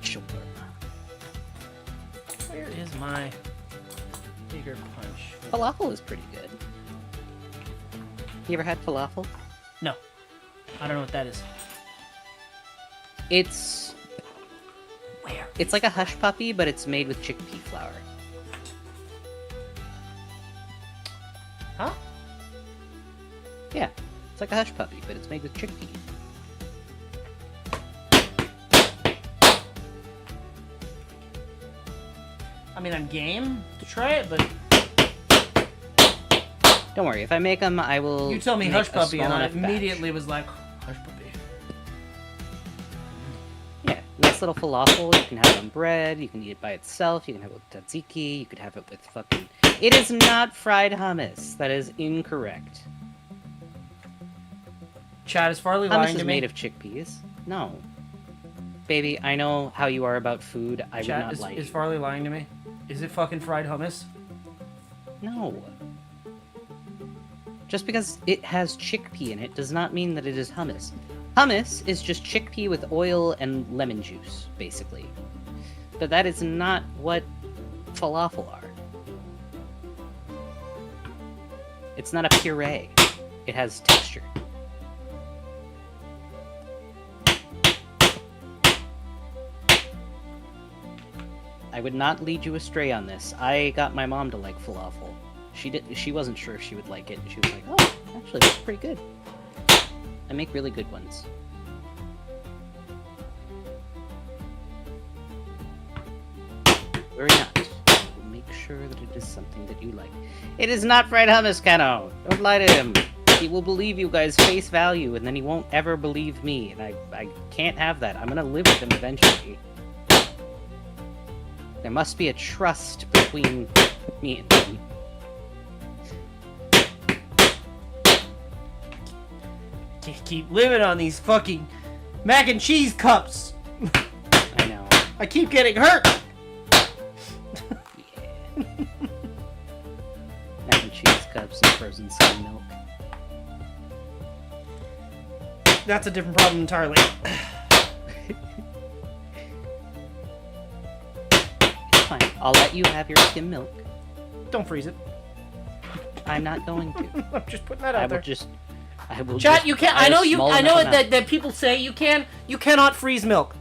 Sure. Where is my bigger punch? Falafel is pretty good. You ever had falafel? No, I don't know what that is. It's Where? it's like a hush puppy, but it's made with chickpea flour. Huh? Yeah, it's like a hush puppy, but it's made with chickpea. I mean, I'm game to try it, but Don't worry, if I make them, I will. you tell me make hush a puppy, small and I enough batch. immediately was like, hush puppy. Yeah, nice little falafel. You can have it on bread. You can eat it by itself. You can have it with tzatziki. You could have it with fucking. It is not fried hummus. That is incorrect. Chad, is Farley Hummus lying is to made me? of chickpeas. No, baby, I know how you are about food. I would Chad, not lie. is Farley lying to me? Is it fucking fried hummus? No. Just because it has chickpea in it does not mean that it is hummus. Hummus is just chickpea with oil and lemon juice, basically. But that is not what falafel are. It's not a puree. It has texture. I would not lead you astray on this. I got my mom to like falafel. She wasn't sure if she would like it, and she was like, "Oh, actually, that's pretty good. I make really good ones." Very nice. We'll make sure that it is something that you like. It is not fried hummus, Kano. Don't lie to him. He will believe you guys face value, and then he won't ever believe me, and I can't have that. I'm gonna live with him eventually. There must be a trust between me and him. Keep living on these fucking mac and cheese cups. I know. I keep getting hurt. Yeah. Mac and cheese cups and frozen soy milk. That's a different problem entirely. Fine. I'll let you have your skim milk. Don't freeze it. I'm not going to. I'm just putting that I out will there. just. I will. Chat, just you can't. buy I a know you. small I know enough amount. that people say you can. You cannot freeze milk.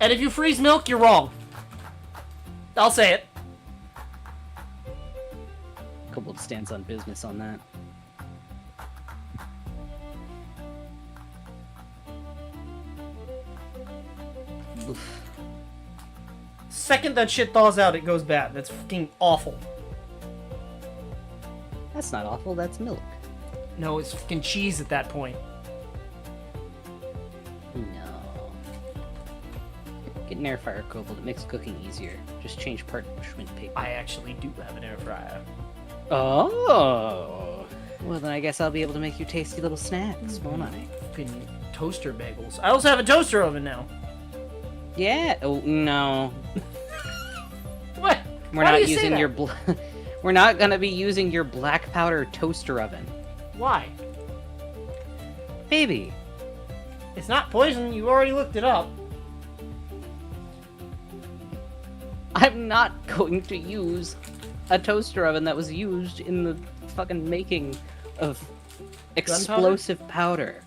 And if you freeze milk, you're wrong. I'll say it. Kobold stands on business on that. Oof. Second that shit thaws out, it goes bad. That's fucking awful. That's not awful. That's milk. No, it's fucking cheese at that point. No. Get an air fryer, Kobold. It makes cooking easier. Just change parchment paper. I actually do have an air fryer. Oh. Well, then I guess I'll be able to make you tasty little snacks, won't I? Fucking toaster bagels. I also have a toaster oven now. Yeah. Oh no. What? We're Why do not you say using that? your. We're not gonna be using your black powder toaster oven, Why? baby. It's not poison. You already looked it up. I'm not going to use a toaster oven that was used in the fucking making of explosive powder.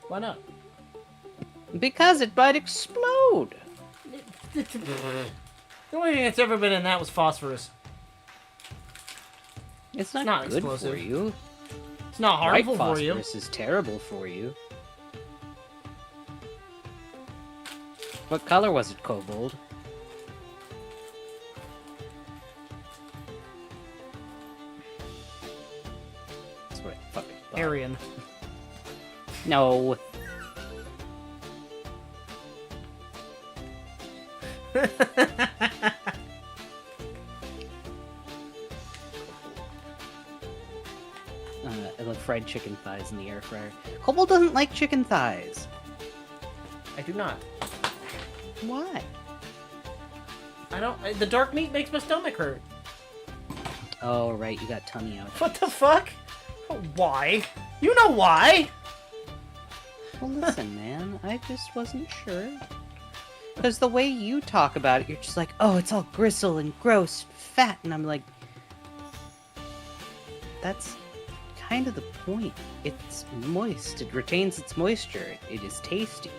Why not? Because it might explode. The only thing that's ever been in that was phosphorus. It's not, not good explosive. for you. It's not harmful White for you. phosphorus is terrible for you. What color was it, Kobold? That's what I fucking thought. Aryan. No. I love fried chicken thighs in the air fryer. Kobold doesn't like chicken thighs. I do not. Why? I don't. The dark meat makes my stomach hurt. Oh, right, you got tummy out. What the fuck? Why? You know why? Well, listen, man, I just wasn't sure. Because the way you talk about it, you're just like, oh, it's all gristle and gross, fat, and I'm like, that's kind of the point. It's moist. It retains its moisture. It is tasty.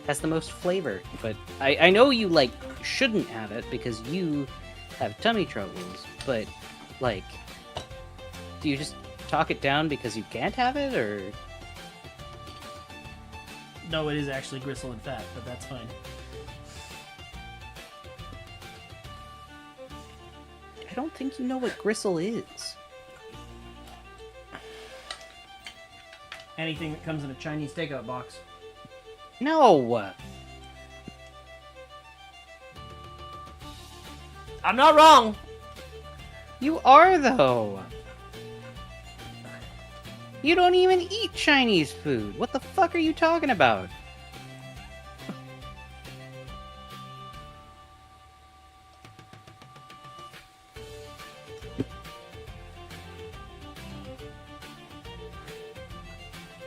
Has the most flavor. But I know you, like, shouldn't have it because you have tummy troubles, but, like, do you just talk it down because you can't have it, or... No, it is actually gristle and fat, but that's fine. I don't think you know what gristle is. Anything that comes in a Chinese takeout box. No! I'm not wrong! You are, though! You don't even eat Chinese food! What the fuck are you talking about?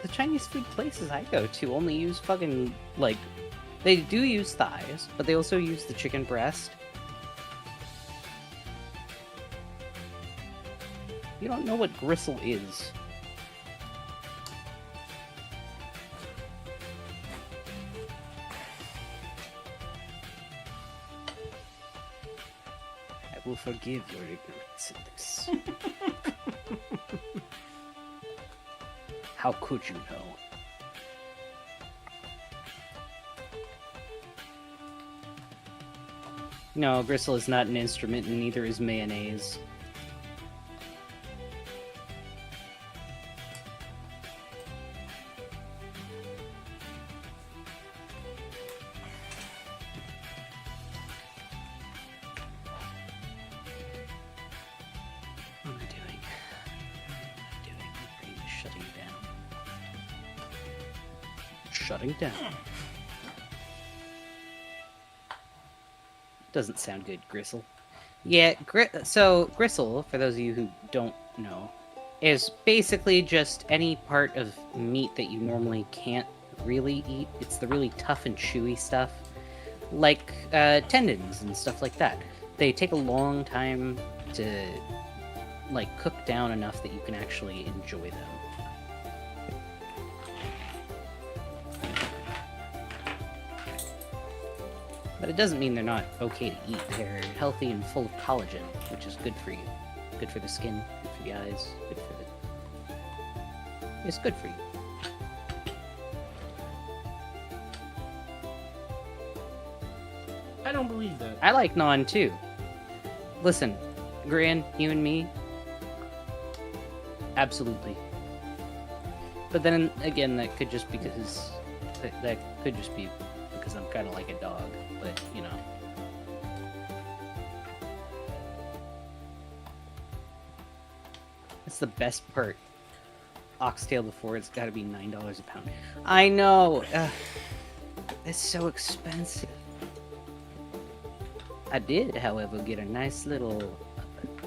The Chinese food places I go to only use fucking, like, they do use thighs, but they also use the chicken breast. You don't know what gristle is. I will forgive your ignorance in this. How could you know? No, gristle is not an instrument, and neither is mayonnaise. What am I doing? What am I doing? My brain is shutting down. Shutting down. Doesn't sound good, gristle. Yeah, so gristle, for those of you who don't know, is basically just any part of meat that you normally can't really eat. It's the really tough and chewy stuff, like tendons and stuff like that. They take a long time to like cook down enough that you can actually enjoy them. But it doesn't mean they're not okay to eat. They're healthy and full of collagen, which is good for you. Good for the skin, good for the eyes, good for the... It's good for you. I don't believe that. I like naan too. Listen, Gran, you and me, absolutely. But then again, that could just because that could just be because I'm kind of like a dog. But you know, that's the best part. Oxtail before it's got to be $9 a pound. I know. It's so expensive. I did, however, get a nice little...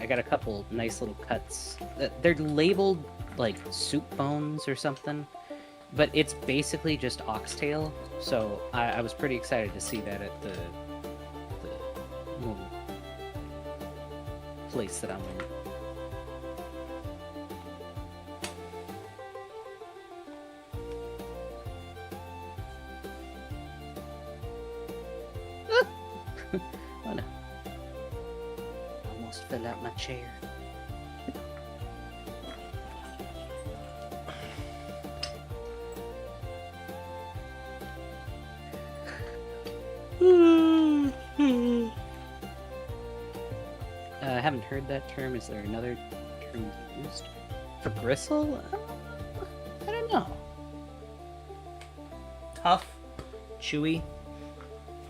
I got a couple nice little cuts. They're labeled, like, soup bones or something. but it's basically just oxtail. So I was pretty excited to see that at the little place that I'm in. Oh no. Almost fell out my chair. I haven't heard that term. Is there another term used for gristle? I don't know. Tough, chewy,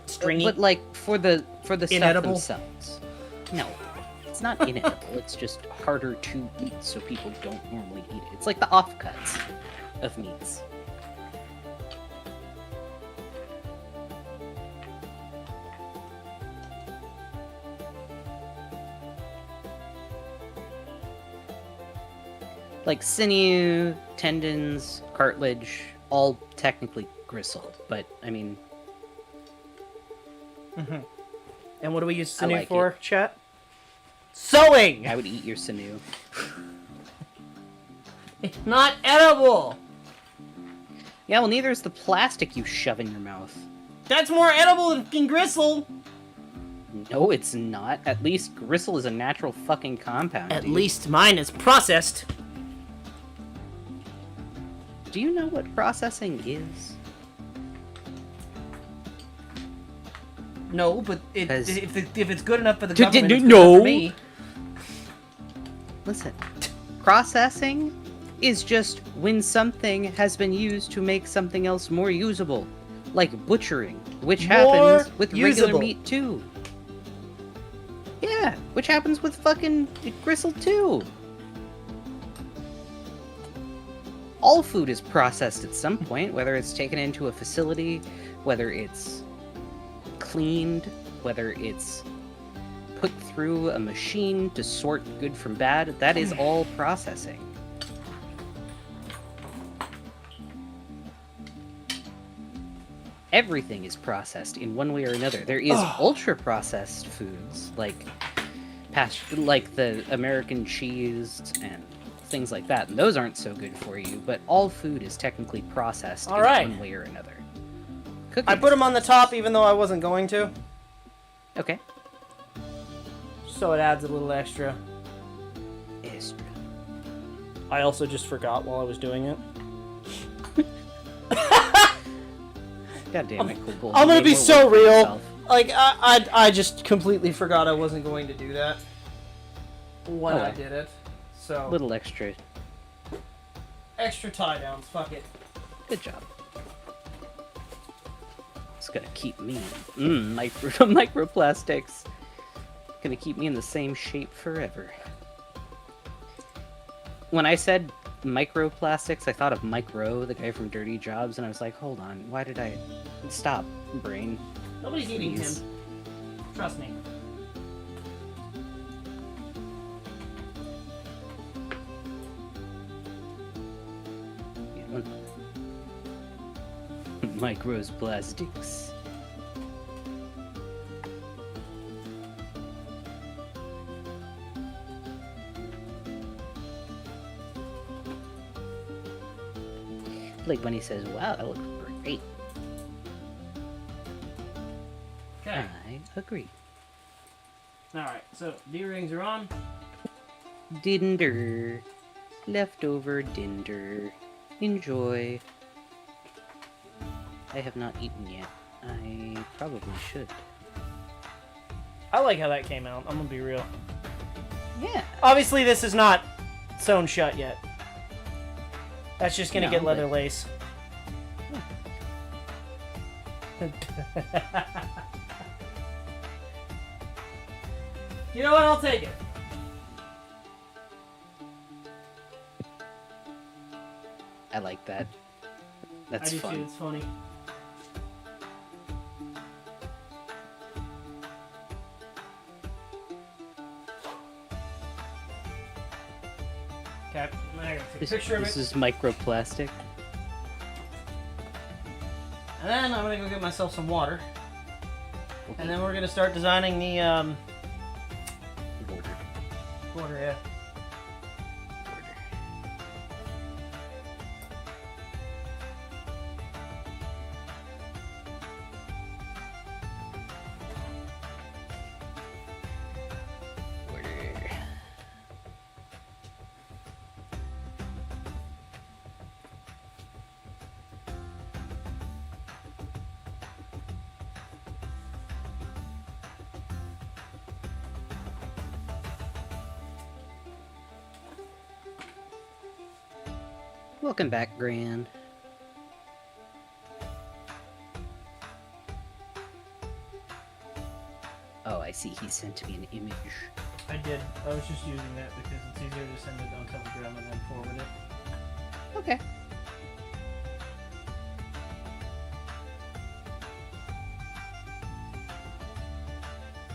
stringy. But like for the stuff Inedible? themselves. No, it's not inedible. It's just harder to eat, so people don't normally eat it. It's like the offcuts of meats. Like sinew, tendons, cartilage, all technically gristled, but I mean, And what do we use I sinew like for, chat? Sewing! I would eat your sinew. It's not edible! Yeah, well, neither is the plastic you shove in your mouth. That's more edible than fucking gristle! No, it's not. At least gristle is a natural fucking compound. At dude. least mine is processed. Do you know what processing is? No, but Because- if it's good enough for the D- government, d- it's good enough no. for me. Listen, processing is just when something has been used to make something else more usable. Like butchering, which More happens with usable. regular meat too. Yeah, which happens with fucking gristle too. All food is processed at some point, whether it's taken into a facility, whether it's cleaned, whether it's put through a machine to sort good from bad. That is all processing. Everything is processed in one way or another. There is ultra processed foods like the American cheese and things like that, and those aren't so good for you, but all food is technically processed All right. in one way or another. Cooking I put them on the top even though I wasn't going to, Okay. so it adds a little extra. Extra. I also just forgot while I was doing it. God damn it, Kobold. I'm You gonna made be more so work for real. yourself. Like, I just completely forgot I wasn't going to do that when Oh, I well. did it. So, Little extra. extra tie downs, fuck it. Good job. It's gonna keep me. Microplastics. Gonna keep me in the same shape forever. When I said microplastics, I thought of Micro, the guy from Dirty Jobs, and I was like, hold on, why did I... Stop, brain. Nobody's eating him. Please. Trust me. Micro's plastics. Like when he says, wow, that looks great. Okay. I agree. Alright, so D-rings are on. Dinder. Leftover dinder. Enjoy. I have not eaten yet. I probably should. I like how that came out, I'm gonna be real. Yeah. Obviously, this is not sewn shut yet. That's just gonna No, get leather but- lace. You know what? I'll take it. I like that. That's I do fun. too. It's funny. Okay, I gotta take a picture of This it. is microplastic. And then I'm gonna go get myself some water. And then we're gonna start designing the border, yeah. Welcome back, Gran. Oh, I see. He sent me an image. I did. I was just using that because it's easier to send it on Telegram and then forward it. Okay.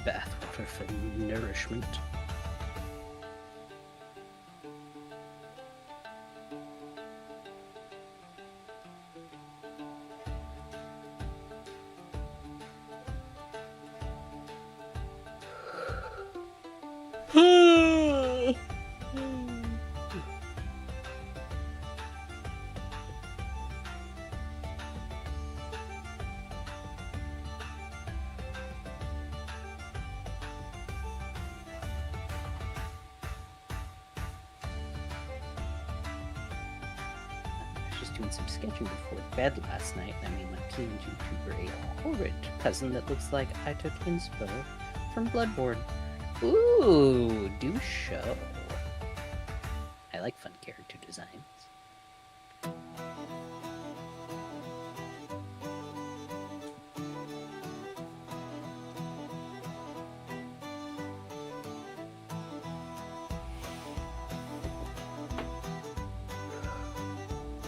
Bathwater for nourishment. Doing some sketching before bed last night. I made my PNGTuber a horrid cousin that looks like I took inspo from Bloodborne. Ooh, do show. I like fun character designs.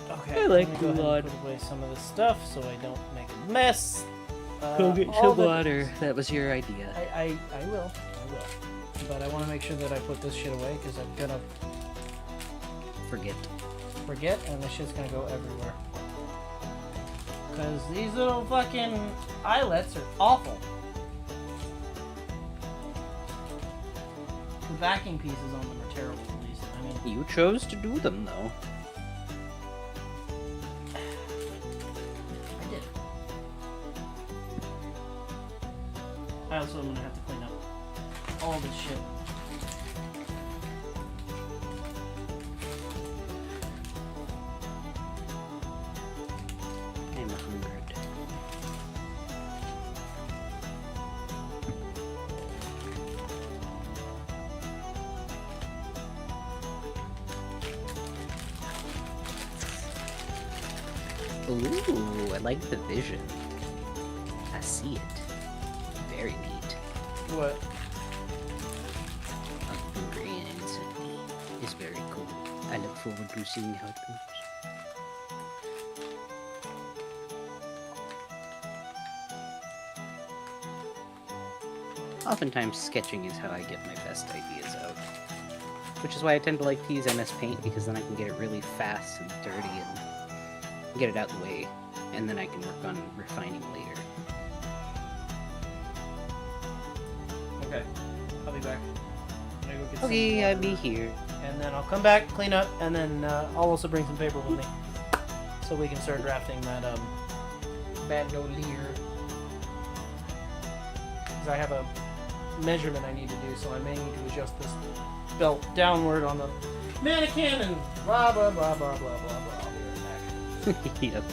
Okay, I like I'm gonna go ahead and put away some of this stuff so I don't make a mess. Go get all some the- water. That was your idea. I will. But I want to make sure that I put this shit away because I'm gonna Forget. and this shit's gonna go everywhere. Because these little fucking eyelets are awful. The backing pieces on them are terrible, at least. I mean, You chose to do them, though. I did. I also am gonna have to clean up all this shit. I'm 100. Ooh, I like the vision. I see it. Very neat. What? Hungry and instantly is very cool. I look forward to seeing how it goes. Oftentimes, sketching is how I get my best ideas out. Which is why I tend to like to use MS Paint, because then I can get it really fast and dirty and get it out the way, and then I can work on refining later. Okay. I'll be back. I'm gonna go get some Okay, I'll water, be here. and then I'll come back, clean up, and then I'll also bring some paper with me. So we can start drafting that, Bandolier. Because I have a measurement I need to do, so I may need to adjust this belt downward on the mannequin and blah blah blah blah blah blah blah. I'll be right back. Okay.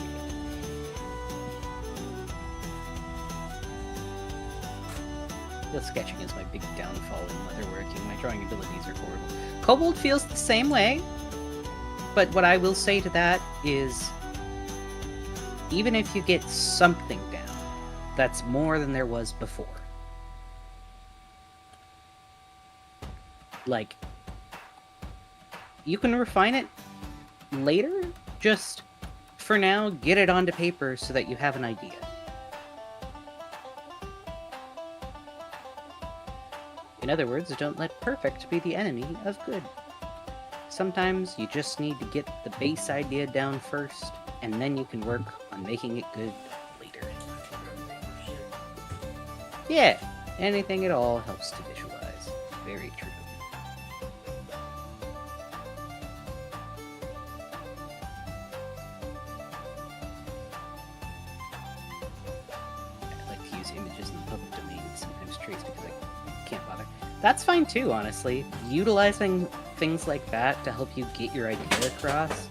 The sketching is my big downfall in leatherworking. My drawing abilities are horrible. Kobold feels the same way, but what I will say to that is, even if you get something down, that's more than there was before. Like, you can refine it later, just for now, get it onto paper so that you have an idea. In other words, don't let perfect be the enemy of good. Sometimes you just need to get the base idea down first, and then you can work on making it good Yeah, anything at all helps to visualize. Very true. I like to use images in the public domain, sometimes trace because I can't bother. That's fine too, honestly. Utilizing things like that to help you get your idea across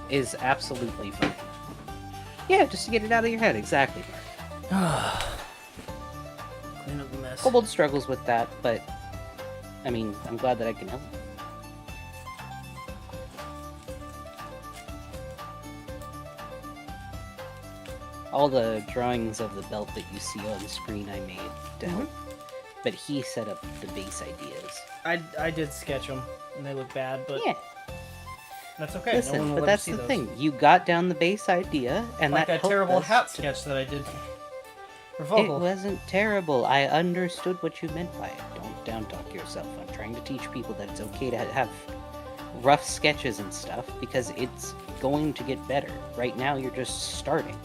is absolutely fine. Yeah, just to get it out of your head, exactly, Mark. Clean up the mess. Kobold struggles with that, but I mean, I'm glad that I can help. All the drawings of the belt that you see on screen I made to help, but he set up the base ideas. I did sketch them, and they look bad, but Yeah, that's okay. listen, no one will but ever that's see the those. thing. You got down the base idea, and Like that that helped terrible us hat to- sketch that I did for It Vogel. wasn't terrible. I understood what you meant by it. Don't down-talk yourself. I'm trying to teach people that it's okay to have rough sketches and stuff, because it's going to get better. Right now, you're just starting.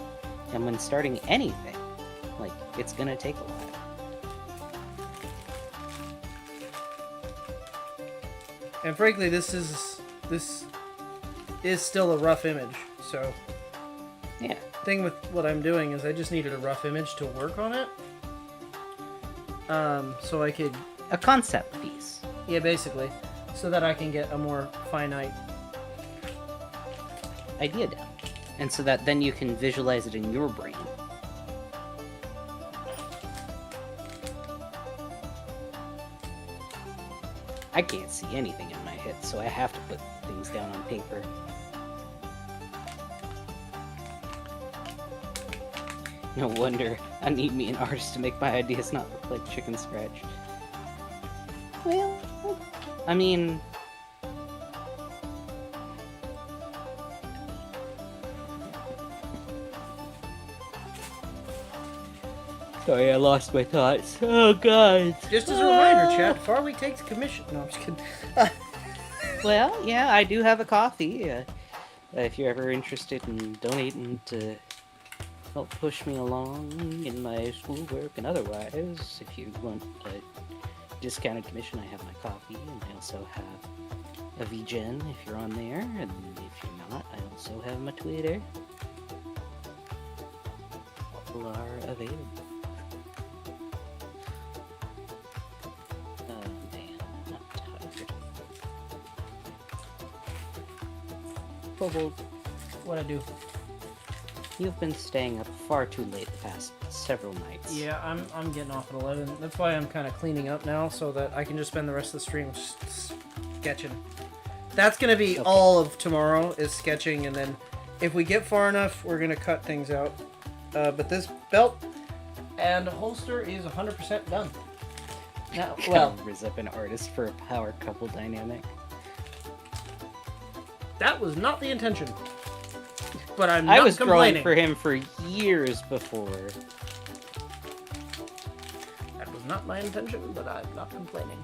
And when starting anything, like, it's gonna take a while. And frankly, this is still a rough image. So, Yeah. thing with what I'm doing is I just needed a rough image to work on it. So I could, A concept piece. yeah, basically, so that I can get a more finite. Idea down. And so that then you can visualize it in your brain. I can't see anything in my head, so I have to put things down on paper. No wonder I need me an artist to make my ideas not look like chicken scratch. Well, I mean... Sorry, I lost my thoughts. Oh, God. Just as a reminder, chat, Farley takes commission. No, I'm just kidding. Well, yeah, I do have a coffee. If you're ever interested in donating to help push me along in my schoolwork and otherwise, if you want a discounted commission, I have my coffee, and I also have a VGen if you're on there, and if you're not, I also have my Twitter. All are available. Oh man, I'm tired. Kobold, What I do? you've been staying up far too late the past several nights. Yeah, I'm getting off at 11. That's why I'm kind of cleaning up now, so that I can just spend the rest of the stream sketching. That's gonna be Okay. all of tomorrow is sketching, and then if we get far enough, we're gonna cut things out. But this belt and holster is 100% done. Now, well, Riz up an artist for a power couple dynamic. that was not the intention. But I'm I not was complaining. drawing for him for years before. That was not my intention, but I'm not complaining.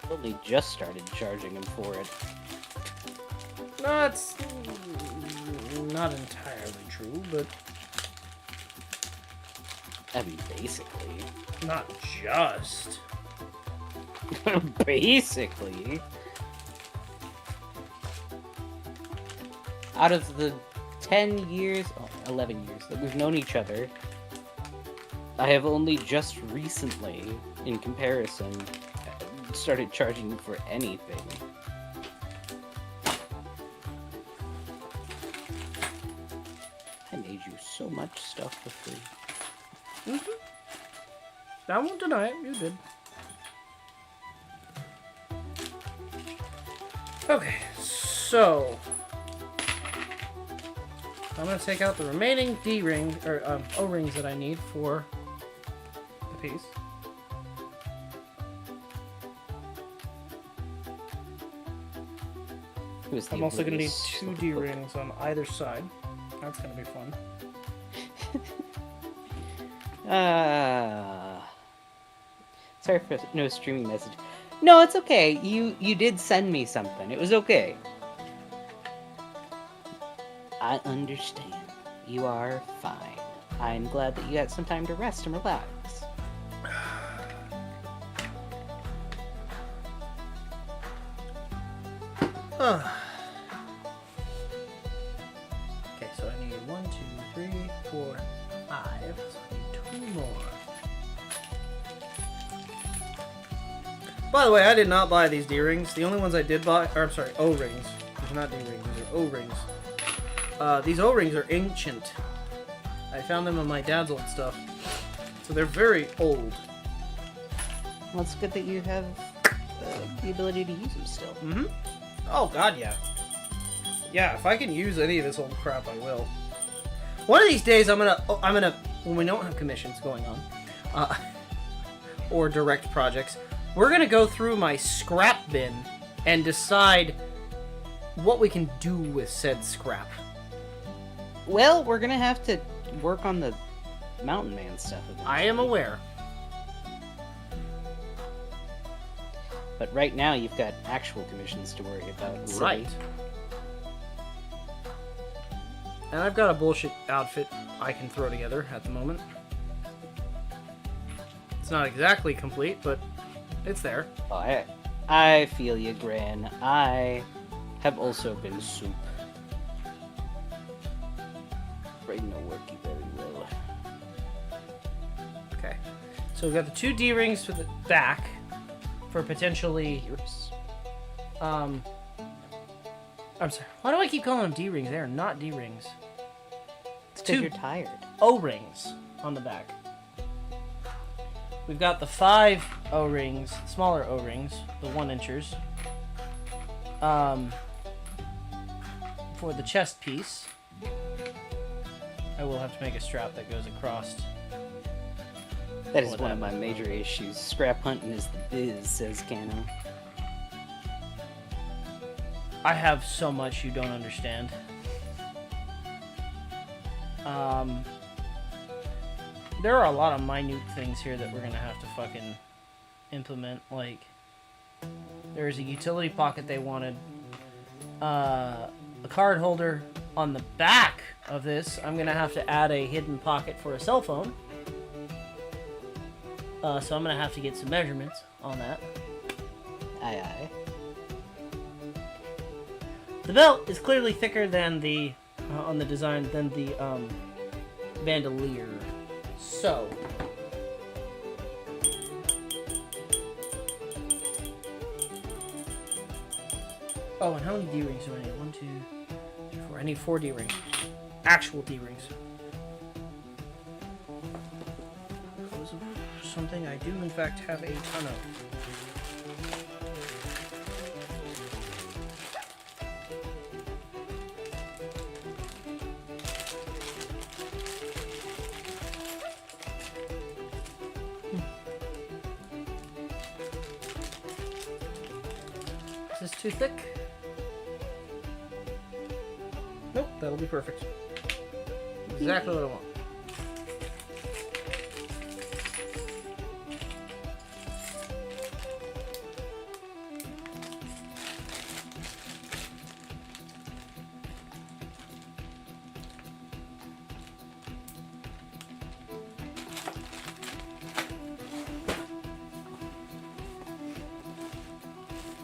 Only just started charging him for it. No, it's not entirely true, but I mean, basically. not just. Basically. Out of the 10 years, 11 years that we've known each other, I have only just recently, in comparison, started charging you for anything. I made you so much stuff for free. I won't deny it. You did. Okay, so I'm gonna take out the remaining D-ring or O-rings that I need for the piece. Who's the I'm also gonna need oblivious 2 book? D-rings on either side. That's gonna be fun. Sorry for no streaming message. No, it's okay. You did send me something. It was okay. I understand. You are fine. I'm glad that you had some time to rest and relax. Okay, so I need 1, 2, 3, 4, 5. So I need 2 more. By the way, I did not buy these D-rings. The only ones I did buy, or I'm sorry, O-rings. These are not D-rings, these are O-rings. These O-rings are ancient. I found them on my dad's old stuff. So they're very old. Well, it's good that you have the ability to use them still. Mm-hmm. Oh, God, yeah. Yeah, if I can use any of this old crap, I will. One of these days, I'm gonna, when we don't have commissions going on, or direct projects, we're gonna go through my scrap bin and decide what we can do with said scrap. Well, we're gonna have to work on the Mountain Man stuff eventually. I am aware. But right now, you've got actual commissions to worry about. So Right. And I've got a bullshit outfit I can throw together at the moment. It's not exactly complete, but it's there. Oh, I feel you, Gran. I have also been soup. Right now, working very well. Okay. So we've got the 2 D-rings for the back for potentially... Yours. I'm sorry. Why do I keep calling them D-rings? They are not D-rings. It's because 2 you're tired. O-rings on the back. We've got the 5 O-rings, smaller O-rings, the 1-inchers. For the chest piece, I will have to make a strap that goes across. That is What one of my happened? major issues. Scrap hunting is the biz, says Kano. I have so much you don't understand. There are a lot of minute things here that we're gonna have to fucking implement. Like, there's a utility pocket they wanted, a card holder on the back of this. I'm gonna have to add a hidden pocket for a cell phone. So I'm gonna have to get some measurements on that. Aye, aye. The belt is clearly thicker than the on the design than the bandolier. So oh, and how many D-rings do I need? 1, 2, 3, 4. I need 4 D-rings. Actual D-rings. Those are something I do in fact have a ton of. Is this too thick? Nope, that'll be perfect. Exactly what I want.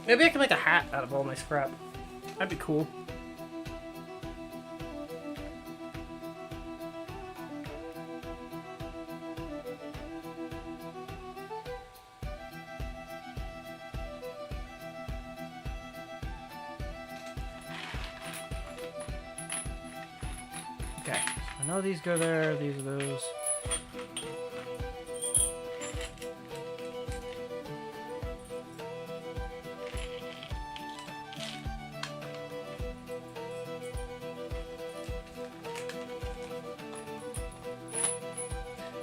Maybe I can make a hat out of all my scrap. That'd be cool. Okay, I know these go there, these are those.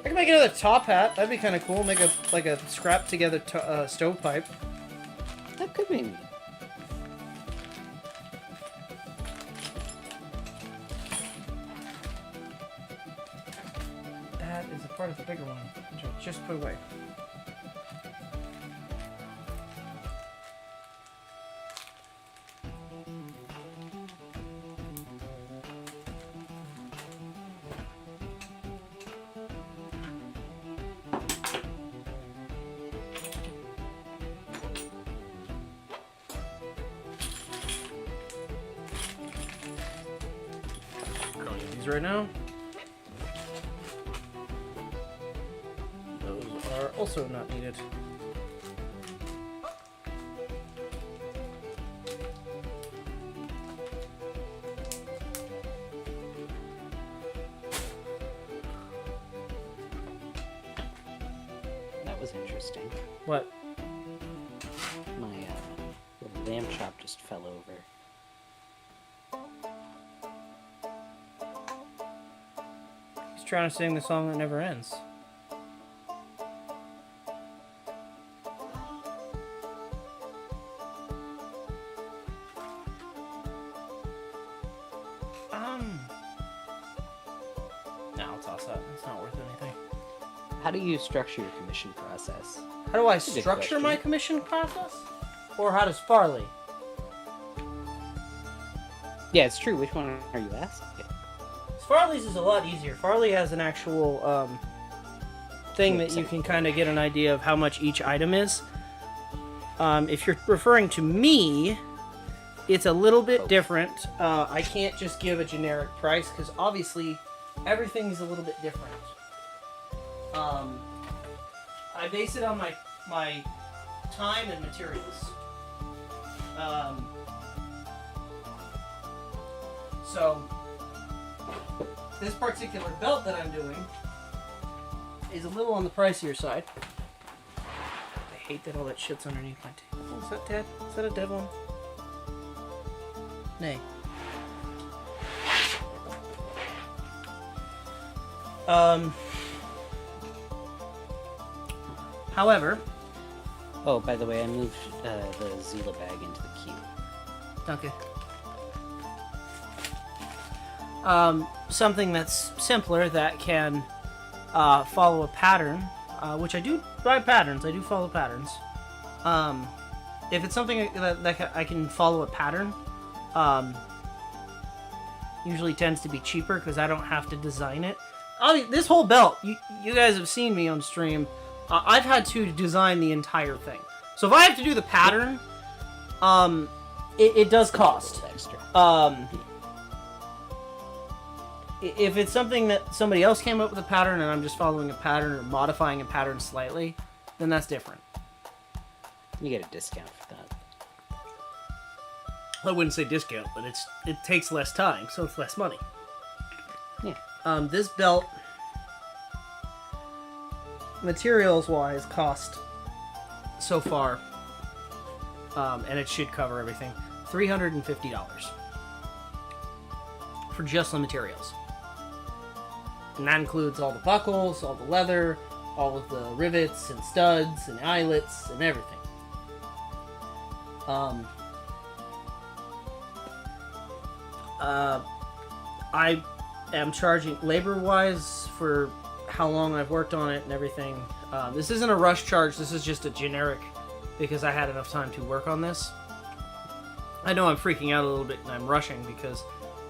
I can make another top hat. That'd be kind of cool. Make a like a scrap together stovepipe. That could be neat. That is a part of the bigger one, which I just put away. these right now. Those are also not needed. That was interesting. What? My little lamb chop just fell over. He's trying to sing the song that never ends. No, I'll toss that. It's not worth anything. How do you structure your commission process? How do I That's a good structure question. my commission process? Or how does Farley? Yeah, it's true. Which one are you asking? Farley's is a lot easier. Farley has an actual thing that you can kind of get an idea of how much each item is. If you're referring to me, it's a little bit different. I can't just give a generic price because obviously everything's a little bit different. I base it on my time and materials. So this particular belt that I'm doing is a little on the pricier side. I hate that all that shit's underneath my table. Oh, is that dead? Is that a dead one? Nay. However, Oh, by the way, I moved the Zila bag into the queue. okay. Something that's simpler that can follow a pattern, which I do by patterns. I do follow patterns. If it's something that I can follow a pattern, usually tends to be cheaper because I don't have to design it. This whole belt, you guys have seen me on stream. I've had to design the entire thing. So if I have to do the pattern, it does cost. Extra. If it's something that somebody else came up with a pattern and I'm just following a pattern or modifying a pattern slightly, then that's different. You get a discount for that. I wouldn't say discount, but it takes less time, so it's less money. Yeah. This belt, materials-wise, cost so far, and it should cover everything, $350 for just the materials. And that includes all the buckles, all the leather, all of the rivets and studs and eyelets and everything. I am charging labor-wise for how long I've worked on it and everything. This isn't a rush charge, this is just a generic because I had enough time to work on this. I know I'm freaking out a little bit and I'm rushing because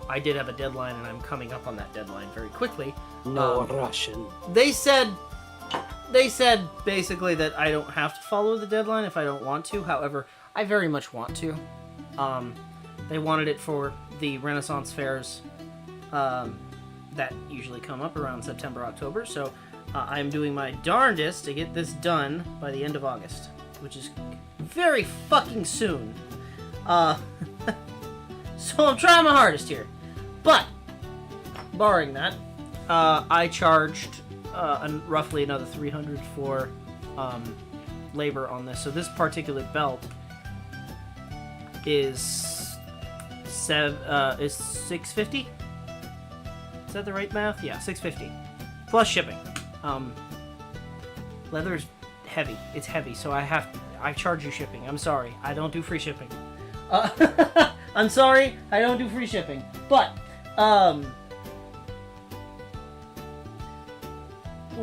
I did have a deadline and I'm coming up on that deadline very quickly. No Russian. They said basically that I don't have to follow the deadline if I don't want to. However, I very much want to. They wanted it for the Renaissance fairs that usually come up around September, October. So I'm doing my darndest to get this done by the end of August, which is very fucking soon. So I'm trying my hardest here. But, barring that, I charged roughly another $300 for labor on this. So this particular belt is $650. Is that the right math? Yeah, $650 plus shipping. Leather's heavy. It's heavy, so I charge you shipping. I'm sorry, I don't do free shipping. I'm sorry, I don't do free shipping. But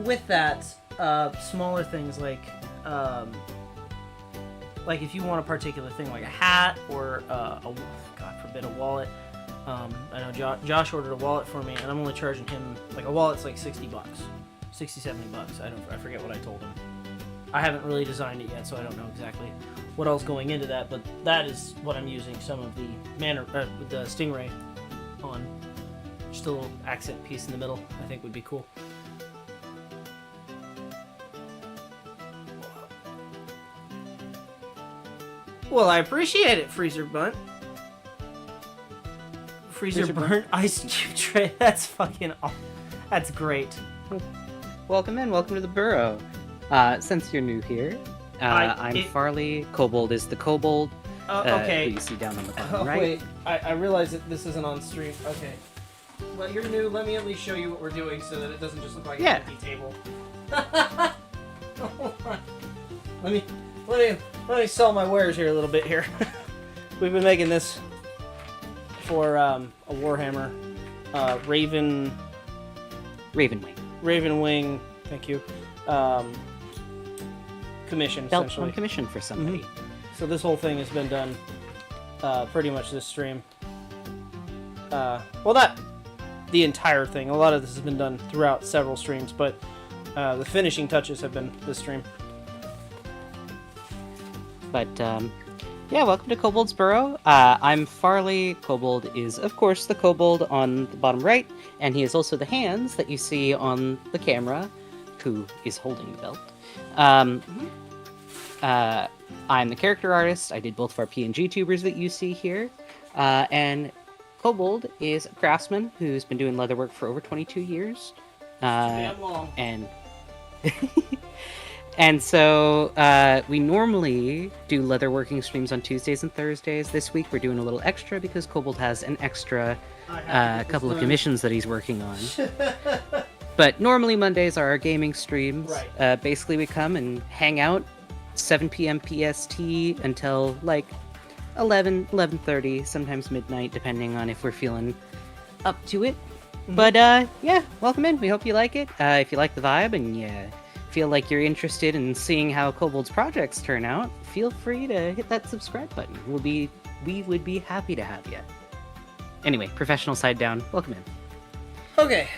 with that, smaller things like if you want a particular thing like a hat or God forbid a wallet. I know Josh ordered a wallet for me, and I'm only charging him like a wallet's like $60, $60, $70. I forget what I told him. I haven't really designed it yet, so I don't know exactly what else going into that. But that is what I'm using some of the the Stingray on. Just a little accent piece in the middle, I think would be cool. Well, I appreciate it, Freezer Bunt. Freezer Burnt Ice Cube Tray. That's fucking awesome. That's great. Welcome in. Welcome to the burrow. Since you're new here, I'm Farley. Kobold is the Kobold. Okay. Who you see down on the bottom, Oh, right? wait. I realize that this isn't on stream. Okay. Well, you're new. Let me at least show you what we're doing so that it doesn't just look like an empty table. Hold on. Let me sell my wares here a little bit here. We've been making this for a Warhammer Ravenwing. Thank you. Commission Belt essentially. on commission for somebody. Mm-hmm. So this whole thing has been done pretty much this stream. Well, not the entire thing. A lot of this has been done throughout several streams, but the finishing touches have been this stream. But yeah, welcome to Kobold's Burrow. I'm Farley. Kobold is, of course, the Kobold on the bottom right, and he is also the hands that you see on the camera, who is holding the belt. I'm the character artist. I did both of our PNGTubers that you see here. And Kobold is a craftsman who's been doing leatherwork for over 22 years. Damn long. And so we normally do leatherworking streams on Tuesdays and Thursdays. This week we're doing a little extra because Kobold has an extra couple of commissions that he's working on. But normally Mondays are our gaming streams. Right. Basically we come and hang out 7 p.m. PST until like 11:30, sometimes midnight, depending on if we're feeling up to it. Mm-hmm. But yeah, welcome in. We hope you like it. If you like the vibe and you feel like you're interested in seeing how Kobold's projects turn out, feel free to hit that subscribe button. We would be happy to have you. Anyway, professional side down. Welcome in. Okay.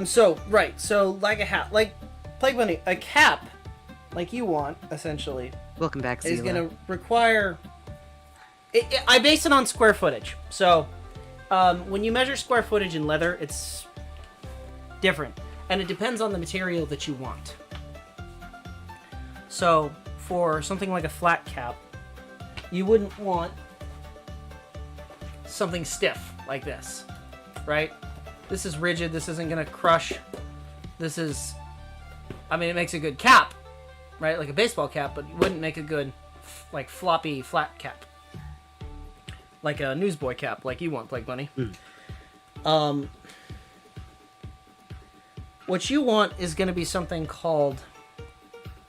So like a hat, like Plague Bunny, a cap, like you want, essentially, Welcome back, Zila. is going to require. I base it on square footage. So when you measure square footage in leather, it's different, and it depends on the material that you want. So for something like a flat cap, you wouldn't want something stiff like this, right? This is rigid. This isn't going to crush. This is, I mean, it makes a good cap, right? Like a baseball cap, but it wouldn't make a good, like, floppy flat cap. Like a newsboy cap, like you want, Plague Bunny. What you want is going to be something called,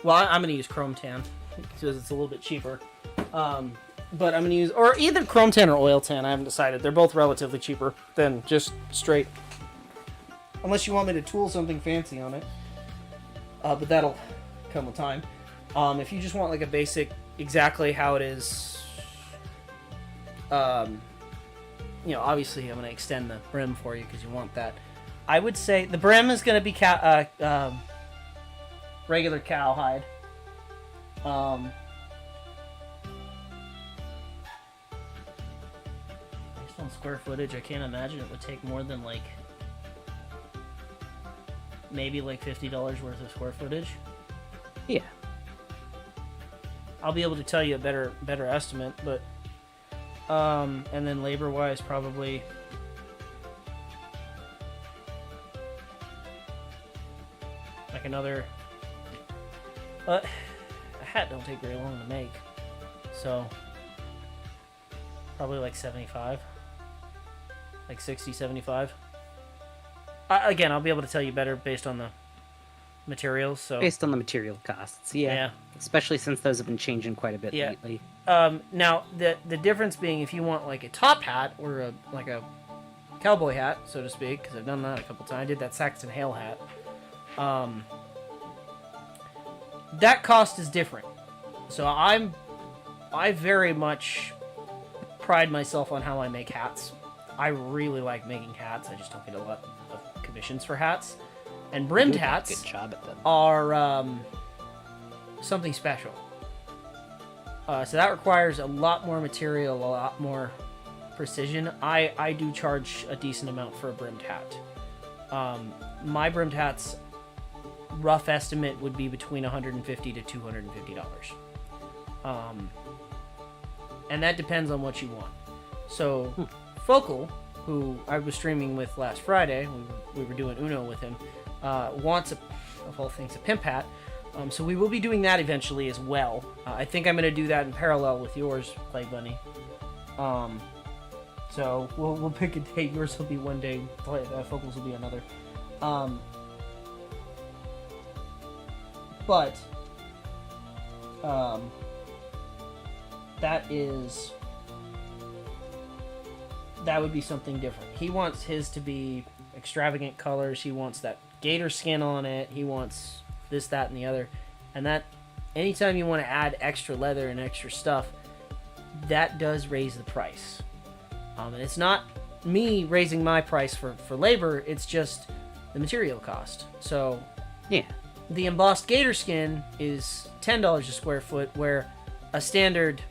well, I'm going to use chrome tan because it's a little bit cheaper. But I'm going to use, or either chrome tan or oil tan, I haven't decided. They're both relatively cheaper than just straight. Unless you want me to tool something fancy on it. But that'll come with time. If you just want like a basic, exactly how it is, you know, obviously I'm going to extend the brim for you because you want that. I would say the brim is going to be regular cowhide. Based on square footage, I can't imagine it would take more than like maybe like $50 worth of square footage. Yeah. I'll be able to tell you a better estimate, but and then labor-wise, probably like another. A hat don't take very long to make, so probably like 75, like 60, 75. Again, I'll be able to tell you better based on the materials. So based on the material costs, yeah. Especially since those have been changing quite a bit lately. Now the difference being if you want like a top hat or like a cowboy hat, so to speak, because I've done that a couple times. I did that Saxon Hale hat. That cost is different. So I very much pride myself on how I make hats. I really like making hats. I just don't get a lot of commissions for hats. And brimmed hats good job at them. are something special. So that requires a lot more material, a lot more precision, I do charge a decent amount for a brimmed hat. My brimmed hats, rough estimate would be between $150 to $250. And that depends on what you want. So, Focal, who I was streaming with last Friday, we were doing Uno with him, wants, of all things, a pimp hat. So we will be doing that eventually as well. I think I'm going to do that in parallel with yours, Play Bunny. So we'll pick a date. Yours will be one day, Focal's will be another. But that would be something different. He wants his to be extravagant colors. He wants that gator skin on it. He wants this, that, and the other. And that, anytime you want to add extra leather and extra stuff, that does raise the price. And it's not me raising my price for labor, it's just the material cost. So, Yeah. the embossed gator skin is $10 a square foot, where a standard,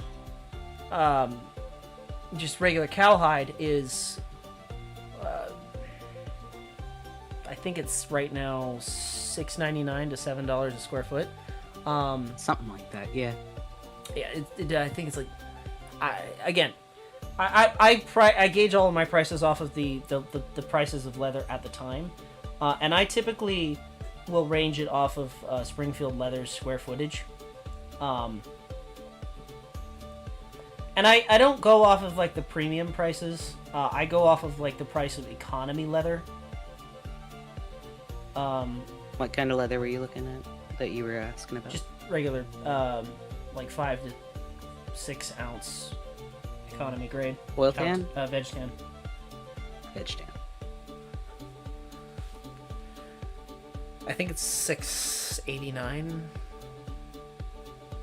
just regular cowhide is, I think it's right now $6.99 to $7 a square foot. Something like that, yeah. Yeah, I think it's like, I gauge all of my prices off of the prices of leather at the time, and I typically will range it off of Springfield Leather's square footage, and I don't go off of like the premium prices. I go off of like the price of economy leather. What kind of leather were you looking at that you were asking about? Just regular, like 5 to 6 ounce economy grade. Oil tan? Veg tan. Veg tan. I think it's $6.89.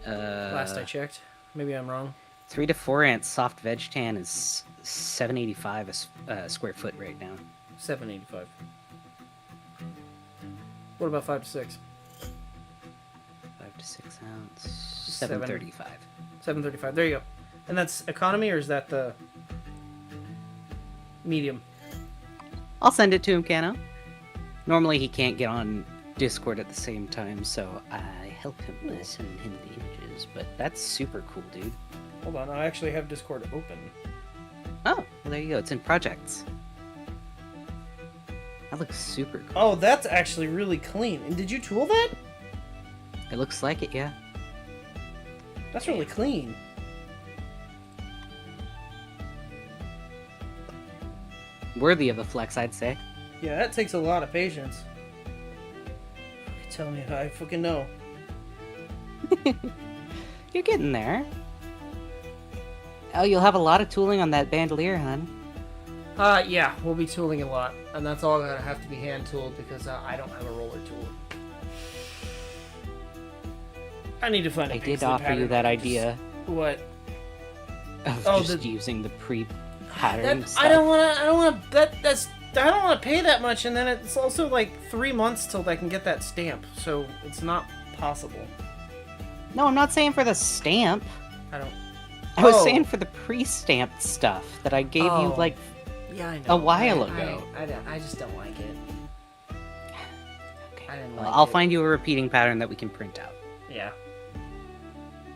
Last I checked. Maybe I'm wrong. 3 to 4 ounce soft veg tan is $7.85 a square foot right now. $7.85. What about 5 to 6? 5 to 6 ounce. $7.35. $7.35. There you go. And that's economy, or is that the medium? I'll send it to him, Kano. Normally he can't get on Discord at the same time, so I help him send him the images. But that's super cool, dude. Hold on, I actually have Discord open. Oh, well, there you go. It's in projects. That looks super cool. Oh, that's actually really clean. And did you tool that? It looks like it, yeah. That's really clean. Worthy of a flex, I'd say. Yeah, that takes a lot of patience. Tell me if I fucking know. You're getting there. Oh, you'll have a lot of tooling on that bandolier, hun. Yeah, we'll be tooling a lot. And that's all gonna have to be hand tooled because I don't have a roller tool. I need to find a I did offer you that idea What? of just using the pre-patterned stuff. I don't wanna I don't wanna pay that much, and then it's also like 3 months till I can get that stamp, so it's not possible. No, I'm not saying for the stamp. I don't. I was saying for the pre-stamped stuff that I gave you like yeah, I know. a while ago. I just don't like it. Okay. I didn't Well, like I'll it. find you a repeating pattern that we can print out. Yeah.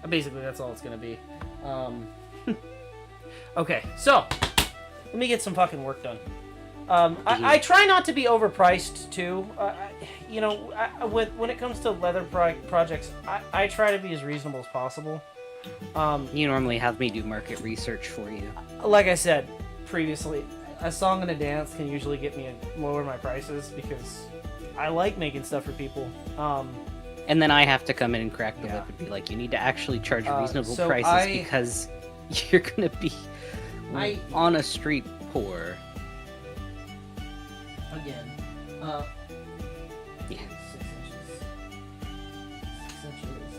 Basically, that's all it's gonna be. Okay, so let me get some fucking work done. I try not to be overpriced too. When it comes to leather projects, I try to be as reasonable as possible. You normally have me do market research for you. Like I said previously, a song and a dance can usually get me to lower my prices because I like making stuff for people. And then I have to come in and crack the Yeah. whip and be like, you need to actually charge reasonable so prices because you're gonna be on a street poor. Again, Yeah. 6 inches. 6 inches.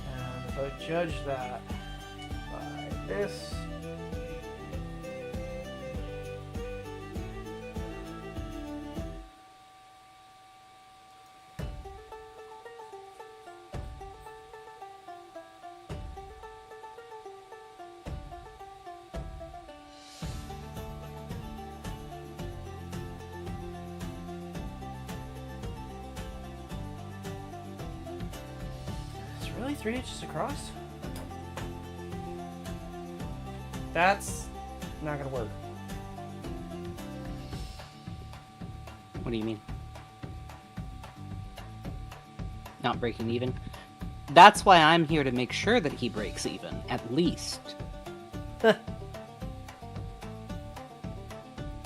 And if I judge that by this. Really? 3 inches across? That's not gonna work. What do you mean? Not breaking even? That's why I'm here to make sure that he breaks even, at least.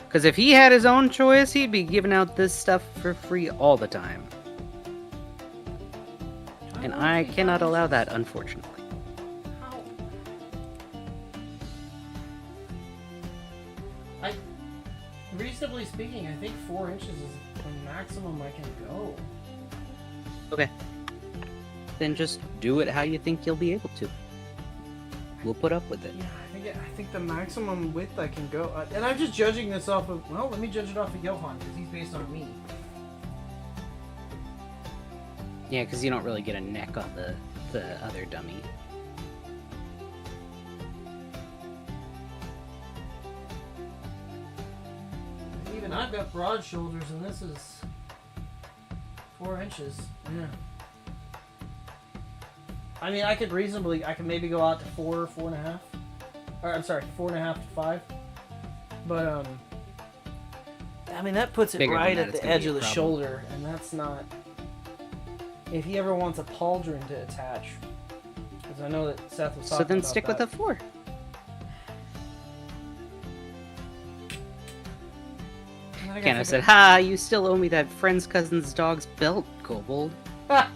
Because if he had his own choice, he'd be giving out this stuff for free all the time. And I cannot allow that, unfortunately. How? Reasonably speaking, I think 4 inches is the maximum I can go. Okay. Then just do it how you think you'll be able to. We'll put up with it. Yeah, I think the maximum width I can go, and I'm just judging this off of. Well, let me judge it off of Johan because he's based on me. Yeah, because you don't really get a neck on the other dummy. Even I've got broad shoulders, and this is 4 inches. Yeah. I mean, I could maybe go out to 4, 4.5. Or I'm sorry, 4.5 to 5. But I mean that puts it Bigger than right that, at it's the gonna edge be a of the problem. shoulder, and that's not. If he ever wants a pauldron to attach, because I know that Seth was talking about So then stick with that. a 4. And then I gotta Canna think said, of- "Ha! You still owe me that friend's cousin's dog's belt, Kobold." Ah!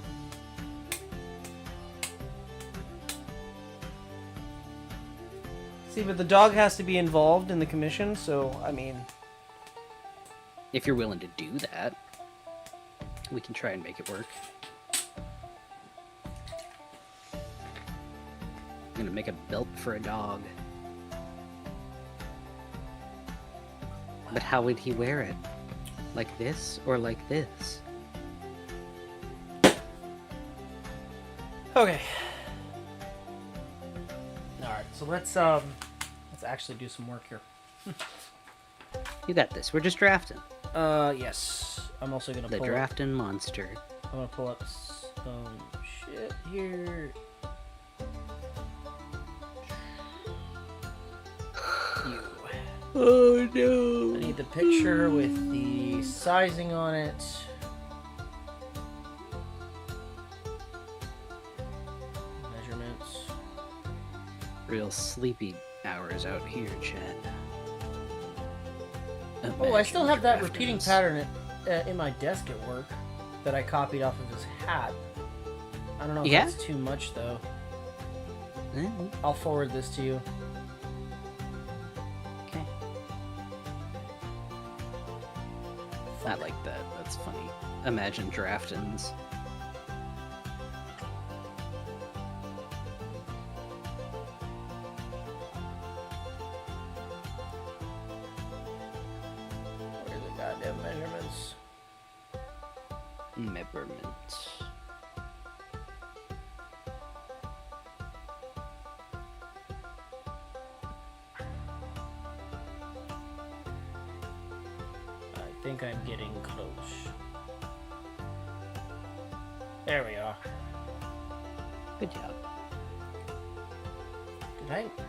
See, but the dog has to be involved in the commission, so I mean, If you're willing to do that, we can try and make it work. I'm gonna make a belt for a dog. But how would he wear it? Like this or like this? okay. All right, so let's actually do some work here. You got this. We're just drafting. Yes. I'm also gonna The pull drafting monster. I'm gonna pull up some shit here. You. Oh I no! need the picture with the sizing on it. Measurements. Real sleepy hours out here, Chad. Oh, I still have that Imagine repeating drafters. pattern in my desk at work that I copied off of his hat. I don't know if Yeah? that's too much though. Eh, I'll forward this to you. okay. I like that. That's funny. Imagine draftins. Where are the goddamn measurements? Measurement. I think I'm getting close. There we are. Good job. Did I? Oh.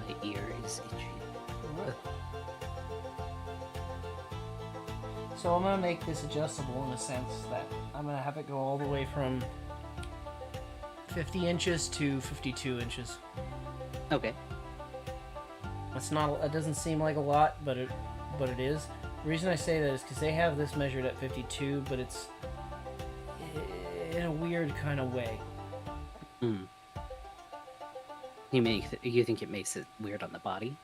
My ear is itchy. So I'm gonna make this adjustable in a sense that I'm gonna have it go all the way from 50 inches to 52 inches. Okay. It's not. It doesn't seem like a lot, but it is. The reason I say that is because they have this measured at 52, but it's in a weird kind of way. Hmm. You think it makes it weird on the body?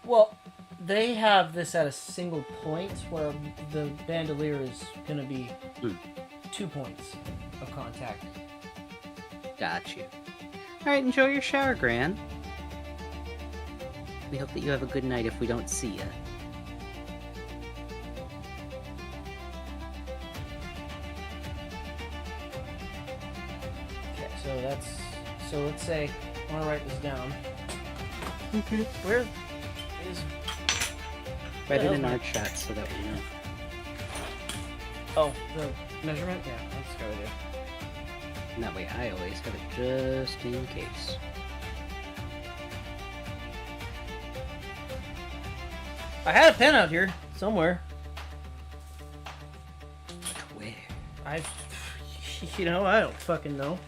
Well, They have this at a single point, where the bandolier is gonna be 2 points of contact. Got you. Alright, enjoy your shower, Gran. We hope that you have a good night if we don't see you. Okay, so let's say I want to write this down. Okay. Where is Write it hell's in my- art shots so that we know. oh the measurement? Yeah, that's a good idea. And that way I always have it just in case. I had a pen out here somewhere. Where? I don't fucking know.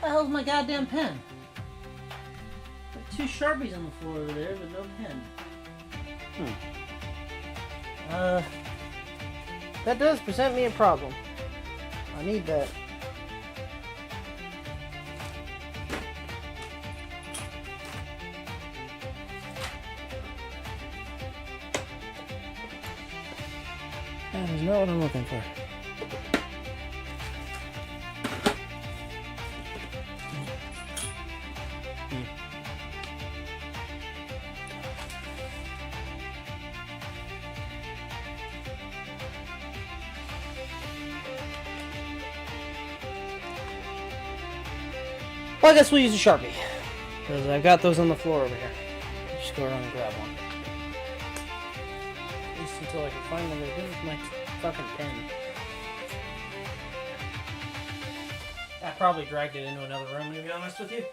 The hell's my goddamn pen? There are 2 Sharpies on the floor over there, but no pen. That does present me a problem. I need that. That is not what I'm looking for. Well, I guess we'll use a Sharpie. Because I've got those on the floor over here. Just go around and grab one. At least until I can find one that is my fucking pen. I probably dragged it into another room, to be honest with you.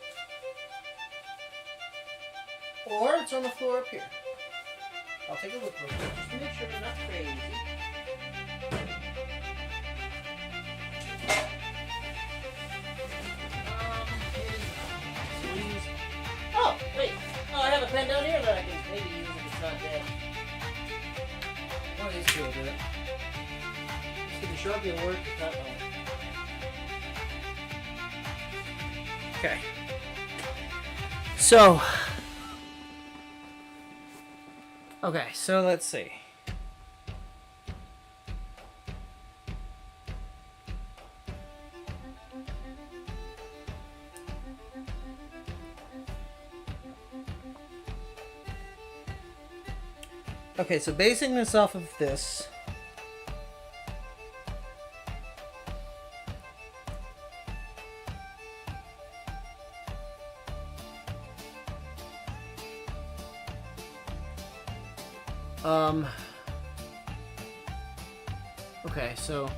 Or it's on the floor up here. I'll take a look real quick just to make sure they're not crazy. Oh, wait. Oh, I have a pen down here that I can maybe use if it's not dead. One of these two will do it. Let's see, the Sharpie will work, if not, no. Okay. So. Okay, so let's see. Okay, so basing this off of this. Okay, so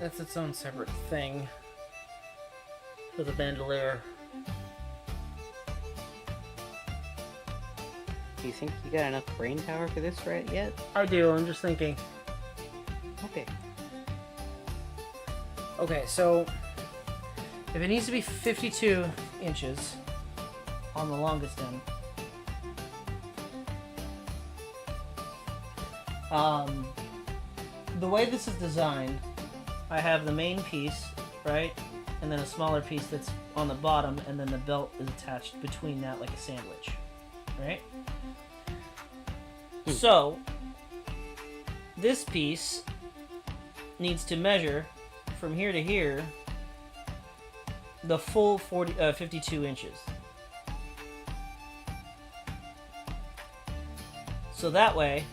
that's its own separate thing for the bandolier. Do you think you got enough brain power for this right yet? I do, I'm just thinking. Okay. Okay, so if it needs to be 52 inches on the longest end, the way this is designed, I have the main piece, right, and then a smaller piece that's on the bottom, and then the belt is attached between that like a sandwich, right? So this piece needs to measure from here to here the full 52 inches. So that way,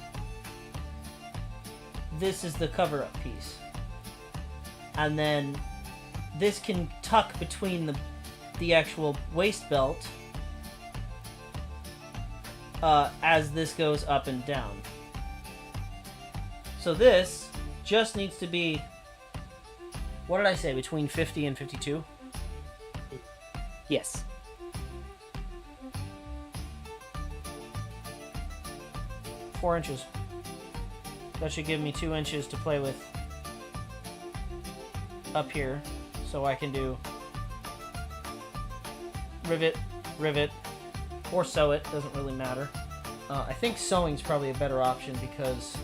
this is the cover-up piece. And then this can tuck between the actual waist belt as this goes up and down. So this just needs to be, what did I say, between 50 and 52? Yes. Four inches. That should give me 2 inches to play with up here, so I can do rivet, rivet, or sew it, doesn't really matter. I think sewing's probably a better option because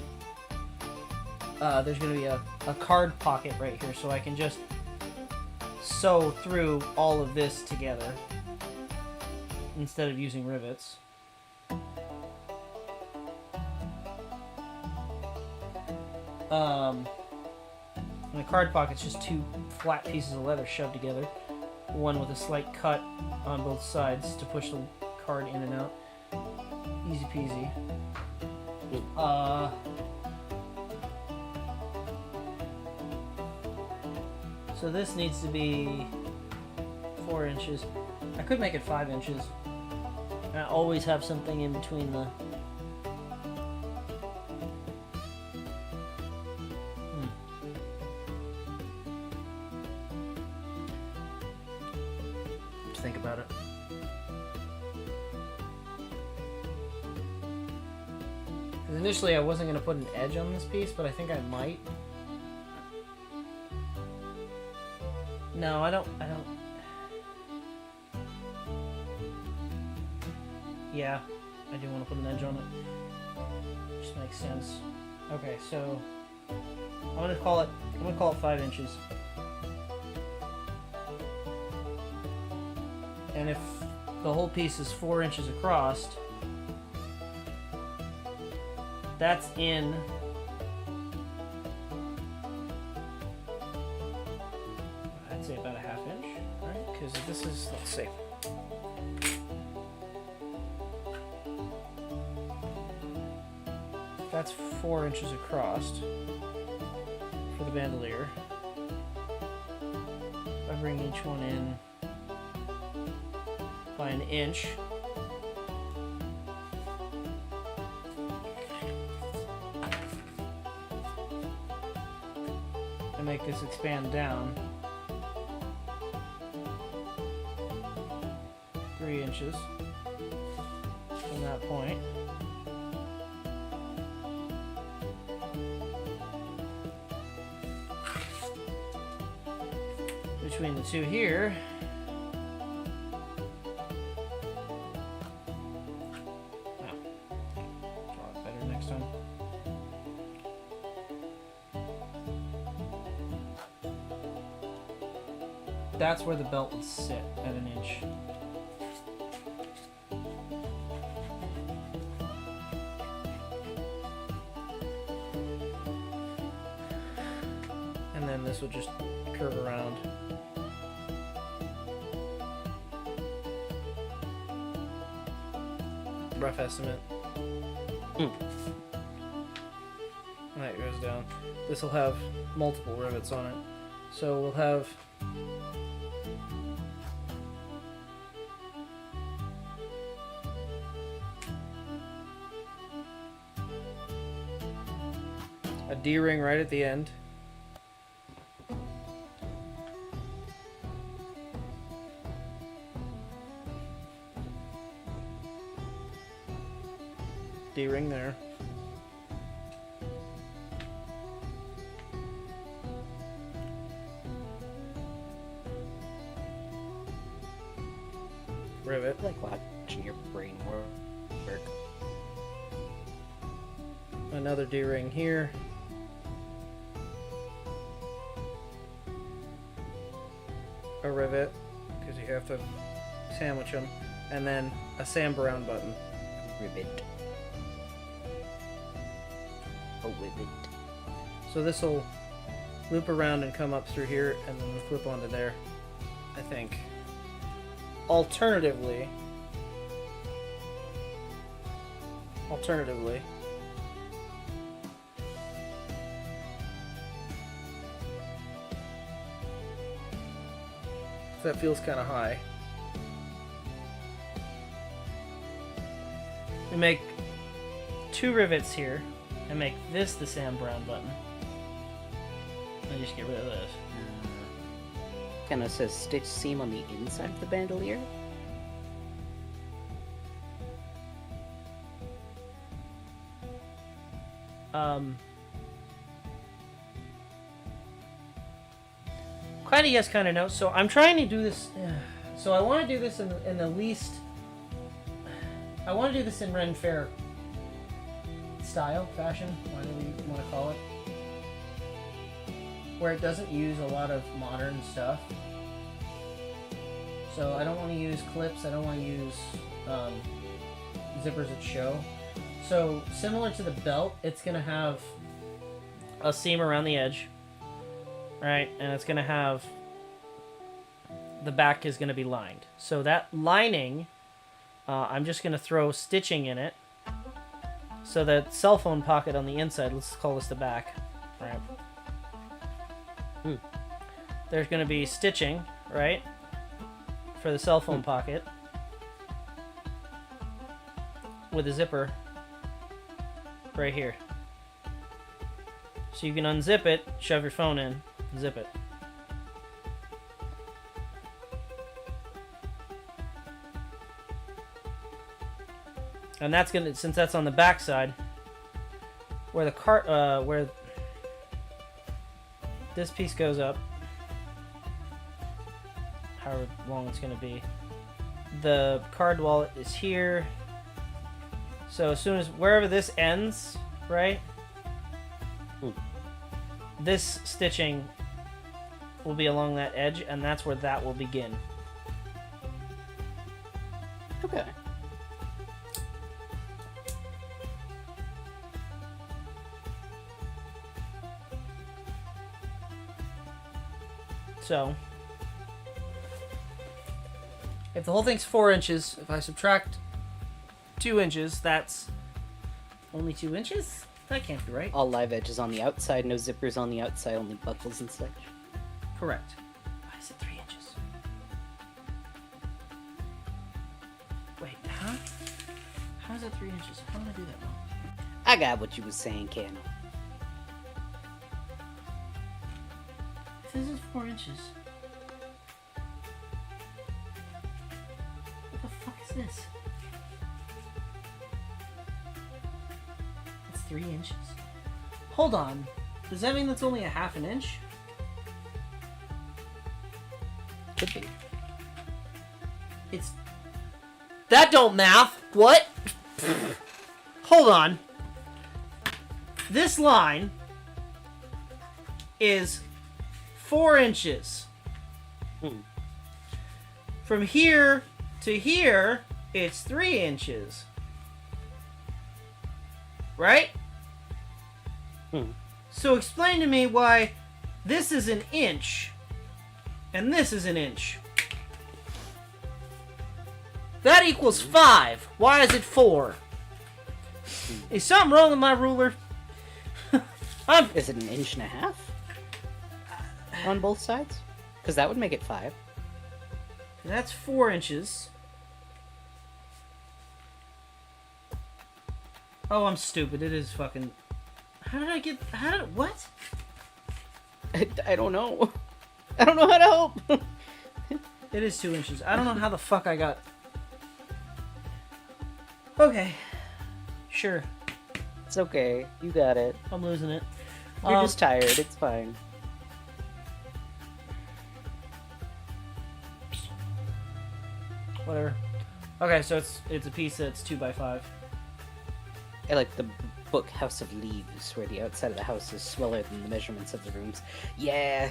there's going to be a card pocket right here, so I can just sew through all of this together instead of using rivets. And the card pocket's just two flat pieces of leather shoved together, one with a slight cut on both sides to push the card in and out. Easy peasy. So this needs to be 4 inches. I could make it 5 inches. I always have something in between the... Think about it. Because initially I wasn't going to put an edge on this piece, but I think I might. No, I don't. Yeah, I do want to put an edge on it. Just makes sense. Okay, so I'm gonna call it 5 inches. And if the whole piece is 4 inches across, that's in I'd say about a 1/2 inch, right? Because this is, let's see. That's 4 inches across for the bandolier. I bring each one in by an inch. And make this expand down 3 inches from that point. Between the two here, draw it better next time. That's where the belt would sit, at an inch. And then this would just curve around. Rough estimate. And that goes down. This will have multiple rivets on it. So we'll have a D-ring right at the end. D-ring there. Rivet. I like watching your brain work. Another D-ring here. A rivet, because you have to sandwich them. And then a Sam Brown button. Rivet. A rivet. So this will loop around and come up through here and then flip onto there, I think. Alternatively, that feels kind of high. We make 2 rivets here and make this the Sam Brown button. And just get rid of this. Kind of says stitch seam on the inside of the bandolier. glad you guys kind of know. So I'm trying to do this. So I want to do this in the least. I want to do this in Ren Fair style, fashion, whatever you want to call it, where it doesn't use a lot of modern stuff. So I don't want to use clips. I don't want to use zippers that show. So similar to the belt, it's gonna have a seam around the edge, right? And it's gonna have the back is gonna be lined. So that lining, I'm just gonna throw stitching in it. So that cell phone pocket on the inside, let's call this the back, right? There's gonna be stitching, right, for the cell phone pocket with a zipper right here. So you can unzip it, shove your phone in, zip it. And that's gonna, since that's on the back side, where the where this piece goes up, however long it's gonna be, the card wallet is here. So as soon as wherever this ends, right? This stitching will be along that edge, and that's where that will begin. Okay. So, if the whole thing's 4 inches, if I subtract 2 inches, that's only 2 inches? That can't be right. All live edges on the outside, no zippers on the outside, only buckles and such. Correct. Why is it 3 inches? Wait, huh? How is that 3 inches? How did I do that wrong? I got what you was saying, Cano. This is 4 inches. What the fuck is this? It's 3 inches. Hold on. Does that mean that's only a half an inch? Could be. It's... That don't math! What? Hold on. This line is 4 inches. From here to here, it's 3 inches. Right? So explain to me why this is an inch and this is an inch. That equals 5. Why is it 4? Is something wrong with my ruler? Is it 1.5 inches on both sides? Because that would make it 5. That's 4 inches. Oh, I'm stupid. It is fucking... What? I don't know. I don't know how to help. It is 2 inches. I don't know how the fuck I got... Okay. Sure. It's okay. You got it. I'm losing it. You're just tired. It's fine. Whatever. Okay, so it's a piece that's 2x5. I like the book House of Leaves, where the outside of the house is smaller than the measurements of the rooms. Yeah.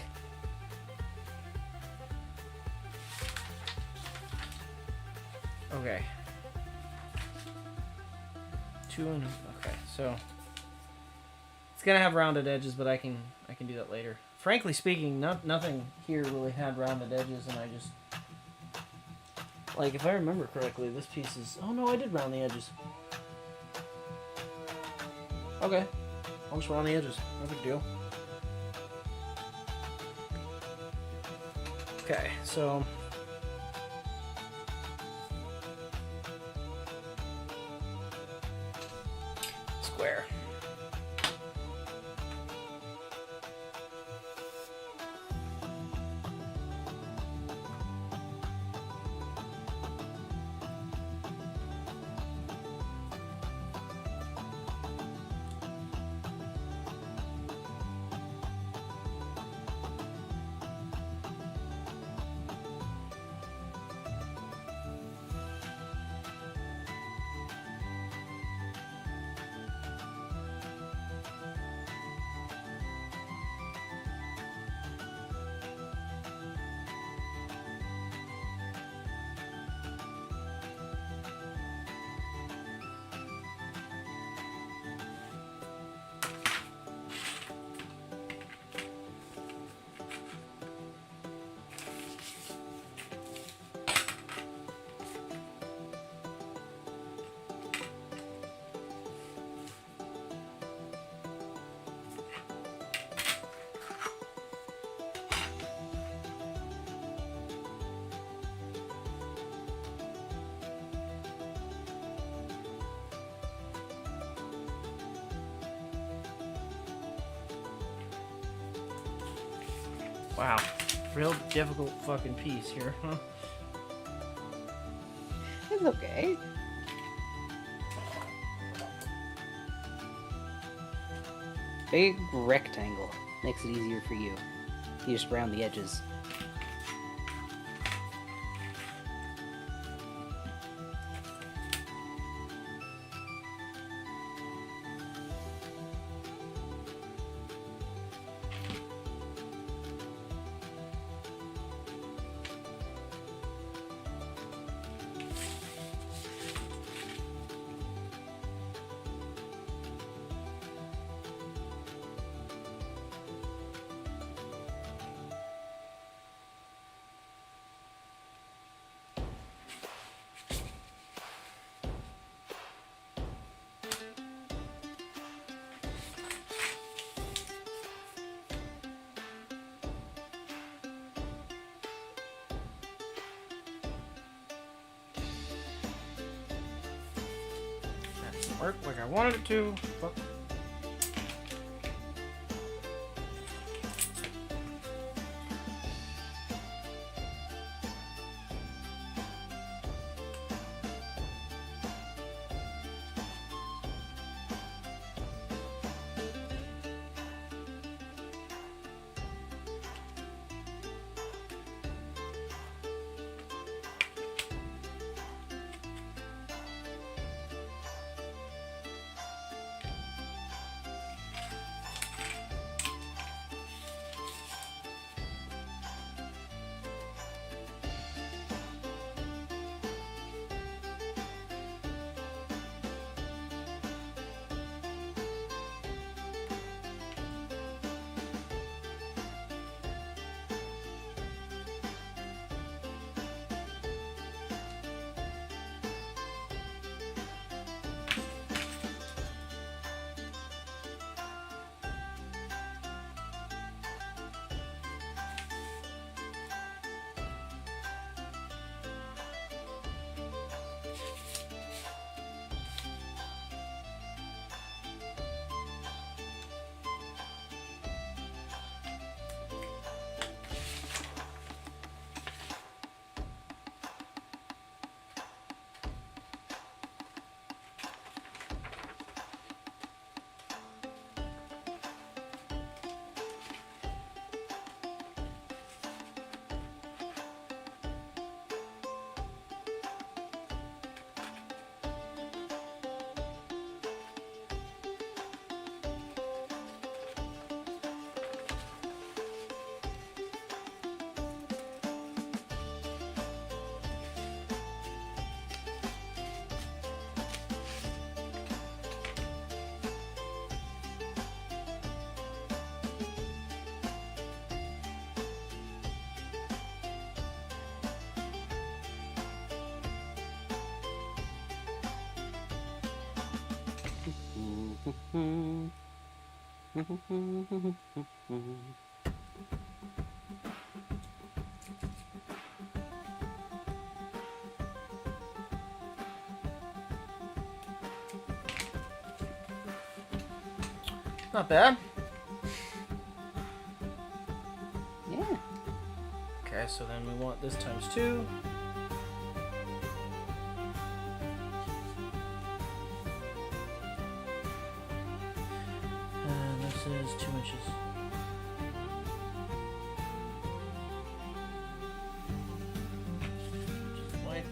Okay. Okay, so it's gonna have rounded edges, but I can do that later. Frankly speaking, nothing here really had rounded edges, and I just like, if I remember correctly, this piece is... Oh no, I did round the edges. Okay, I'll just round the edges. No big deal. Okay, so square. Wow. Real difficult fucking piece here, huh? It's okay. Big rectangle. Makes it easier for you. You just round the edges. Work like I wanted it to. Fuck. Not bad. Yeah. Okay, so then we want this times 2. And this is 2 inches. Just wide.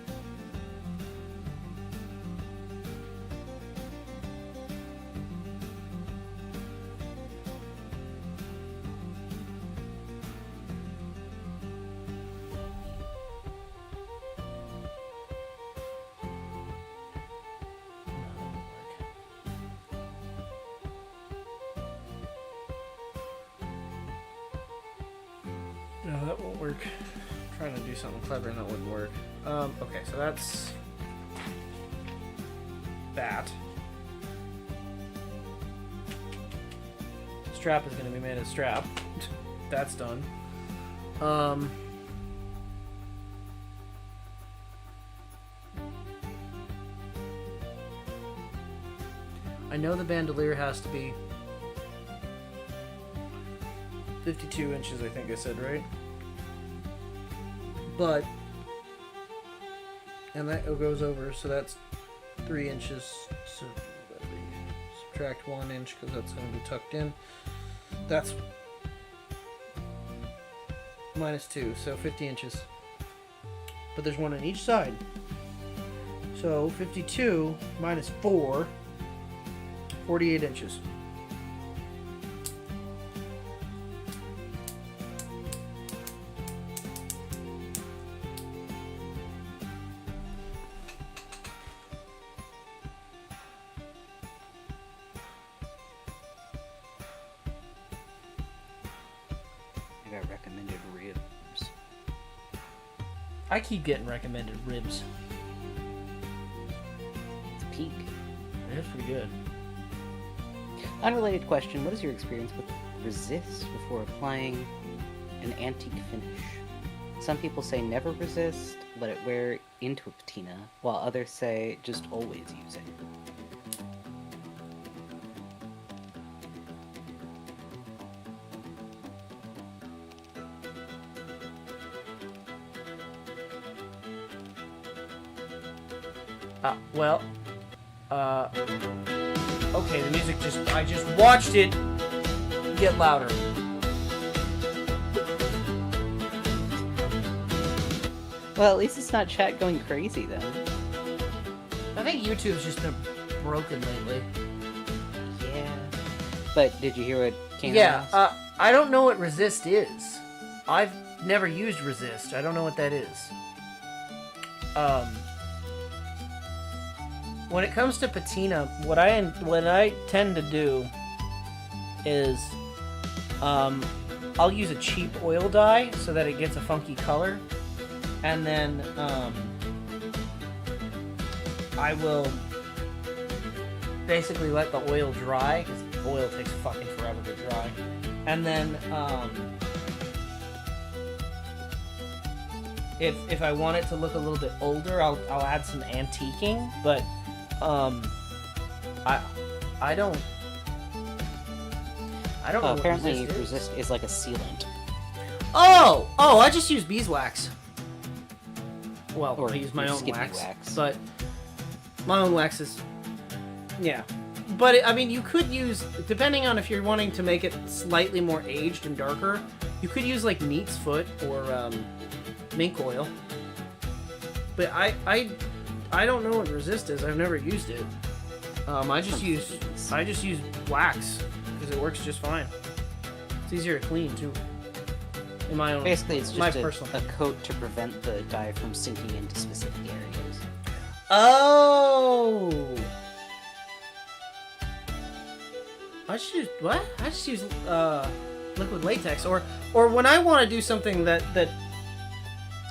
No, that won't work. I'm trying to do something clever and that wouldn't work. Okay, so that's that. Strap is going to be made of strap. That's done. I know the bandolier has to be 52 inches, I think I said, right? But, and that goes over, so that's 3 inches. So subtract 1 inch because that's going to be tucked in. That's -2, so 50 inches. But there's one on each side. So 52 minus 4, 48 inches. I got recommended ribs. I keep getting recommended ribs. It's peak. That's pretty good. Unrelated question, what is your experience with resist before applying an antique finish? Some people say never resist, let it wear into a patina, while others say just always use it. Well, okay, the music I just watched it get louder. Well, at least it's not chat going crazy then. I think YouTube's just been broken lately. Yeah. But did you hear what King asked? I don't know what resist is. I've never used resist. I don't know what that is. When it comes to patina, what I tend to do is I'll use a cheap oil dye so that it gets a funky color, and then I will basically let the oil dry, because oil takes fucking forever to dry, and then if I want it to look a little bit older, I'll add some antiquing, but I don't know what apparently resist is. resist is like a sealant. Oh, I just use beeswax. Well, Or I use my own skippy wax, wax. but my own wax is, yeah. But I mean, you could use, depending on if you're wanting to make it slightly more aged and darker, you could use like neat's foot or mink oil. But I don't know what resist is. I've never used it. I just use wax because it works just fine. It's easier to clean too. In my own, Basically, it's my just personal. a coat to prevent the dye from sinking into specific areas. Oh. I just use what? I just use liquid latex, or when I want to do something that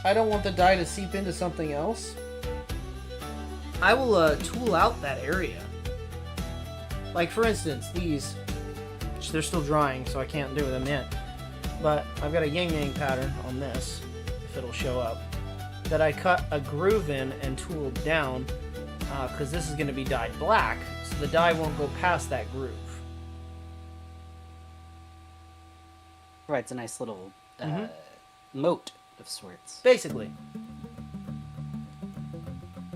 I don't want the dye to seep into something else, I will tool out that area. Like for instance, these, which they're still drying, so I can't do them yet. But I've got a yin-yang pattern on this, if it'll show up, that I cut a groove in and tooled down, because this is going to be dyed black, so the dye won't go past that groove. Provides a nice little moat of sorts. Basically.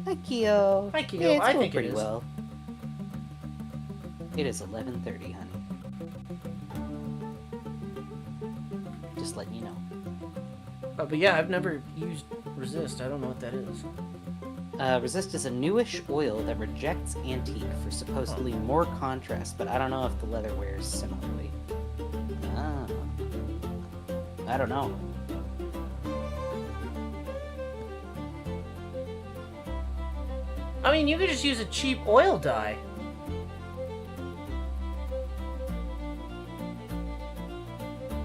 Hi, Keo. Hi, Keo. Yeah, it's I going think it pretty is. well. It is 11:30, honey. Just letting you know. But yeah, I've never used resist. I don't know what that is. Resist is a newish oil that rejects antique for supposedly more contrast, but I don't know if the leather wears similarly. Ah. I don't know. I mean, you could just use a cheap oil dye.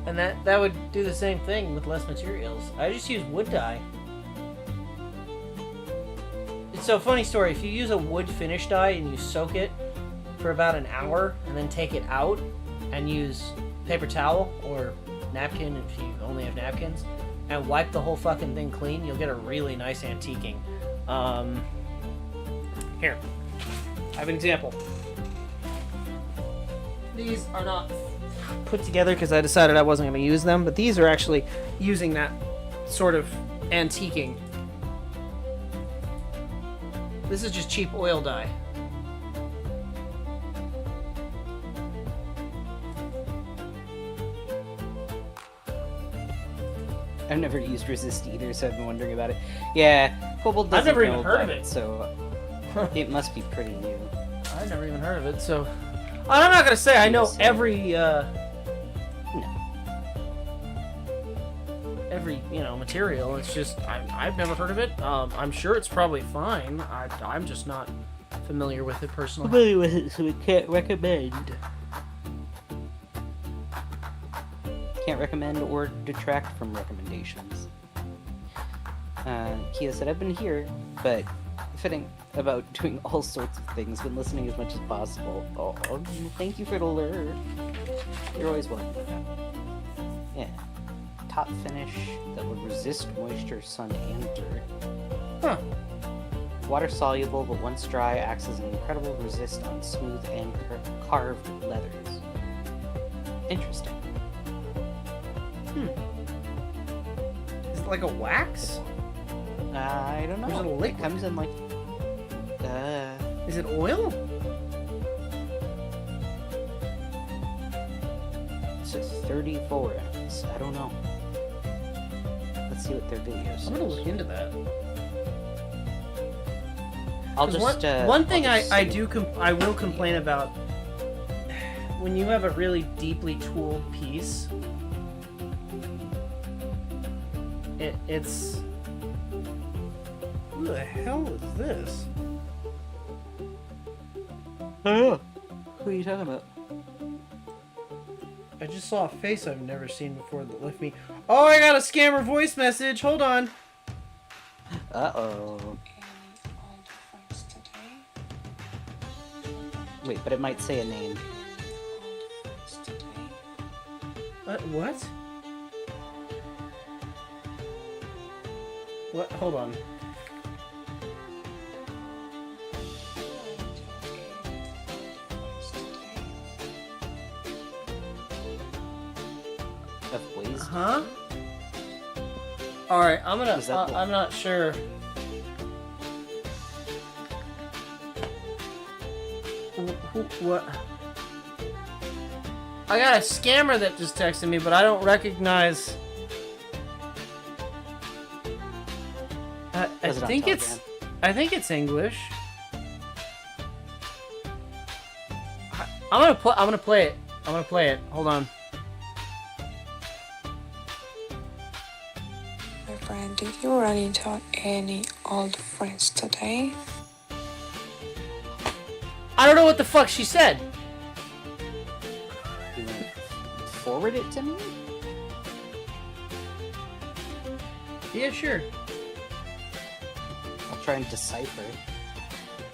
And that would do the same thing with less materials. I just use wood dye. So, funny story, if you use a wood finish dye and you soak it for about an hour and then take it out and use paper towel or napkin if you only have napkins and wipe the whole fucking thing clean, you'll get a really nice antiquing. Here, I have an example. These are not put together because I decided I wasn't going to use them, but these are actually using that sort of antiquing. This is just cheap oil dye. I've never used resist either, so I've been wondering about it. Yeah, Kobold doesn't I've never even know heard about of it. so it must be pretty new. I've never even heard of it, so... I'm not gonna say I know every, every, material. It's just, I've never heard of it. I'm sure it's probably fine. I'm just not familiar with it personally. Familiar with it, so we can't recommend. Can't recommend or detract from recommendations. Kia said, I've been here, but fitting about doing all sorts of things, been listening as much as possible. Oh, thank you for the alert. You're always welcome for that. Yeah. Top finish that would resist moisture, sun, and dirt. Huh. Water soluble, but once dry, acts as an incredible resist on smooth and carved leathers. Interesting. Is it like a wax? I don't know. Or is it a liquid? It comes in like... Is it oil? It's a 34 ounce. I don't know. Let's see what their video says. I'm gonna look into that. I'll just... one thing I'll just I will complain about when you have a really deeply tooled piece. It's... Who the hell is this? I don't know. Who are you talking about? I just saw a face I've never seen before that left me. Oh, I got a scammer voice message. Hold on. Uh-oh. Wait, but it might say a name. What? What? Hold on. Huh? Alright, I'm gonna... I'm not sure. What? I got a scammer that just texted me, but I don't recognize... I think it's... I think it's English. I'm gonna play it. I'm gonna play it. Hold on. My friend, did you run into any old friends today? I don't know what the fuck she said. You want to forward it to me? Yeah, sure. I'll try and decipher.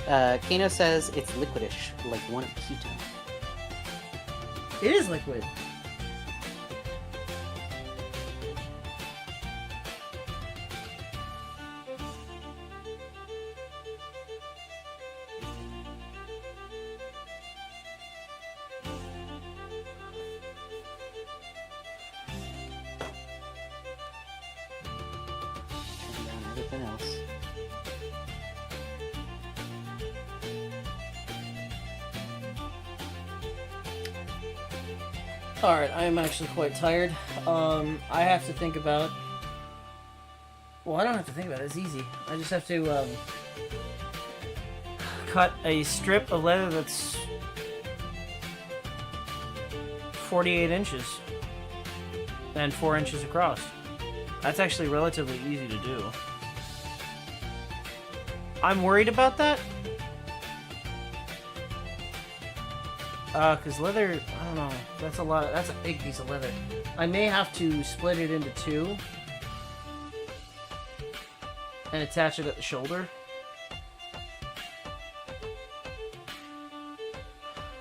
Kano says it's liquidish, like one of ketone. It is liquid. Turn down everything else. Alright, I am actually quite tired. I have to think about... Well, I don't have to think about it. It's easy. I just have to, cut a strip of leather that's 48 inches and 4 inches across. That's actually relatively easy to do. I'm worried about that. Cause leather, I don't know, that's a lot, that's a big piece of leather. I may have to split it into two and attach it at the shoulder.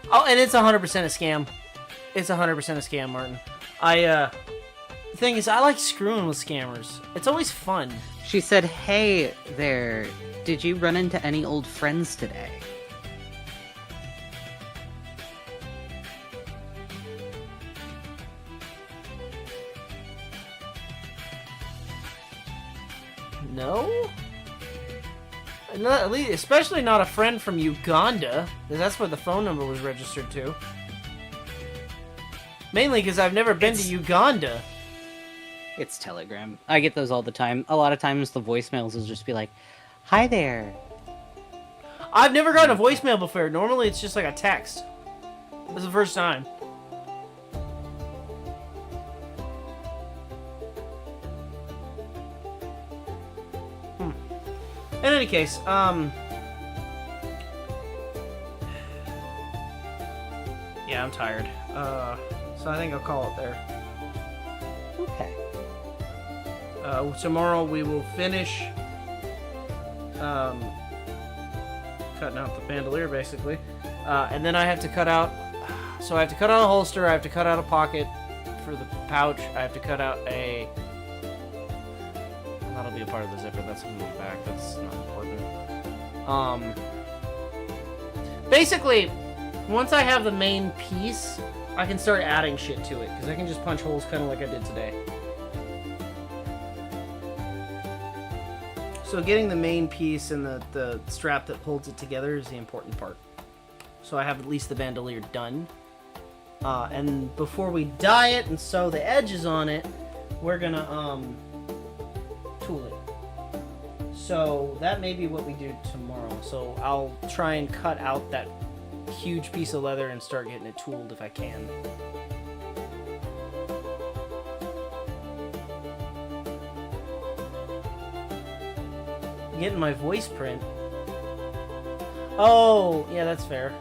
Oh, and it's 100% a scam. It's 100% a scam, Martin. The thing is, I like screwing with scammers. It's always fun. She said, hey there, did you run into any old friends today? at least, especially not a friend from Uganda, 'cause that's where the phone number was registered to. Mainly because I've never been to Uganda. It's Telegram. I get those all the time. A lot of times the voicemails will just be like, "Hi there." I've never gotten a voicemail before. Normally it's just like a text. This is the first time. In any case, yeah, I'm tired. So I think I'll call it there. Okay. Tomorrow we will finish cutting out the bandolier, basically. And then I have to cut out... So I have to cut out a holster, I have to cut out a pocket for the pouch, I have to cut out a... That'll be a part of the zipper, that's in the back, that's not important. Basically, once I have the main piece, I can start adding shit to it, because I can just punch holes kind of like I did today. So getting the main piece and the strap that holds it together is the important part. So I have at least the bandolier done. And before we dye it and sew the edges on it, we're gonna tool it. So that may be what we do tomorrow. So I'll try and cut out that huge piece of leather and start getting it tooled if I can. Getting my voice print. Oh, yeah, that's fair.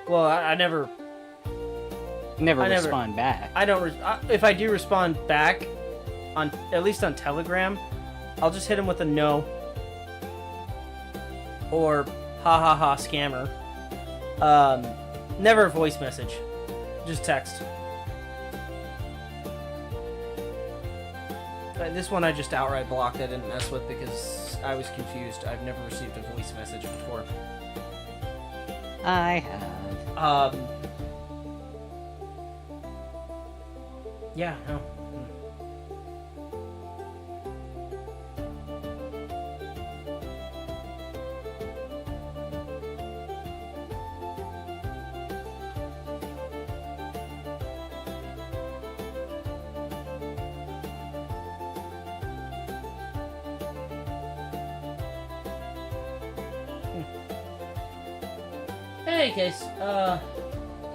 Well, I never Respond back. I don't. If I do respond back, on at least on Telegram, I'll just hit him with a no or ha ha ha scammer. Never a voice message, just text. This one I just outright blocked. I didn't mess with because I was confused. I've never received a voice message before. I have. Yeah, no. In any case,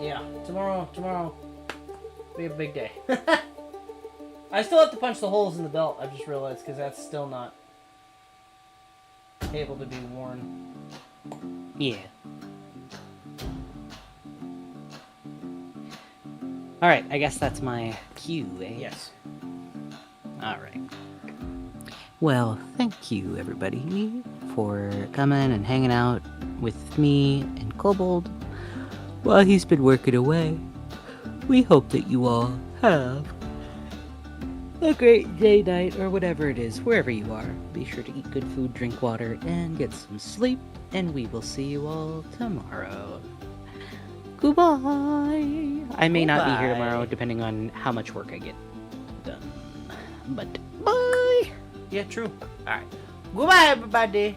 yeah, tomorrow be a big day. I still have to punch the holes in the belt, I've just realized, because that's still not able to be worn. Yeah. Alright, I guess that's my cue, eh? Yes. Alright. Well, thank you, everybody, for coming and hanging out with me and Kobold while he's been working away. We hope that you all have a great day, night, or whatever it is, wherever you are. Be sure to eat good food, drink water, and get some sleep, and we will see you all tomorrow. Goodbye! I may not be here tomorrow, depending on how much work I get done. But, bye! Yeah, true. Alright. Goodbye, everybody.